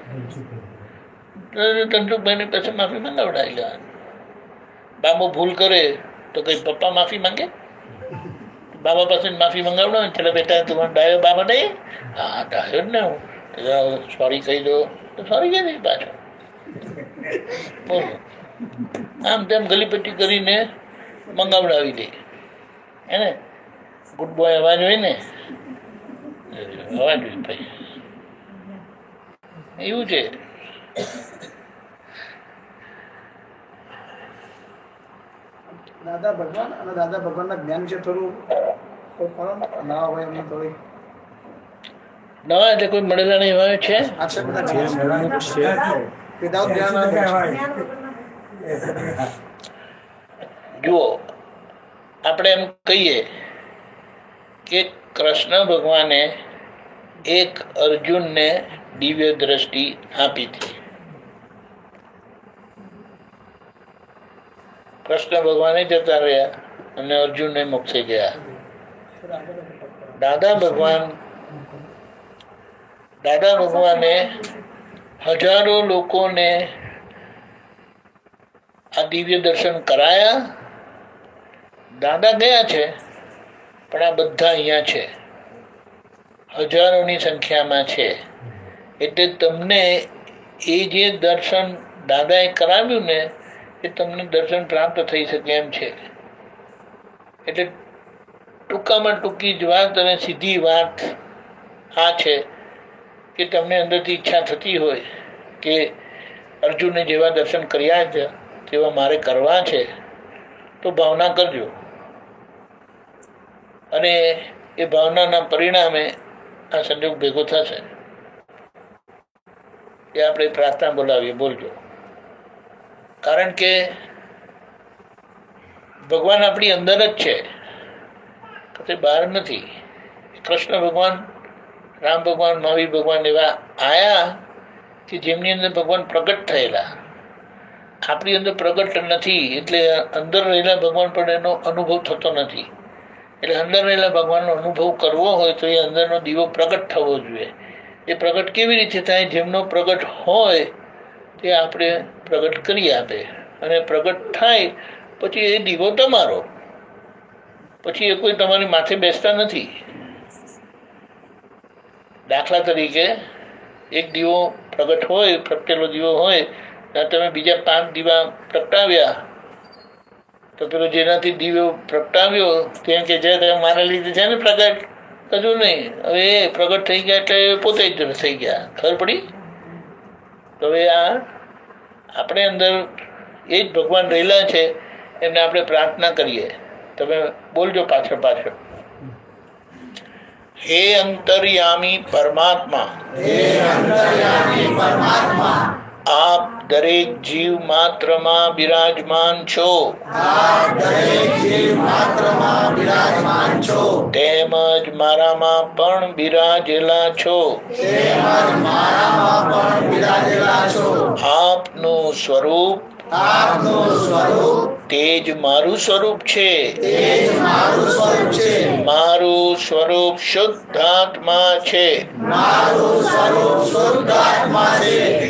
ધનસુખભાઈને પાસે માફી મંગાવડાવી લેવાની. બાબો ભૂલ કરે તો કઈ પપ્પા માફી માંગે? બાબા પાસે માફી મંગાવડો ને, ચલો બેટા તું ડાયો બાબા નહીં? હા ડાયો જ ને હું, સોરી કહી દો તો સોરી કહી દઈશ પાછો. બોલો, આમ તેમ ગલીપટ્ટી કરીને મંગાવડાવી દે એને. ગુડ બોય અવાજ હોય ને, અવાજ હોય ભાઈ, એવું છે. દાદા ભગવાન અને દાદા ભગવાનના જ્ઞાન વિશે થોડું ના હોય એમને થોડી નવા એટલે કોઈ મળેલા નહીં હોય છે. આ છે બધા વિધાઉટ જ્ઞાન જુઓ, આપણે એમ કહીએ કે કૃષ્ણ ભગવાને એક અર્જુનને દિવ્ય દ્રષ્ટિ આપી હતી. કૃષ્ણ ભગવાને જતા રહ્યા અને અર્જુનને મોક્ષે ગયા. દાદા ભગવાને હજારો લોકોને આ દિવ્ય દર્શન કરાયા. દાદા ગયા છે, પણ આ બધા અહીંયા છે, હજારોની સંખ્યામાં છે. એટલે તમને એ જે દર્શન દાદાએ કરાવ્યું ને એ તમને દર્શન પ્રાપ્ત થઈ શકે એમ છે. એટલે ટૂંકામાં ટૂંકી જ વાત અને સીધી વાત આ છે કે તમને અંદરથી ઈચ્છા થતી હોય કે અર્જુનને જેવા દર્શન કર્યા છે તેવા મારે કરવા છે, તો ભાવના કરજો. અને એ ભાવનાના પરિણામે આ સંજોગ ભેગો થશે. એ આપણે પ્રાર્થના બોલાવીએ, બોલજો. કારણ કે ભગવાન આપણી અંદર જ છે, કશે બહાર નથી. કૃષ્ણ ભગવાન, રામ ભગવાન, મહાવીર ભગવાન એવા આયા કે જેમની અંદર ભગવાન પ્રગટ થયેલા. આપણી અંદર પ્રગટ નથી, એટલે અંદર રહેલા ભગવાન પણ એનો અનુભવ થતો નથી. એટલે અંદર રહેલા ભગવાનનો અનુભવ કરવો હોય તો એ અંદરનો દીવો પ્રગટ થવો જોઈએ. એ પ્રગટ કેવી રીતે થાય? જેમનો પ્રગટ હોય તે આપણે પ્રગટ કરી આપે, અને પ્રગટ થાય પછી એ દીવો તમારો, પછી એ કોઈ તમારી માથે બેસતા નથી. દાખલા તરીકે એક દીવો પ્રગટ હોય, પ્રગટેલો દીવો હોય, ત્યાં તમે બીજા 5 દીવા પ્રગટાવ્યા, તો પેલો જેનાથી દીવો પ્રગટાવ્યો ત્યાં કે જે મારા લીધે છે ને પ્રગટ, કશું નહીં, હવે એ પ્રગટ થઈ ગયા એટલે પોતે જ થઈ ગયા. ખબર પડી? તો હવે આ આપણે અંદર એ જ ભગવાન રહેલા છે, એમને આપણે પ્રાર્થના કરીએ. તમે બોલજો પાછળ પાછળ. હે અંતર્યામી પરમાત્મા, આપ દરેક જીવ માત્રમાં બિરાજમાન છો, તેમજ મારામાં પણ બિરાજેલા છો. આપનું સ્વરૂપ તેજ મારું સ્વરૂપ છે. મારું સ્વરૂપ શુદ્ધાત્મા છે.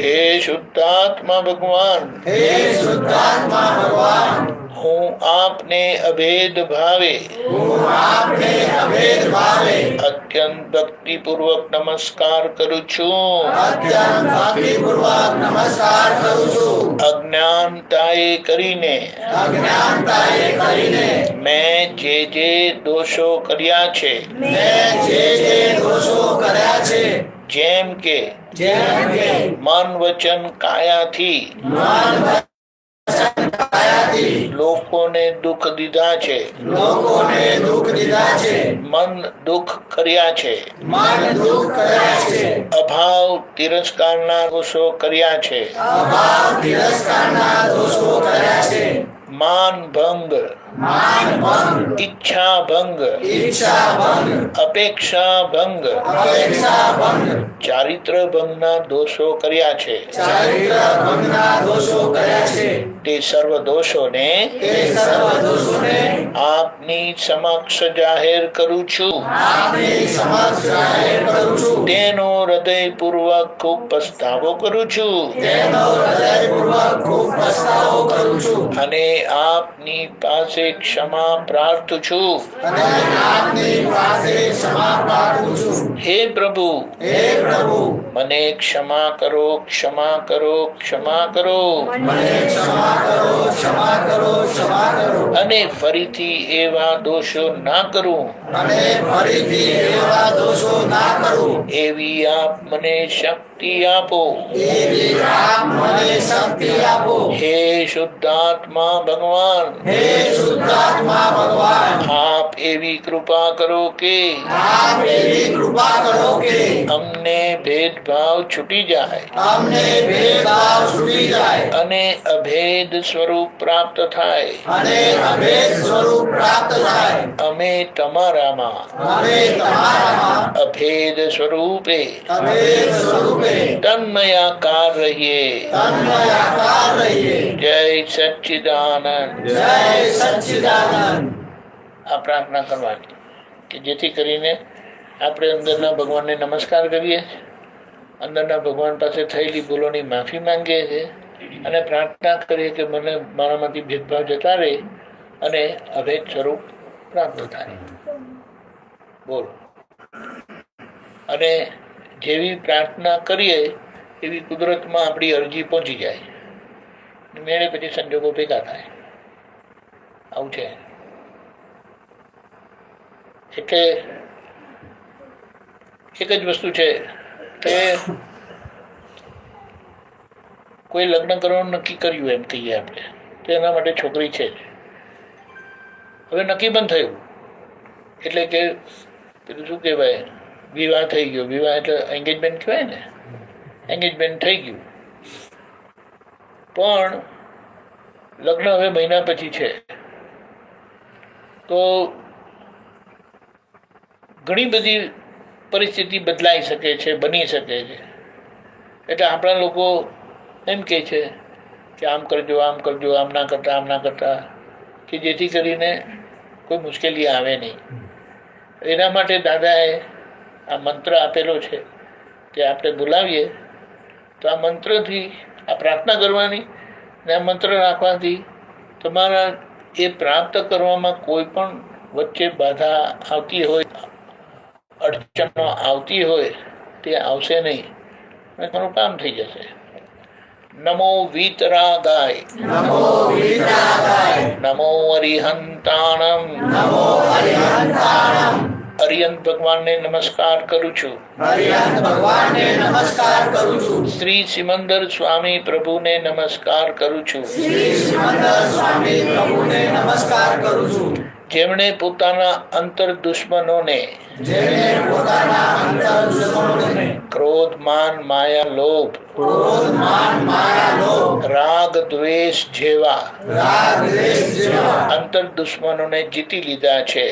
હે શુદ્ધાત્મા ભગવાન, હું આપને અભેદ ભાવે અત્યંત ભક્તિપૂર્વક નમસ્કાર કરું છું. અજ્ઞાનતાએ કરીને મેં જે દોષો કર્યા છે, જેમ કે મન વચન કાયાથી લોકોને દુઃખ દીધા છે, મન દુઃખ કર્યા છે, અભાવ તિરસ્કારના દોષો કર્યા છે, માન ભંગ, ઈચ્છા ભંગ, અપેક્ષા ભંગ, ચારિત્ર ભંગના દોષો કર્યા છે. તે સર્વ દોષોને આપની સમક્ષ જાહેર કરું છું. તેનો હૃદયપૂર્વક ખૂબ પસ્તાવો કરું છું અને આપની પાસે ક્ષમા પ્રાર્થું છું હે પ્રભુ મને ક્ષમા કરો ક્ષમા કરો ક્ષમા કરો અને ફરીથી એવા દોષો ના કરું એવી આપ મને શક્તિ આપો હે શુદ્ધાત્મા ભગવાન આપ એવી કૃપા કરો કે અમને ભેદભાવ છૂટી જાય અને અભેદ સ્વરૂપ પ્રાપ્ત થાય અમે તમારામાં અભેદ સ્વરૂપે તન્મયાકાર રહીએ જય સચ્ચિદાનંદ આ પ્રાર્થના કરવાની કે જેથી કરીને આપણે અંદરના ભગવાનને નમસ્કાર કરીએ અંદરના ભગવાન પાસે થયેલી ભૂલોની માફી માંગીએ છીએ અને પ્રાર્થના કરીએ કે મને મારામાંથી ભેદભાવ જતા રહે અને અભેદ સ્વરૂપ પ્રાપ્ત થાય બોલ અને જેવી પ્રાર્થના કરીએ એવી કુદરતમાં આપણી અરજી પહોંચી જાય મેળે પછી સંજોગો ભેગા થાય આવું છે એટલે એક જ વસ્તુ છે કે કોઈ લગ્ન કરવાનું નક્કી કર્યું એમ કહીએ આપણે તો એના માટે છોકરી છે જ હવે નક્કી પણ થયું એટલે કે પેલું શું કહેવાય વિવાહ થઈ ગયો વિવાહ એટલે એન્ગેજમેન્ટ કહેવાય ને એન્ગેજમેન્ટ થઈ ગયું પણ લગ્ન હવે મહિના પછી છે તો ઘણી બધી પરિસ્થિતિ બદલાઈ શકે છે બની શકે છે એટલે આપણા લોકો એમ કહે છે કે આમ કરજો આમ ના કરતા કે જેથી કરીને કોઈ મુશ્કેલી આવે નહીં એના માટે દાદાએ આ મંત્ર આપેલો છે કે આપણે બોલાવીએ તો આ મંત્રથી આ પ્રાર્થના કરવાની ને આ મંત્ર રાખવાથી તમારા એ પ્રાપ્ત કરવામાં કોઈ પણ વચ્ચે બાધા આવતી હોય અડચણો આવતી હોય તે આવશે નહીં અને તમારું કામ થઈ જશે નમો વીતરાગાય નમો અરિહંતાણમ અરિહંત ભગવાનને નમસ્કાર કરું છું શ્રી સિમંદર સ્વામી પ્રભુને નમસ્કાર કરું છું જેમણે પોતાના અંતર દુશ્મનોને ક્રોધ માન માયા લોભ રાગ દ્વેષ જેવા અંતર દુશ્મનોને જીતી લીધા છે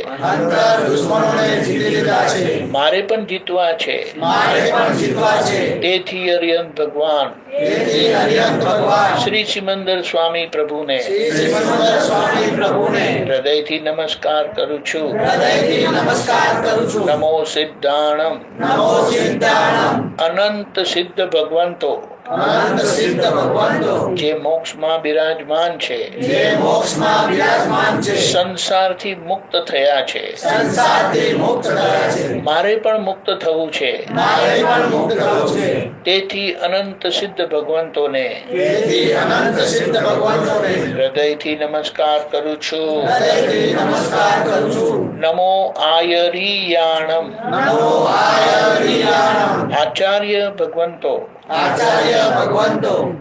મારે પણ જીતવા છે તેથી અરિહંત ભગવાન શ્રી સિમંદર સ્વામી પ્રભુને હૃદયથી નમસ્કાર કરું છું નમો સિદ્ધાણમ અનંત સિદ્ધ ભગવંતો જે મોક્ષમાં બિરાજમાન છે સંસારથી મુક્ત થયા છે મારે પણ મુક્ત થવું છે તેથી અનંત સિદ્ધ ભગવંતોને હૃદયથી નમસ્કાર કરું છું નમો આયરીયાણમ આચાર્ય ભગવંતો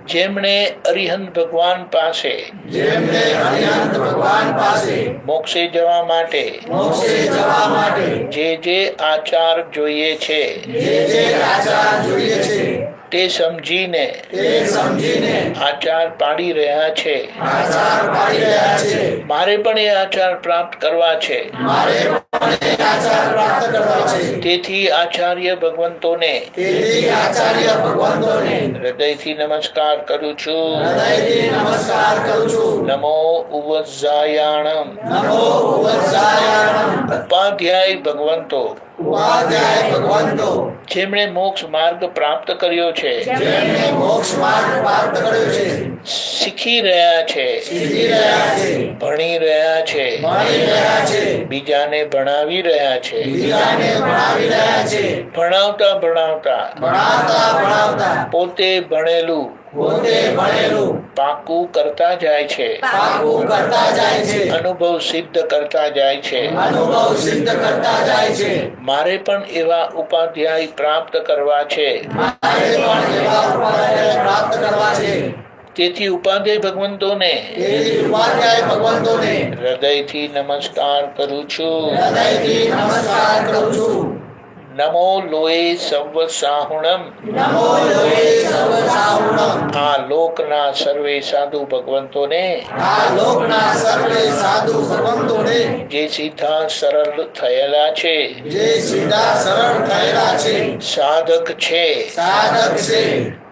જેમણે અરિહંત ભગવાન પાસે મોક્ષે જવા માટે જે આચાર જોઈએ છે તે સમજીને આચાર પાડી રહ્યા છે મારે પણ એ આચાર પ્રાપ્ત કરવા છે તેથી આચાર્ય ભગવંતોને હૃદયથી નમસ્કાર કરું છું નમો ઉવજ્જાયાણમ ઉપાધ્યાય ભગવંતો જેમણે મોક્ષ માર્ગ પ્રાપ્ત કર્યો છે, જેમણે મોક્ષ માર્ગ પ્રાપ્ત કર્યો છે, શીખી રહ્યા છે, શીખી રહ્યા છે, ભણી રહ્યા છે, ભણી રહ્યા છે, બીજાને ભણાવી રહ્યા છે, બીજાને ભણાવી રહ્યા છે, ભણાવતા ભણાવતા ભણાવતા ભણાવતા પોતે ભણેલું પોતે ભણેલું પાકું કરતા જાય છે, પાકું કરતા જાય છે, અનુભવ સિદ્ધ કરતા જાય છે. અનુભવ સિદ્ધ કરતા જાય છે. મારે પણ એવા ઉપાધ્યાય પ્રાપ્ત કરવા છે, મારે પણ એવા ઉપાધ્યાય પ્રાપ્ત કરવા છે. તેથી ઉપાધ્યાય ભગવંતોને તેથી ઉપાધ્યાય ભગવંતોને હૃદયથી નમસ્કાર કરું છું. હૃદયથી નમસ્કાર કરું છું. નમો લોએ સર્વ સાહુણમ, નમો લોકે સર્વ સાહુણમ. આ લોકના સર્વે સાધુ ભગવંતોને આ લોકના સર્વે સાધુ ભગવંતોને જે સીધા સરળ થયેલા છે, જે સીધા સરળ થયેલા છે, સાધક છે, સાધક છે,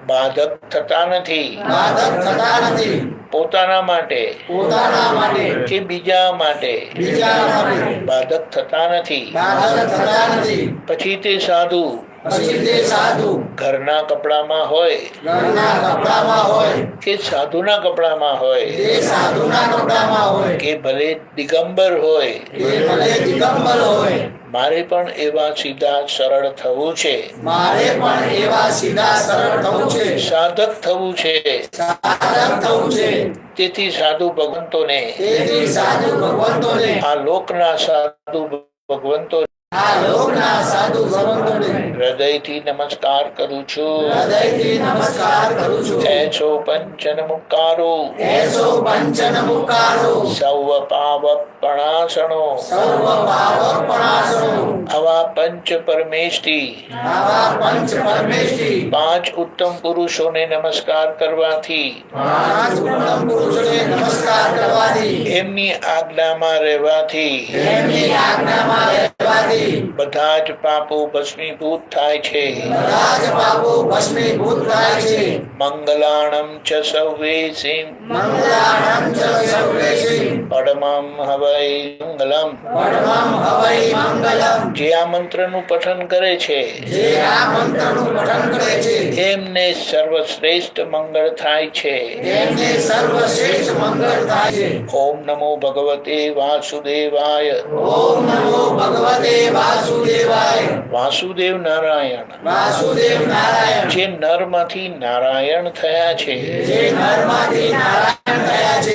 બાધક થતા નથી, બાધક થતા નથી, પોતાના માટે પોતાના માટે કે બીજા માટે બીજા માટે બાધક થતા નથી. બાધક થતા નથી. પછી તે સાધુ પછી તે સાધુ ઘરના કપડામાં હોય ઘરના કપડામાં હોય કે સાધુના કપડામાં હોય તે સાધુના કપડામાં હોય કે ભલે દિગંબર હોય, તે ભલે દિગંબર હોય, મારે પણ એવા સીધા સરળ થવું છે, મારે પણ એવા સીધા સરળ થવું છે, સાધક થવું છે. સાધક થવું છે. તેથી સાધુ ભગવંતોને તેથી સાધુ ભગવંતોને આ લોકના સાધુ ભગવંતો આ લોકના સાધુ ભગવંતોને હૃદયથી નમસ્કાર કરું છું. હૃદયથી નમસ્કાર કરું છું. એસો પંચન મુકારો એસો પંચન મુકારો સૌ પાવપણાસણો સર્વ પાવપણાસનો આવા પંચ પરમેષ્ઠી આવા પંચ પરમેષ્ઠી 5 ઉત્તમ પુરુષોને નમસ્કાર કરવાથી, પાંચ ઉત્તમ પુરુષોને નમસ્કાર કરવાથી, એમની આજ્ઞામાં રહેવાથી એમની આજ્ઞામાં રહેવાથી બધા જ પાપો ભસ્મીભૂત થાય છે. બધા જ પાપો ભસ્મીભૂત થાય છે. મંગલાણમ ચ સૌવેસીમ મંગલાણં ચ સર્વેષી પરમં હવૈ મંગલમ. પરમં હવૈ મંગલમ. જે આ મંત્રનું પઠન કરે છે, જે આ મંત્રનું પઠન કરે છે, એમને સર્વશ્રેષ્ઠ મંગળ થાય છે. તેમને સર્વશ્રેષ્ઠ મંગળ થાય છે. ઓમ નમો ભગવતે વાસુદેવાય. ઓમ નમો ભગવતે વાસુદેવાય. વાસુદેવ નારાયણ, વાસુદેવ નારાયણ. જે નરમાંથી નારાયણ થયા છે, જે નરમાંથી નારાયણ થયા છે,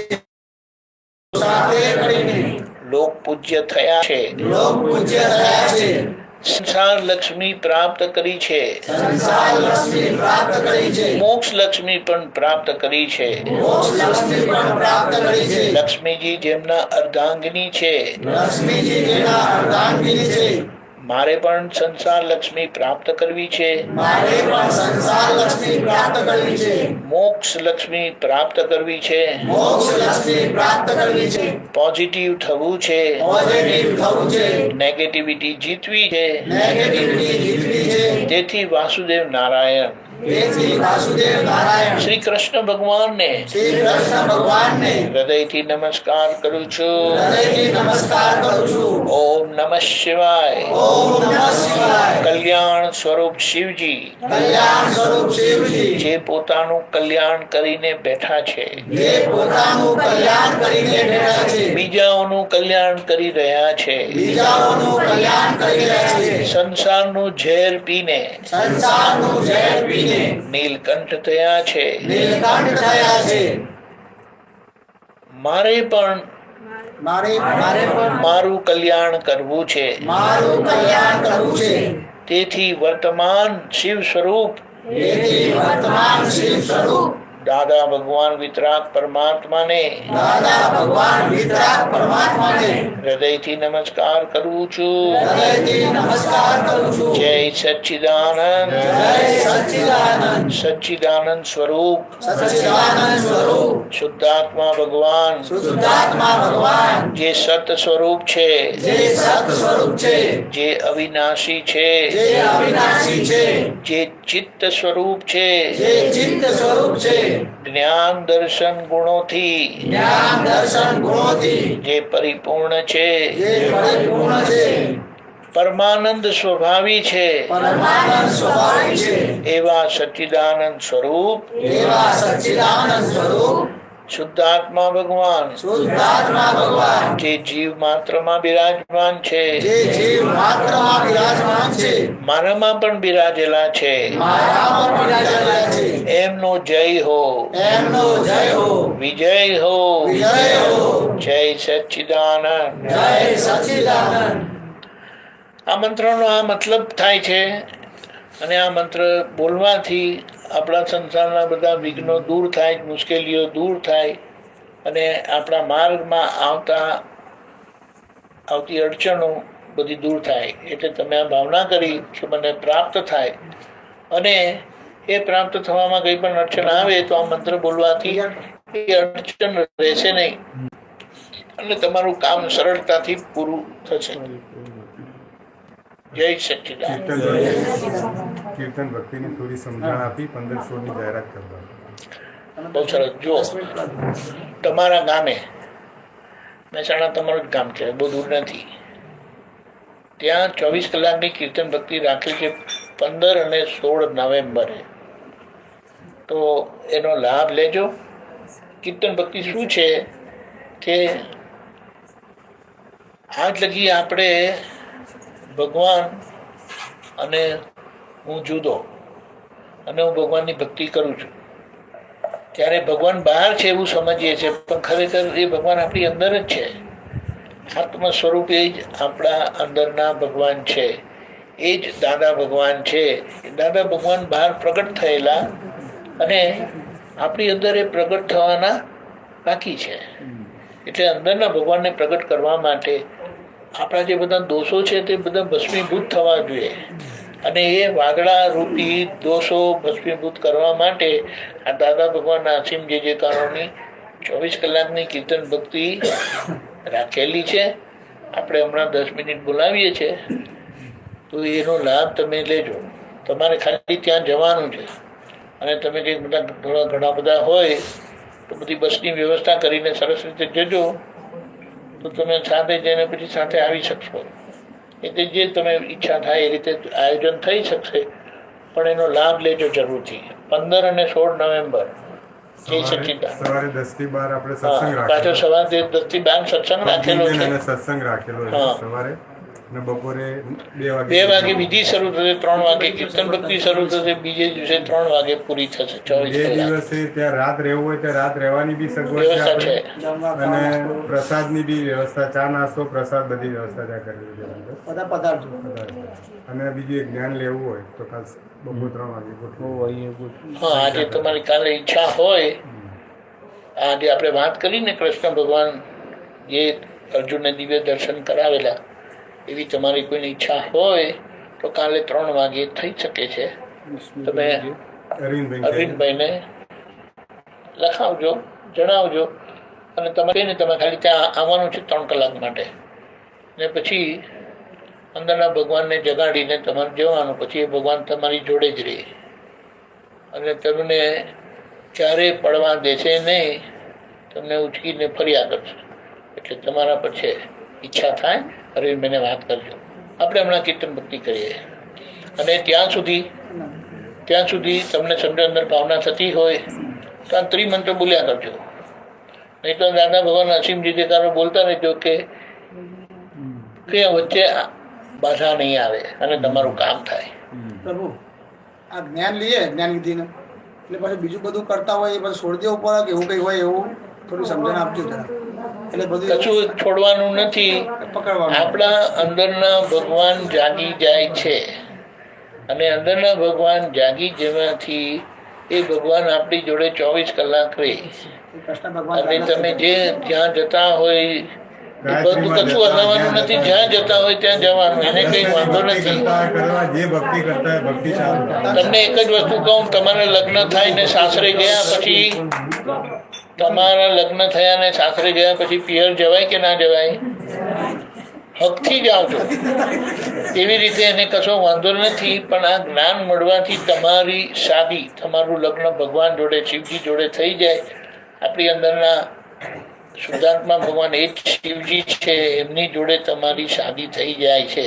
સાથે કરીને લોક પૂજ્ય થયા છે, લોક પૂજ્ય થયા છે, સંસાર લક્ષ્મી પ્રાપ્ત કરી છે, સંસાર લક્ષ્મી પ્રાપ્ત કરી છે, મોક્ષ લક્ષ્મી પણ પ્રાપ્ત કરી છે. મોક્ષ લક્ષ્મી પણ પ્રાપ્ત કરી છે. લક્ષ્મીજી જેમના અર્ધાંગિની છે, લક્ષ્મીજી જેના અર્ધાંગિની છે, મારે પણ સંસાર લક્ષ્મી પ્રાપ્ત કરવી છે, મારે પણ સંસાર લક્ષ્મી પ્રાપ્ત કરવી છે, મોક્ષ લક્ષ્મી પ્રાપ્ત કરવી છે, મોક્ષ લક્ષ્મી પ્રાપ્ત કરવી છે, પોઝિટિવ થવું છે, પોઝિટિવ થવું છે, નેગેટિવિટી જીતવી છે. નેગેટિવિટી જીતવી છે. તેથી વાસુદેવ નારાયણ તેથી વાસુદેવ નારાયણ શ્રી કૃષ્ણ ભગવાનને શ્રી કૃષ્ણ ભગવાનને હૃદયથી નમસ્કાર કરું છું. હૃદયથી નમસ્કાર કરું છું. ઓમ નમઃ શિવાય. ઓમ નમઃ શિવાય. કલ્યાણ સ્વરૂપ શિવજી કલ્યાણ સ્વરૂપ શિવજી જે પોતાનું કલ્યાણ કરીને બેઠા છે, જે પોતાનું કલ્યાણ કરીને બેઠા છે, બીજાઓનું કલ્યાણ કરી રહ્યા છે, બીજાઓનું કલ્યાણ કરી રહ્યા છે, સંસારનું ઝેર પીને સંસારનું ઝેર પીને નીલકંઠ થયા છે. નીલકંઠ થયા છે. મારે પણ મારે પણ મારું કલ્યાણ કરવું છે. મારું કલ્યાણ કરવું છે. તેથી વર્તમાન શિવ સ્વરૂપ તેથી વર્તમાન શિવ સ્વરૂપ દાદા ભગવાન વિતરાગ પરમાત્માને દાદા ભગવાન વિતરાગ પરમાત્માને હૃદયથી નમસ્કાર કરું છું. હૃદયથી નમસ્કાર કરું છું. જય સચ્ચિદાનંદ. જય સચ્ચિદાનંદ. સચ્ચિદાનંદ સ્વરૂપ સચ્ચિદાનંદ સ્વરૂપ શુદ્ધાત્મા ભગવાન શુદ્ધાત્મા ભગવાન જે સત સ્વરૂપ છે, જે સત સ્વરૂપ છે, જે અવિનાશી છે, જે અવિનાશી છે, જે ચિત્ત સ્વરૂપ છે, જે ચિત્ત સ્વરૂપ છે, જ્ઞાન દર્શન ગુણોથી જ્ઞાન દર્શન ગુણોથી જે પરિપૂર્ણ છે, જે પરિપૂર્ણ છે, પરમાનંદ સ્વભાવી છે પરમાનંદ સ્વભાવી છે એવા સચ્ચિદાનંદ સ્વરૂપ એવા સચ્ચિદાનંદ સ્વરૂપ શુદ્ધાત્મા ભગવાન શુદ્ધાત્મા ભગવાન જે જીવ માત્રમાં બિરાજમાન છે જે જીવ માત્રમાં બિરાજમાન છે મારામાં પણ બિરાજેલા છે મારામાં બિરાજેલા છે એમનો જય હો એમનો જય હો વિજય હો વિજય હો જય સચ્ચિદાનંદ જય સચ્ચિદાનંદ આ મંત્રનો આ મતલબ થાય છે અને આ મંત્ર બોલવાથી આપણા સંસારના બધા વિઘ્નો દૂર થાય, મુશ્કેલીઓ દૂર થાય અને આપણા માર્ગમાં આવતી અડચણો બધી દૂર થાય. એટલે તમે આ ભાવના કરી કે મને પ્રાપ્ત થાય અને એ પ્રાપ્ત થવામાં કંઈ પણ અડચણ આવે તો આ મંત્ર બોલવાથી એ અડચણ રહેશે નહીં અને તમારું કામ સરળતાથી પૂરું થશે. જય સચ્ચિદાનંદ. કીર્તન ભક્તિની થોડી સમજણ આપી 1500 ની જાહેરાત કરવા. બહુ સરસ. જો તમારા ગામે મહેસાણા તમારું જ ગામ છે, બહુ દૂર નથી, ત્યાં 24 કલાકની કીર્તન ભક્તિ રાખેલી છે 15 અને 16 નવેમ્બરે. તો એનો લાભ લેજો. કીર્તન ભક્તિ શું છે કે આજ લગી આપણે ભગવાન અને હું જુદો અને હું ભગવાનની ભક્તિ કરું છું ત્યારે ભગવાન બહાર છે એવું સમજીએ છીએ, પણ ખરેખર એ ભગવાન આપણી અંદર જ છે. આત્મ સ્વરૂપે જ આપણા અંદરના ભગવાન છે, એ જ દાદા ભગવાન છે. દાદા ભગવાન બહાર પ્રગટ થયેલા અને આપણી અંદર એ પ્રગટ થવાના બાકી છે. એટલે અંદરના ભગવાનને પ્રગટ કરવા માટે આપણા જે બધા દોષો છે તે બધા ભસ્મીભૂત થવા જોઈએ અને એ વાદળા રૂપી દોષો ભસ્મીભૂત કરવા માટે આ દાદા ભગવાનના અસીમ જે કારણોની 24 કલાકની કીર્તન ભક્તિ રાખેલી છે. આપણે હમણાં 10 મિનિટ બોલાવીએ છીએ તો એનો લાભ તમે લેજો. તમારે ખાલી ત્યાં જવાનું છે અને તમે કંઈક બધા ઘણા બધા હોય તો બધી બસની વ્યવસ્થા કરીને સરસ રીતે જજો તો તમે સાથે જઈને પછી સાથે આવી શકશો. એટલે જે તમે ઈચ્છા થાય એ રીતે આયોજન થઈ શકશે, પણ એનો લાભ લેજો જરૂરથી. 15 અને 16 નવેમ્બર. જય સચ્ચિદાનંદ. સવારે 10 થી 12 આપણે સત્સંગ પાછો સવારે 10 થી 12 સત્સંગ રાખેલો છે. સત્સંગ રાખેલો છે સવારે અને બપોરે 2 વાગે વિધિ શરૂ થશે, 3 વાગે કીર્તન ભક્તિ શરૂ થશે, બીજે દિવસે 3 વાગે પૂરી થશે. 24 જે કલાક દિવસે ત્યાં રાત રહેવું હોય ત્યાં રાત રહેવાની બી સગવડ વ્યવસ્થા છે છે. અને પ્રસાદની બી વ્યવસ્થા, ચા નાસ્તો પ્રસાદ બધી વ્યવસ્થા ત્યાં કરેલી છે બધા પધારજો. અને બીજું એક જ્ઞાન લેવું હોય તો ખાસ બપોર 3 વાગે ગોઠવું. હા, આજે તમારી કાલે ઈચ્છા હોય, આજે આપણે વાત કરીને કૃષ્ણ ભગવાન જે અર્જુનને દિવ્ય દર્શન કરાવેલા, એવી તમારી કોઈની ઈચ્છા હોય તો કાલે 3 વાગે થઈ શકે છે. તમે અરવિંદભાઈને લખાવજો, જણાવજો અને તમે ખાલી ત્યાં આવવાનું છે 3 કલાક માટે ને પછી અંદરના ભગવાનને જગાડીને તમારે જવાનું. પછી એ ભગવાન તમારી જોડે જ રહે અને તમને ક્યારેય પડવા દેશે નહીં, તમને ઉચકીને ફર્યા કરશે. એટલે તમારા પર છે, ઈચ્છા થાય અરવિંદભાઈને વાત કરજો. આપણે હમણાં કીર્તન ભક્તિ કરીએ અને ત્યાં સુધી તમને સમજો અંદર ભાવના થતી હોય તો આ ત્રિમંત્ર બોલ્યા કરજો. નહીં તો દાદા ભગવાન અસીમ જીજેકારો બોલતા રહેજો કે વચ્ચે બાધા નહીં આવે અને તમારું કામ થાય. પ્રભુ આ જ્ઞાન લઈએ, જ્ઞાન લીધીને એટલે પછી બીજું બધું કરતા હોય એ બધું છોડી દેવું પડે કે એવું કંઈ હોય એવું થોડી સમજણ આપજો જરા. એટલે બધું કશું છોડવાનું નથી. પકડવાનું. આપણા અંદરના ભગવાન જાગી જાય છે અને અંદરના ભગવાન જાગી જવાથી એ ભગવાન આપણી જોડે 24 કલાક રહે કૃષ્ણ અને ભગવાન તમે જે જ્યાં જતા હોય બધું કશું હલાવવાનું નથી. જ્યાં જતા હોય ત્યાં જવાનું, એને કઈ વાંધો નથી. જે ભક્તિ કરતા હોય ભક્તિ ચાલુ. તમને એક જ વસ્તુ કહું, તમારા લગ્ન થાય ને સાસરે ગયા પછી, તમારા લગ્ન થયા ને સાસરે ગયા પછી પિયર જવાય કે ના જવાય? હકથી જ આવજો. એવી રીતે એને કશો વાંધો નથી. પણ આ જ્ઞાન મળવાથી તમારી શાદી, તમારું લગ્ન ભગવાન જોડે, શિવજી જોડે થઈ જાય. આપણી અંદરના શુદ્ધાત્મા ભગવાન એ જ શિવજી છે, એમની જોડે તમારી શાદી થઈ જાય છે.